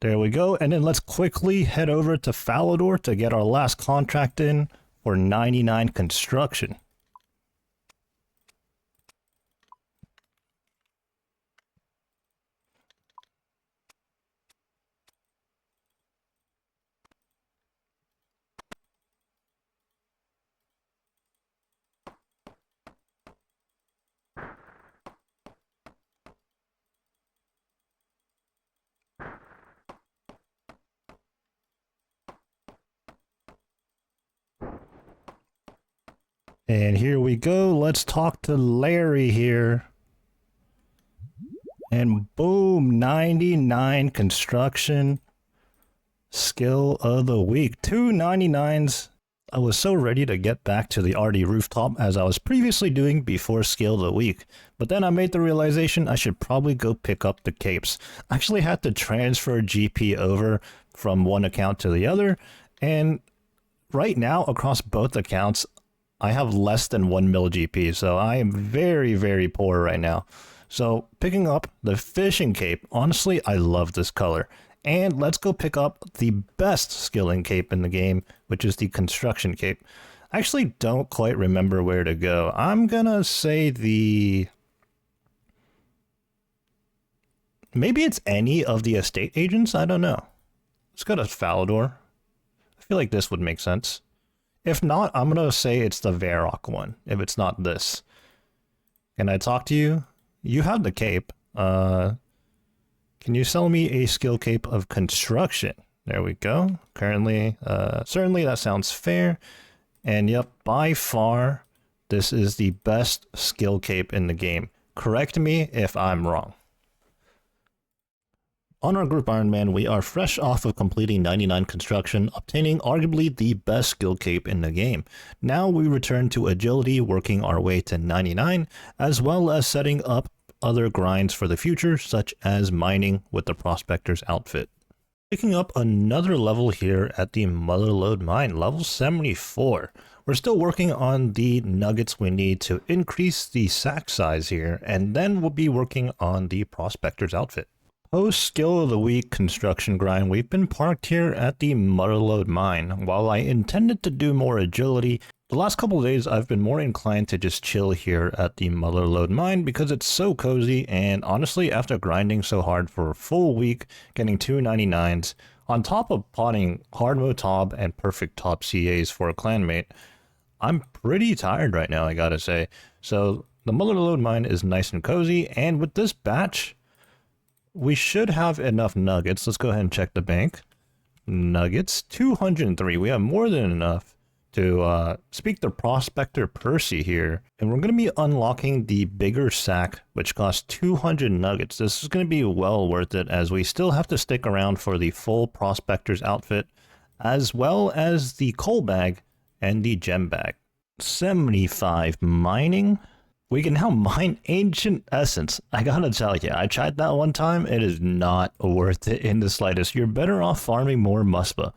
There we go, and then let's quickly head over to Falador to get our last contract in for 99 construction. And here we go. Let's talk to Larry here. And boom, 99 construction. Skill of the week. 2 99s. I was so ready to get back to the RD rooftop as I was previously doing before skill of the week. But then I made the realization I should probably go pick up the capes. I actually had to transfer GP over from one account to the other. And right now, across both accounts, I have less than 1 mil GP, so I am very, very poor right now. So picking up the fishing cape, honestly, I love this color. And let's go pick up the best skilling cape in the game, which is the construction cape. I actually don't quite remember where to go. I'm gonna say maybe it's any of the estate agents? I don't know. Let's go to Falador. I feel like this would make sense. If not, I'm gonna say it's the Varrock one, if it's not this. Can I talk to you? You have the cape. Can you sell me a skill cape of construction? There we go. Currently, certainly that sounds fair. And yep, by far, this is the best skill cape in the game. Correct me if I'm wrong. On our group Ironman, we are fresh off of completing 99 construction, obtaining arguably the best skill cape in the game. Now we return to agility, working our way to 99, as well as setting up other grinds for the future, such as mining with the prospector's outfit. Picking up another level here at the Motherlode Mine, level 74. We're still working on the nuggets we need to increase the sack size here, and then we'll be working on the prospector's outfit. Post skill of the week construction grind, we've been parked here at the Motherlode Mine. While I intended to do more agility, the last couple of days I've been more inclined to just chill here at the Motherlode Mine because it's so cozy, and honestly after grinding so hard for a full week, getting 299s, on top of potting hard mode top and perfect top CAs for a clanmate, I'm pretty tired right now, I gotta say. So the Motherlode Mine is nice and cozy, and with this batch, we should have enough nuggets. Let's go ahead and check the bank. Nuggets, 203. We have more than enough to speak to Prospector Percy here. And we're going to be unlocking the bigger sack, which costs 200 nuggets. This is going to be well worth it, as we still have to stick around for the full Prospector's outfit, as well as the coal bag and the gem bag. 75 mining. We can now mine ancient essence. I gotta tell you, I tried that one time. It is not worth it in the slightest. You're better off farming more muspa.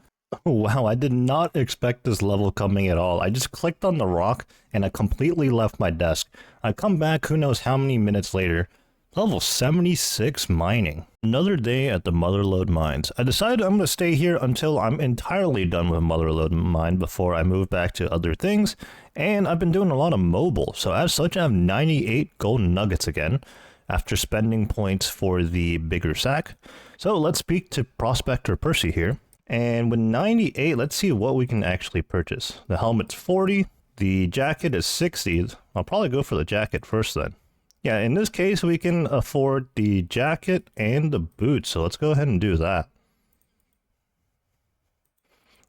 Wow, I did not expect this level coming at all. I just clicked on the rock and I completely left my desk. I come back who knows how many minutes later. Level 76 mining. Another day at the Motherlode Mines. I decided I'm going to stay here until I'm entirely done with Motherlode Mine before I move back to other things. And I've been doing a lot of mobile, so as such I have 98 golden nuggets again, after spending points for the bigger sack. So let's speak to Prospector Percy here. And with 98, let's see what we can actually purchase. The helmet's 40, the jacket is 60. I'll probably go for the jacket first then. Yeah, in this case, we can afford the jacket and the boots, so let's go ahead and do that.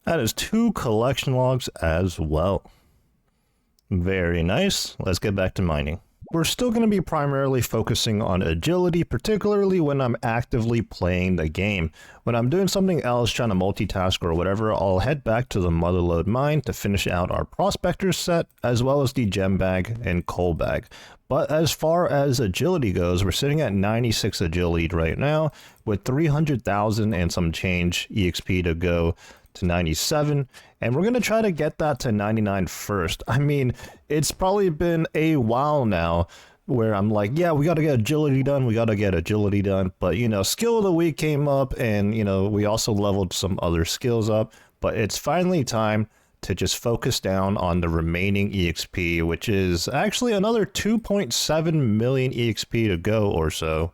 That is 2 collection logs as well. Very nice. Let's get back to mining. We're still going to be primarily focusing on agility, particularly when I'm actively playing the game. When I'm doing something else, trying to multitask or whatever, I'll head back to the Motherlode Mine to finish out our prospector set, as well as the gem bag and coal bag. But as far as agility goes, we're sitting at 96 agility right now, with 300,000 and some change EXP to go to 97, and we're going to try to get that to 99 first. I mean, it's probably been a while now where I'm like, yeah, we got to get agility done, but you know, skill of the week came up, and you know, we also leveled some other skills up, but it's finally time to just focus down on the remaining EXP, which is actually another 2.7 million EXP to go or so.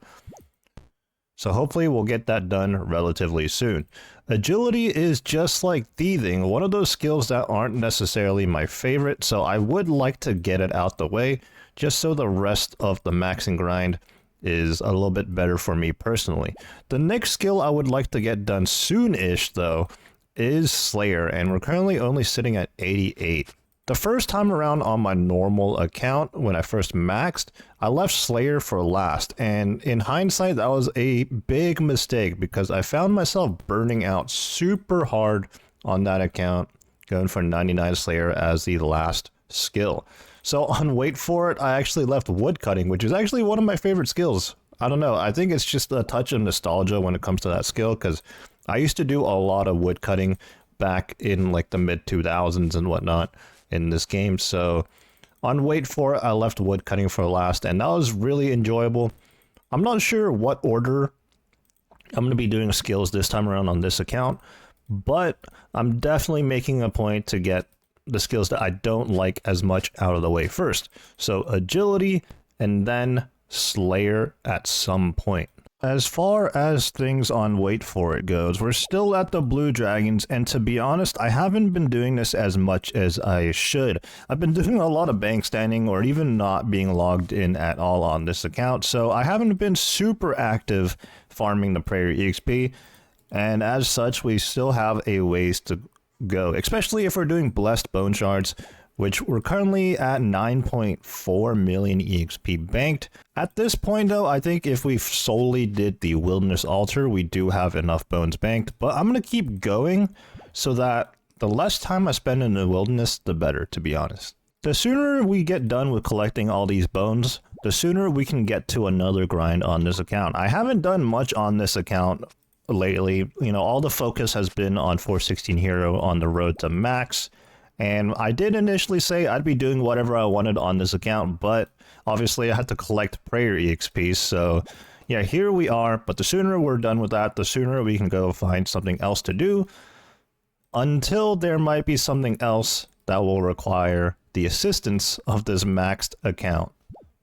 So hopefully we'll get that done relatively soon. Agility is just like thieving, one of those skills that aren't necessarily my favorite, so I would like to get it out the way, just so the rest of the maxing grind is a little bit better for me personally. The next skill I would like to get done soon-ish though is Slayer, and we're currently only sitting at 88. The first time around on my normal account, when I first maxed, I left Slayer for last, and in hindsight, that was a big mistake because I found myself burning out super hard on that account, going for 99 Slayer as the last skill. So on Wait For It, I actually left woodcutting, which is actually one of my favorite skills. I don't know, I think it's just a touch of nostalgia when it comes to that skill, because I used to do a lot of woodcutting back in like the mid-2000s and whatnot in this game. So on Wait For It, I left woodcutting for last, and that was really enjoyable. I'm not sure what order I'm going to be doing skills this time around on this account, but I'm definitely making a point to get the skills that I don't like as much out of the way first. So agility and then Slayer at some point. As far as things on Wait For It goes, we're still at the Blue Dragons, and to be honest, I haven't been doing this as much as I should. I've been doing a lot of bank standing or even not being logged in at all on this account, so I haven't been super active farming the Prayer EXP, and as such, we still have a ways to go, especially if we're doing Blessed Bone Shards, which we're currently at 9.4 million EXP banked. At this point though, I think if we solely did the Wilderness Altar, we do have enough bones banked, but I'm going to keep going so that the less time I spend in the wilderness, the better, to be honest. The sooner we get done with collecting all these bones, the sooner we can get to another grind on this account. I haven't done much on this account lately. You know, all the focus has been on 416 Hero on the road to max. And I did initially say I'd be doing whatever I wanted on this account, but obviously I had to collect prayer EXP, so yeah, here we are. But the sooner we're done with that, the sooner we can go find something else to do, until there might be something else that will require the assistance of this maxed account.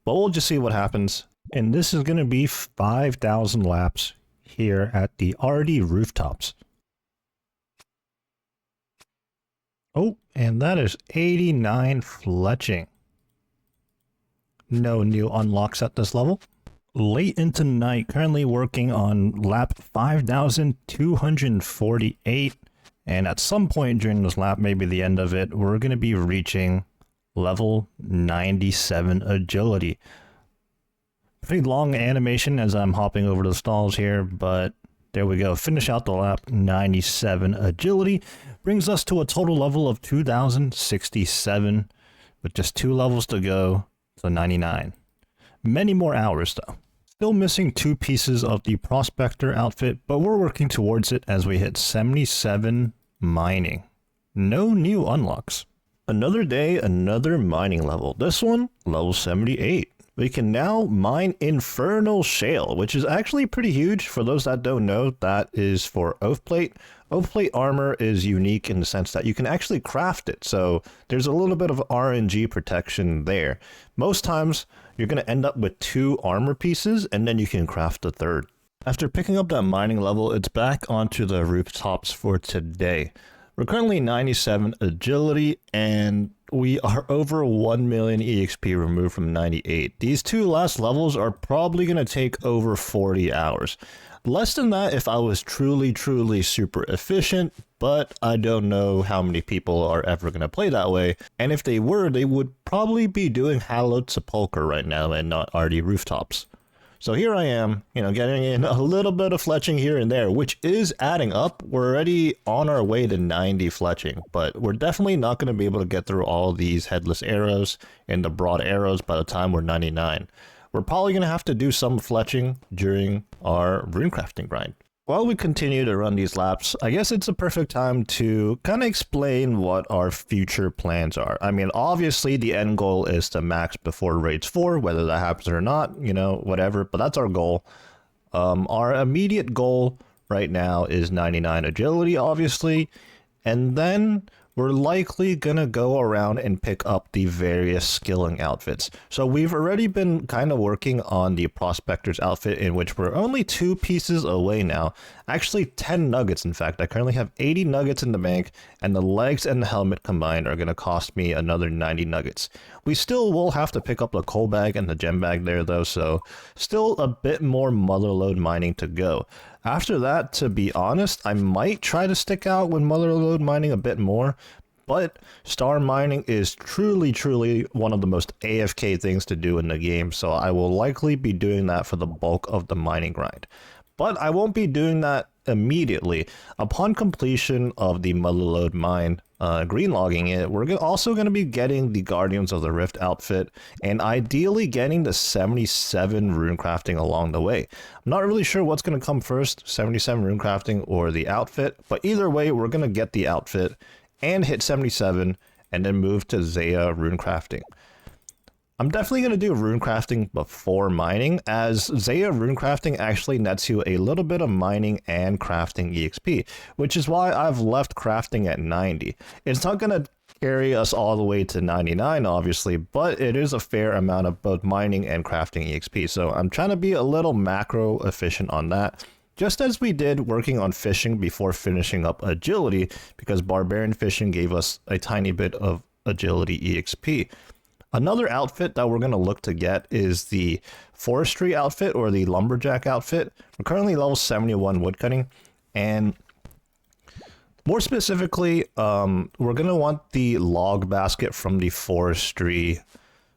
But we'll just see what happens. And this is going to be 5,000 laps here at the RD rooftops. Oh, and that is 89 fletching. No new unlocks at this level. Late into night, currently working on lap 5,248. And at some point during this lap, maybe the end of it, we're going to be reaching level 97 agility. Pretty long animation as I'm hopping over the stalls here, but there we go. Finish out the lap, 97 agility. Brings us to a total level of 2,067 with just 2 levels to go, so 99. Many more hours though. Still missing 2 pieces of the Prospector outfit, but we're working towards it as we hit 77 mining. No new unlocks. Another day, another mining level. This one, level 78. We can now mine Infernal Shale, which is actually pretty huge. For those that don't know, that is for Oath Plate. Oath Plate armor is unique in the sense that you can actually craft it, so there's a little bit of RNG protection there. Most times, you're going to end up with 2 armor pieces, and then you can craft a third. After picking up that mining level, it's back onto the rooftops for today. We're currently 97 agility, and we are over 1 million EXP removed from 98. These 2 last levels are probably going to take over 40 hours. Less than that if I was truly super efficient, but I don't know how many people are ever going to play that way. And if they were, they would probably be doing Hallowed Sepulchre right now and not RD rooftops. So here I am, you know, getting in a little bit of fletching here and there, which is adding up. We're already on our way to 90 fletching, but we're definitely not going to be able to get through all these headless arrows and the broad arrows by the time we're 99. We're probably going to have to do some fletching during our runecrafting grind. While we continue to run these laps, I guess it's a perfect time to kind of explain what our future plans are. I mean, obviously the end goal is to max before Raids 4, whether that happens or not, you know, whatever, but that's our goal. Our immediate goal right now is 99 agility, obviously, and then we're likely gonna go around and pick up the various skilling outfits. So we've already been kind of working on the Prospector's outfit, in which we're only 2 pieces away now. Actually 10 nuggets, in fact. I currently have 80 nuggets in the bank, and the legs and the helmet combined are gonna cost me another 90 nuggets. We still will have to pick up the coal bag and the gem bag there though, so still a bit more motherlode mining to go. After that, to be honest, I might try to stick out with motherlode mining a bit more, but star mining is truly one of the most AFK things to do in the game, so I will likely be doing that for the bulk of the mining grind. But I won't be doing that immediately. Upon completion of the motherlode mine, green logging it, we're also going to be getting the Guardians of the Rift outfit, and ideally getting the 77 runecrafting along the way. I'm not really sure what's going to come first, 77 runecrafting or the outfit, but either way, we're going to get the outfit and hit 77 and then move to Zaya runecrafting. I'm definitely going to do runecrafting before mining, as Zaya runecrafting actually nets you a little bit of mining and crafting EXP, which is why I've left crafting at 90. It's not going to carry us all the way to 99, obviously, but it is a fair amount of both mining and crafting EXP, so I'm trying to be a little macro efficient on that. Just as we did working on fishing before finishing up agility, because barbarian fishing gave us a tiny bit of agility EXP. Another outfit that we're going to look to get is the forestry outfit or the lumberjack outfit. We're currently level 71 woodcutting, and more specifically, we're going to want the log basket from the forestry.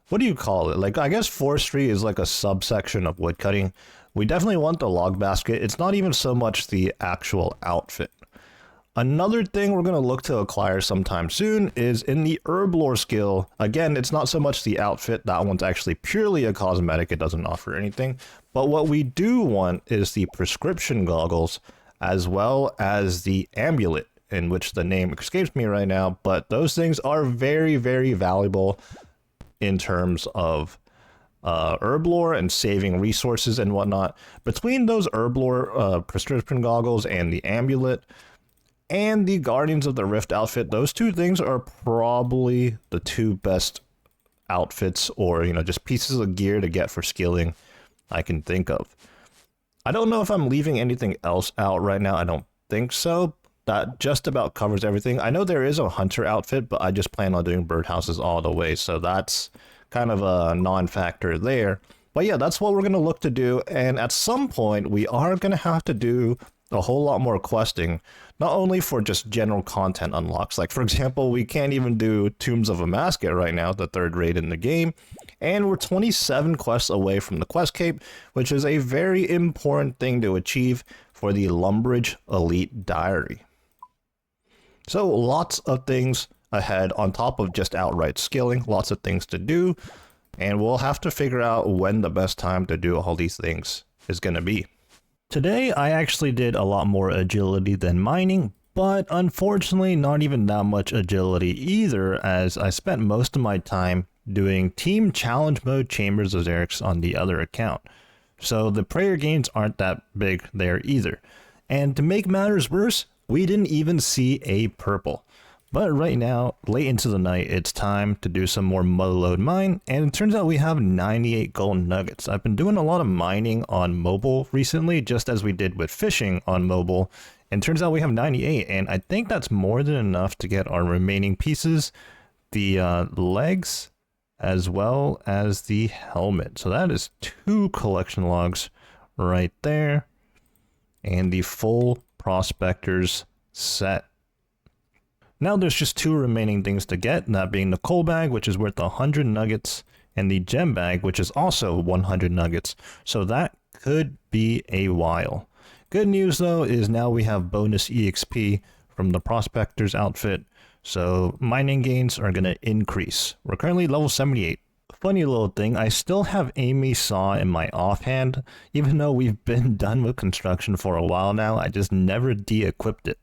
What do you call it? Like, I guess forestry is like a subsection of woodcutting. We definitely want the log basket. It's not even so much the actual outfit. Another thing we're going to look to acquire sometime soon is in the herb lore skill. Again, it's not so much the outfit. That one's actually purely a cosmetic. It doesn't offer anything. But what we do want is the prescription goggles, as well as the amulet, in which the name escapes me right now. But those things are very, very valuable in terms of herb lore and saving resources and whatnot. Between those herb lore prescription goggles and the amulet, and the Guardians of the Rift outfit, those two things are probably the two best outfits or, just pieces of gear to get for skilling I can think of. I don't know if I'm leaving anything else out right now. I don't think so. That just about covers everything. I know there is a hunter outfit, but I just plan on doing birdhouses all the way, so that's kind of a non-factor there. But yeah, that's what we're going to look to do, and at some point, we are going to have to do a whole lot more questing, not only for just general content unlocks. Like, for example, we can't even do Tombs of a Masket right now, the third raid in the game, and we're 27 quests away from the quest cape, which is a very important thing to achieve for the Lumbridge Elite Diary. So lots of things ahead on top of just outright skilling, lots of things to do, and we'll have to figure out when the best time to do all these things is going to be. Today, I actually did a lot more agility than mining, but unfortunately not even that much agility either, as I spent most of my time doing Team Challenge Mode Chambers of Xerix on the other account. So the prayer gains aren't that big there either. And to make matters worse, we didn't even see a purple. But right now, late into the night, it's time to do some more motherlode mine, and it turns out we have 98 gold nuggets. I've been doing a lot of mining on mobile recently, just as we did with fishing on mobile, and it turns out we have 98, and I think that's more than enough to get our remaining pieces, the legs, as well as the helmet. So that is 2 collection logs right there, and the full Prospector's set. Now there's just 2 remaining things to get, that being the coal bag, which is worth 100 nuggets, and the gem bag, which is also 100 nuggets. So that could be a while. Good news though is now we have bonus EXP from the Prospector's outfit, so mining gains are going to increase. We're currently level 78. Funny little thing, I still have Amy's saw in my offhand, even though we've been done with construction for a while now. I just never de-equipped it.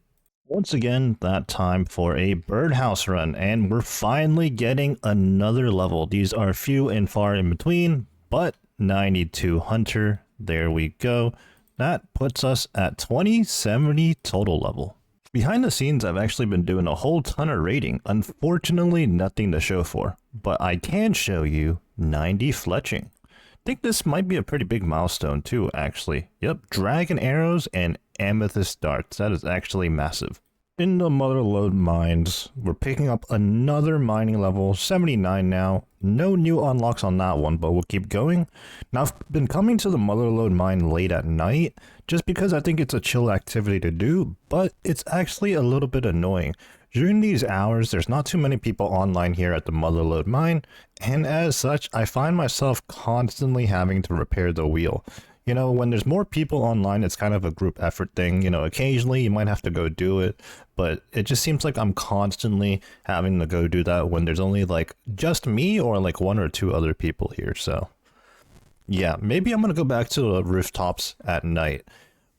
Once again, that time for a birdhouse run, and we're finally getting another level. These are few and far in between, but 92 hunter, there we go. That puts us at 2070 total level. Behind the scenes, I've actually been doing a whole ton of raiding. Unfortunately, nothing to show for, but I can show you 90 fletching. I think this might be a pretty big milestone too, actually. Yep, dragon arrows and amethyst darts. That is actually massive. In the motherlode mines, we're picking up another mining level, 79 now. No new unlocks on that one, but we'll keep going. Now, I've been coming to the motherlode mine late at night, just because I think it's a chill activity to do, but it's actually a little bit annoying. During these hours, there's not too many people online here at the motherlode mine, and as such, I find myself constantly having to repair the wheel. You know, when there's more people online, it's kind of a group effort thing. You know, occasionally you might have to go do it, but it just seems like I'm constantly having to go do that when there's only like just me or like 1 or 2 other people here. So yeah, maybe I'm going to go back to the rooftops at night.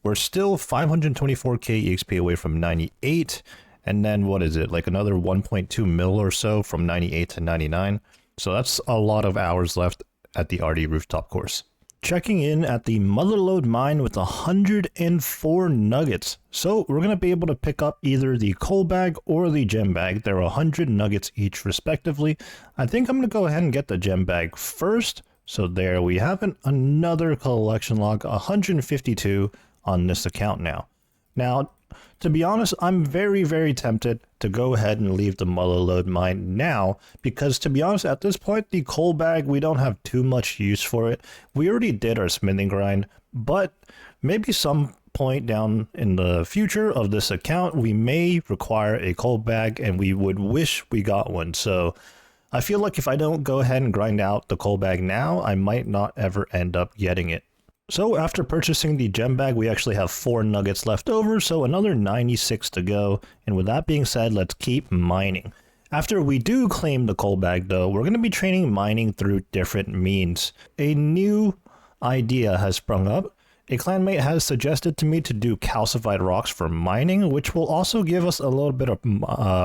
We're still 524k EXP away from 98. And then what is it? Like another 1.2 mil or so from 98 to 99. So that's a lot of hours left at the RD rooftop course. Checking in at the Motherlode mine with 104 nuggets. So we're going to be able to pick up either the coal bag or the gem bag. There are 100 nuggets each respectively. I think I'm going to go ahead and get the gem bag first. So there we have it. Another collection log, 152 on this account now. Now, to be honest, I'm very, very tempted to go ahead and leave the Motherlode mine now, because to be honest, at this point, the coal bag, we don't have too much use for it. We already did our smithing grind, but maybe some point down in the future of this account, we may require a coal bag, and we would wish we got one. So I feel like if I don't go ahead and grind out the coal bag now, I might not ever end up getting it. So after purchasing the gem bag, we actually have 4 nuggets left over, so another 96 to go. And with that being said, let's keep mining. After we do claim the coal bag though, we're going to be training mining through different means. A new idea has sprung up. A clanmate has suggested to me to do calcified rocks for mining, which will also give us a little bit of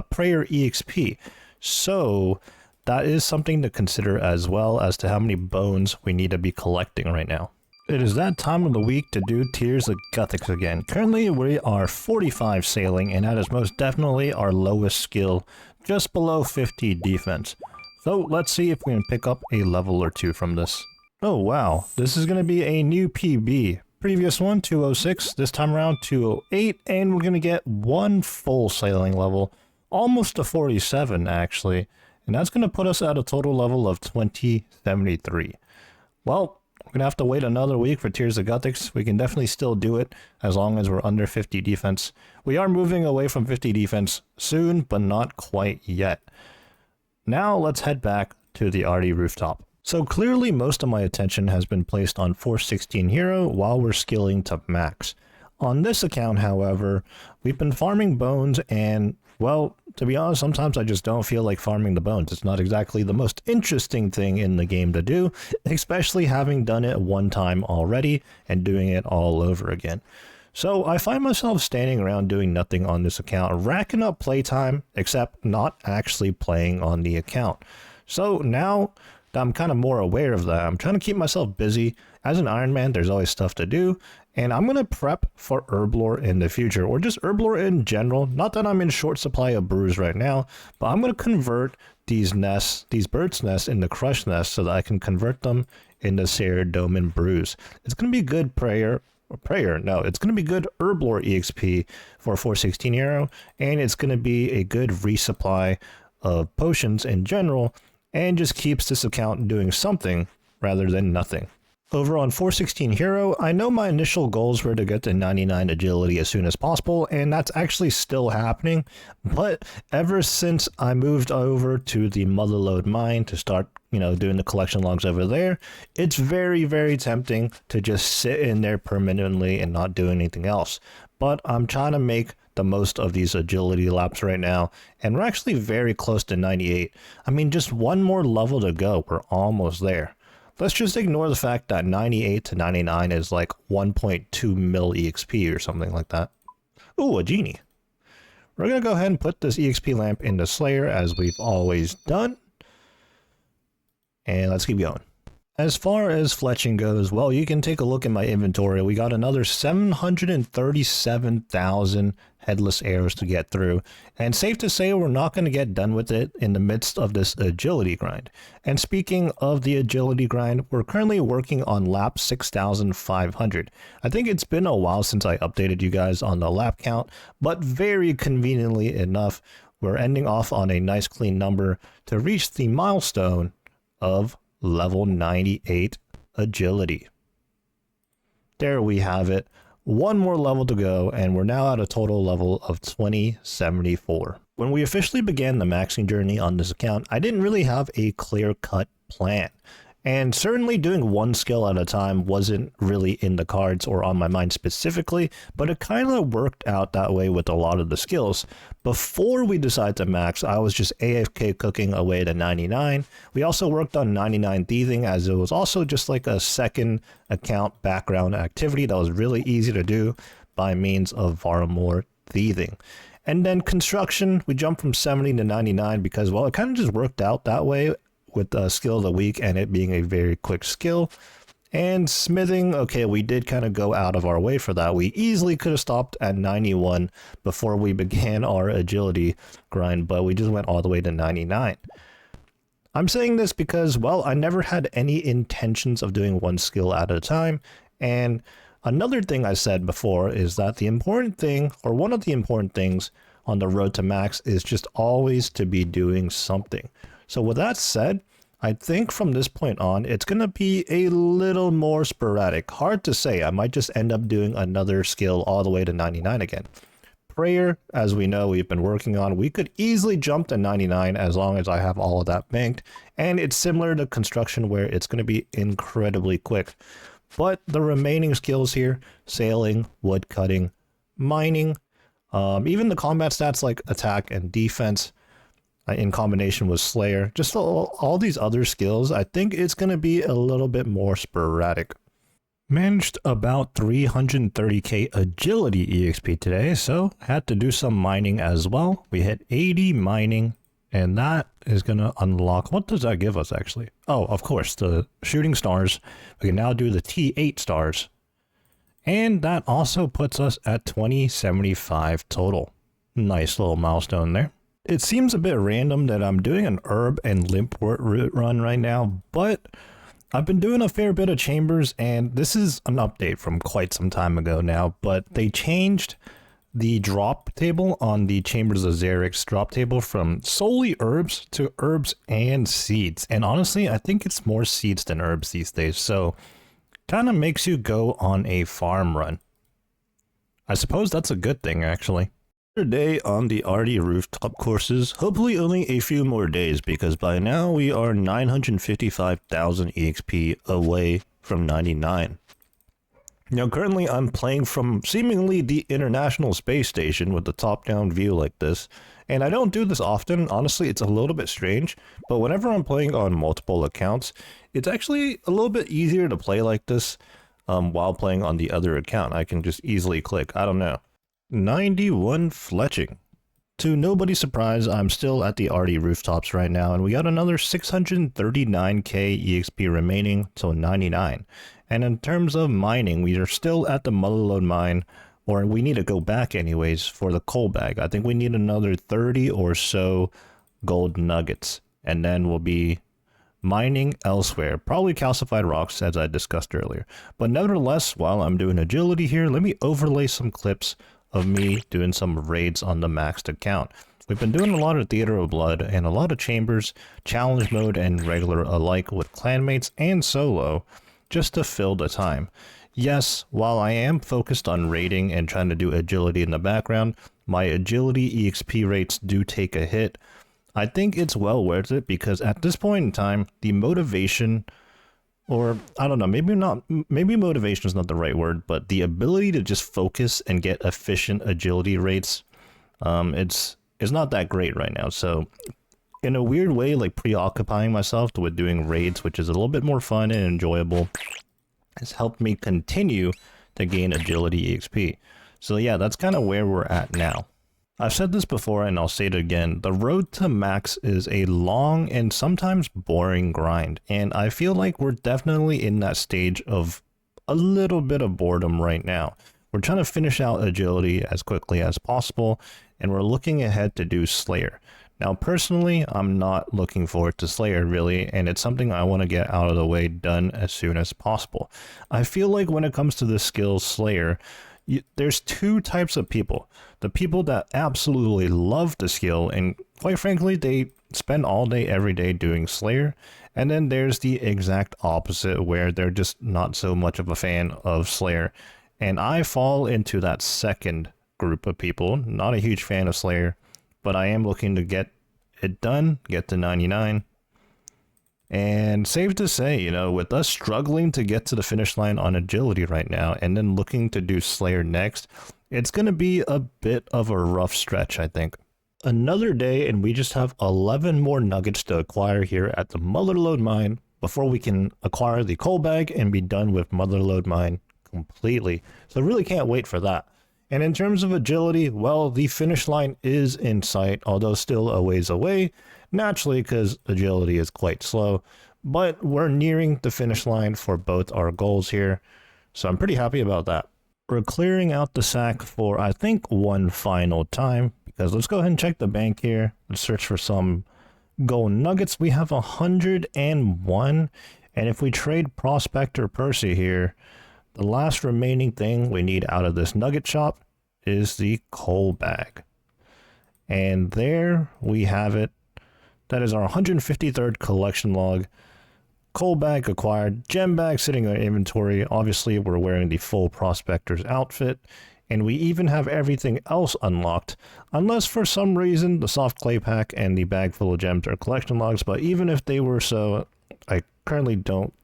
prayer EXP. So that is something to consider as well as to how many bones we need to be collecting right now. It is that time of the week to do Tears of Guthix again. Currently we are 45 sailing, and that is most definitely our lowest skill, just below 50 defense. So let's see if we can pick up a level or 2 from this. Oh wow, this is going to be a new PB. Previous one 206, this time around 208, and we're going to get 1 full sailing level, almost to 47 actually, and that's going to put us at a total level of 2073. Well, we're going to have to wait another week for Tears of Guthix. We can definitely still do it as long as we're under 50 defense. We are moving away from 50 defense soon, but not quite yet. Now let's head back to the RD rooftop. So clearly most of my attention has been placed on 416 Hero while we're skilling to max. On this account, however, we've been farming bones, and well, to be honest, sometimes I just don't feel like farming the bones. It's not exactly the most interesting thing in the game to do, especially having done it one time already and doing it all over again. So I find myself standing around doing nothing on this account, racking up playtime, except not actually playing on the account. So now that I'm kind of more aware of that, I'm trying to keep myself busy. As an Ironman, there's always stuff to do. And I'm going to prep for herb lore in the future, or just herb lore in general. Not that I'm in short supply of brews right now, but I'm going to convert these nests, these birds' nests, into crush nests so that I can convert them into Saradomin brews. It's going to be good it's going to be good herb lore EXP for 416 Hero, and it's going to be a good resupply of potions in general, and just keeps this account doing something rather than nothing. Over on 416 Hero, I know my initial goals were to get to 99 agility as soon as possible, and that's actually still happening, but ever since I moved over to the Motherlode mine to start, doing the collection logs over there, it's very, very tempting to just sit in there permanently and not do anything else. But I'm trying to make the most of these agility laps right now, and we're actually very close to 98. I mean, just one more level to go, we're almost there. Let's just ignore the fact that 98 to 99 is like 1.2 mil EXP or something like that. Ooh, a genie. We're going to go ahead and put this EXP lamp into Slayer as we've always done. And let's keep going. As far as fletching goes, well, you can take a look at my inventory. We got another 737,000 headless arrows to get through. And safe to say, we're not going to get done with it in the midst of this agility grind. And speaking of the agility grind, we're currently working on lap 6,500. I think it's been a while since I updated you guys on the lap count, but very conveniently enough, we're ending off on a nice clean number to reach the milestone of level 98 agility. There we have it. One more level to go, and we're now at a total level of 2074. When we officially began the maxing journey on this account, I didn't really have a clear-cut plan. And certainly doing one skill at a time wasn't really in the cards or on my mind specifically, but it kind of worked out that way with a lot of the skills. Before we decided to max, I was just AFK cooking away to 99. We also worked on 99 thieving, as it was also just like a second account background activity that was really easy to do by means of Varamore thieving. And then construction, we jumped from 70 to 99 because, well, it kind of just worked out that way with skill of the week and it being a very quick skill. And smithing, okay, we did kind of go out of our way for that. We easily could have stopped at 91 before we began our agility grind, but we just went all the way to 99. I'm saying this because, well, I never had any intentions of doing one skill at a time. And another thing I said before is that the important thing, or one of the important things on the road to max, is just always to be doing something. So with that said, I think from this point on, it's going to be a little more sporadic. Hard to say. I might just end up doing another skill all the way to 99 again. Prayer, as we know, we've been working on. We could easily jump to 99 as long as I have all of that banked. And it's similar to construction where it's going to be incredibly quick. But the remaining skills here, sailing, wood cutting, mining, even the combat stats like attack and defense, in combination with Slayer, just all these other skills, I think it's going to be a little bit more sporadic. Managed about 330k agility EXP today, so had to do some mining as well. We hit 80 mining, and that is going to unlock, what does that give us actually? Oh, of course, the shooting stars. We can now do the T8 stars. And that also puts us at 2075 total. Nice little milestone there. It seems a bit random that I'm doing an herb and limpwort route run right now, but I've been doing a fair bit of chambers, and this is an update from quite some time ago now, but they changed the drop table on the Chambers of Xerix drop table from solely herbs to herbs and seeds. And honestly, I think it's more seeds than herbs these days, so kind of makes you go on a farm run. I suppose that's a good thing, actually. Another day on the RD rooftop courses, hopefully only a few more days, because by now we are 955,000 EXP away from 99. Now currently I'm playing from seemingly the International Space Station with the top-down view like this, and I don't do this often. Honestly, it's a little bit strange, but whenever I'm playing on multiple accounts, it's actually a little bit easier to play like this while playing on the other account. I can just easily click, I don't know. 91 fletching. To nobody's surprise, I'm still at the RD rooftops right now, and we got another 639k EXP remaining till 99. And in terms of mining, we are still at the Motherlode mine, or we need to go back anyways for the coal bag. I think we need another 30 or so gold nuggets, and then we'll be mining elsewhere, probably calcified rocks as I discussed earlier. But nevertheless, while I'm doing agility here, let me overlay some clips of me doing some raids on the maxed account. We've been doing a lot of Theater of Blood and a lot of chambers, challenge mode and regular alike with clanmates and solo, just to fill the time. Yes, while I am focused on raiding and trying to do agility in the background, my agility EXP rates do take a hit. I think it's well worth it because at this point in time, the motivation, or I don't know, maybe motivation is not the right word, but the ability to just focus and get efficient agility rates, it's not that great right now. So in a weird way, like preoccupying myself with doing raids, which is a little bit more fun and enjoyable, has helped me continue to gain agility EXP. So yeah, that's kind of where we're at now. I've said this before and I'll say it again, the road to max is a long and sometimes boring grind, and I feel like we're definitely in that stage of a little bit of boredom right now. We're trying to finish out agility as quickly as possible, and we're looking ahead to do Slayer. Now personally, I'm not looking forward to Slayer really, and it's something I want to get out of the way done as soon as possible. I feel like when it comes to the skill Slayer, there's two types of people. The people that absolutely love the skill and quite frankly they spend all day every day doing Slayer, and then there's the exact opposite where they're just not so much of a fan of Slayer, and I fall into that second group of people. Not a huge fan of Slayer, but I am looking to get it done, get to 99. And safe to say, you know, with us struggling to get to the finish line on agility right now and then looking to do Slayer next, it's going to be a bit of a rough stretch, I think. Another day and we just have 11 more nuggets to acquire here at the Motherlode mine before we can acquire the coal bag and be done with Motherlode mine completely. So I really can't wait for that. And in terms of agility, well, the finish line is in sight, although still a ways away, naturally because agility is quite slow. But we're nearing the finish line for both our goals here, so I'm pretty happy about that. We're clearing out the sack for, I think, one final time, because let's go ahead and check the bank here. Let's search for some gold nuggets. We have 101, and if we trade Prospector Percy here, the last remaining thing we need out of this nugget shop is the coal bag. And there we have it. That is our 153rd collection log. Coal bag acquired, gem bag sitting in our inventory. Obviously, we're wearing the full prospector's outfit, and we even have everything else unlocked, unless for some reason the soft clay pack and the bag full of gems are collection logs. But even if they were so, I currently don't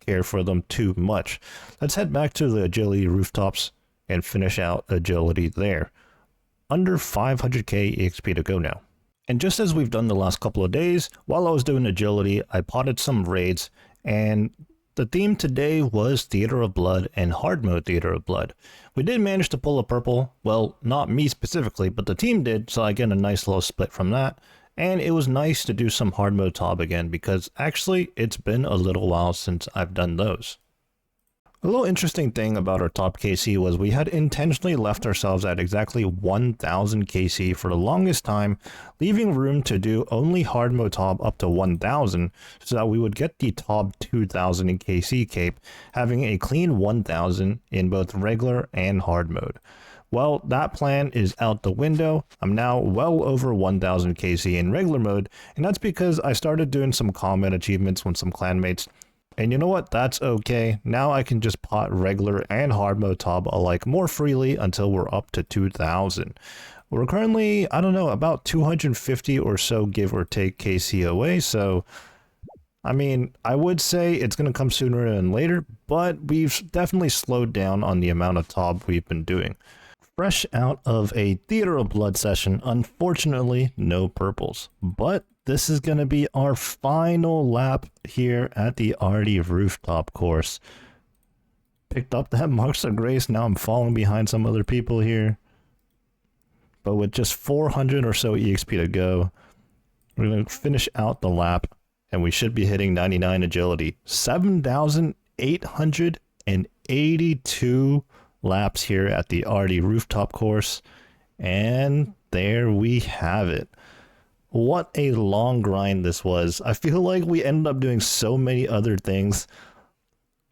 care for them too much. Let's head back to the agility rooftops and finish out agility there. Under 500k EXP to go now. And just as we've done the last couple of days, while I was doing agility, I potted some raids, and the theme today was Theater of Blood and hard mode Theater of Blood. We did manage to pull a purple, well, not me specifically, but the team did, so I get a nice little split from that. And it was nice to do some hard mode TOB again, because actually it's been a little while since I've done those. A little interesting thing about our top KC was we had intentionally left ourselves at exactly 1000 KC for the longest time, leaving room to do only hard mode TOB up to 1000 so that we would get the TOB 2000 in KC cape, having a clean 1000 in both regular and hard mode. Well, that plan is out the window. I'm now well over 1000 KC in regular mode, and that's because I started doing some combat achievements with some clanmates. And you know what? That's okay. Now I can just pot regular and hard mode TOB alike more freely until we're up to 2000. We're currently, I don't know, about 250 or so give or take KC away. So, I mean, I would say it's going to come sooner than later, but we've definitely slowed down on the amount of TOB we've been doing. Fresh out of a Theater of Blood session, unfortunately, no purples. But this is going to be our final lap here at the Arty Rooftop course. Picked up that Marks of Grace. Now I'm falling behind some other people here. But with just 400 or so EXP to go, we're going to finish out the lap. And we should be hitting 99 agility. 7,882 laps here at the Arty Rooftop course. And there we have it. What a long grind this was. I feel like we ended up doing so many other things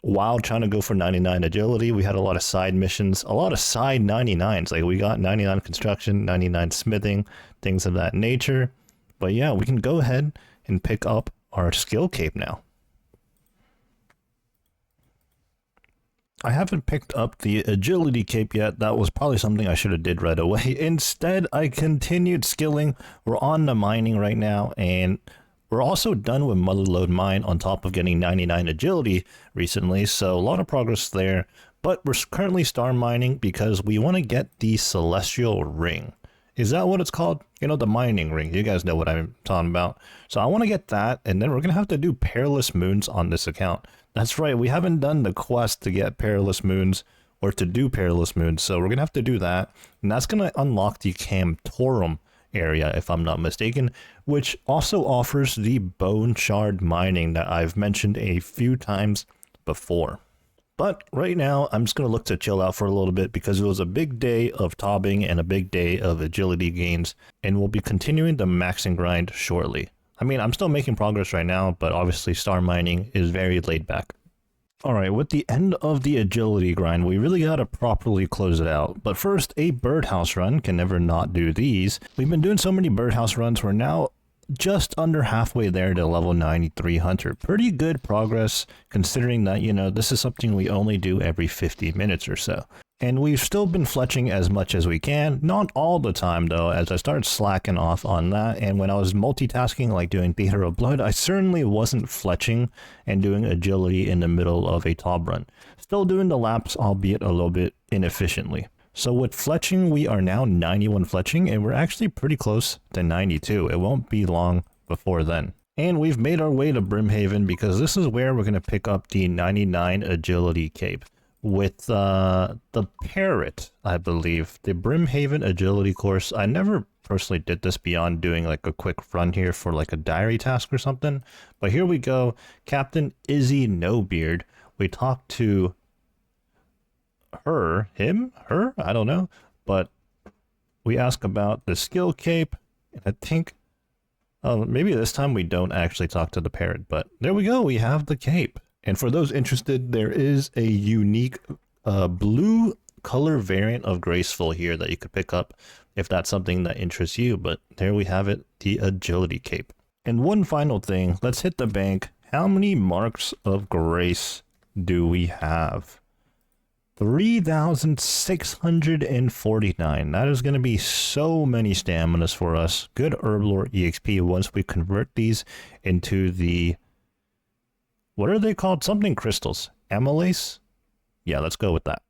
while trying to go for 99 agility. We had a lot of side missions, a lot of side 99s. Like we got 99 construction, 99 smithing, things of that nature. But yeah, we can go ahead and pick up our skill cape now. I haven't picked up the agility cape yet. That was probably something I should have did right away. Instead, I continued skilling. We're on the mining right now, and we're also done with Motherlode Mine on top of getting 99 agility recently, so a lot of progress there. But we're currently star mining because we want to get the Celestial Ring. Is that what it's called? You know, the mining ring. You guys know what I'm talking about. So I want to get that, and then we're going to have to do Perilous Moons on this account. That's right, we haven't done the quest to get Perilous Moons, or to do Perilous Moons, so we're going to have to do that. And that's going to unlock the Camtorum area, if I'm not mistaken, which also offers the Bone Shard mining that I've mentioned a few times before. But right now, I'm just going to look to chill out for a little bit because it was a big day of tobbing and a big day of agility gains, and we'll be continuing the maxing grind shortly. I mean, I'm still making progress right now, but obviously star mining is very laid back. Alright, with the end of the agility grind, we really gotta properly close it out. But first, a birdhouse run, can never not do these. We've been doing so many birdhouse runs, we're now just under halfway there to level 93 hunter. Pretty good progress, considering that, you know, this is something we only do every 50 minutes or so. And we've still been fletching as much as we can. Not all the time, though, as I started slacking off on that. And when I was multitasking, like doing Theater of Blood, I certainly wasn't fletching and doing agility in the middle of a TOB run. Still doing the laps, albeit a little bit inefficiently. So with fletching, we are now 91 fletching, and we're actually pretty close to 92. It won't be long before then. And we've made our way to Brimhaven because this is where we're going to pick up the 99 agility cape. with the Parrot, I believe. The Brimhaven Agility course. I never personally did this beyond doing like a quick run here for like a diary task or something. But here we go. Captain Izzy Nobeard. We talked to her, him, her, I don't know. But we ask about the skill cape. And I think maybe this time we don't actually talk to the Parrot. But there we go. We have the cape. And for those interested, there is a unique blue color variant of Graceful here that you could pick up if that's something that interests you. But there we have it, the Agility Cape. And one final thing, let's hit the bank. How many marks of grace do we have? 3,649. That is going to be so many staminas for us. Good Herblore EXP once we convert these into the... What are they called? Something crystals. Amylase? Yeah, let's go with that.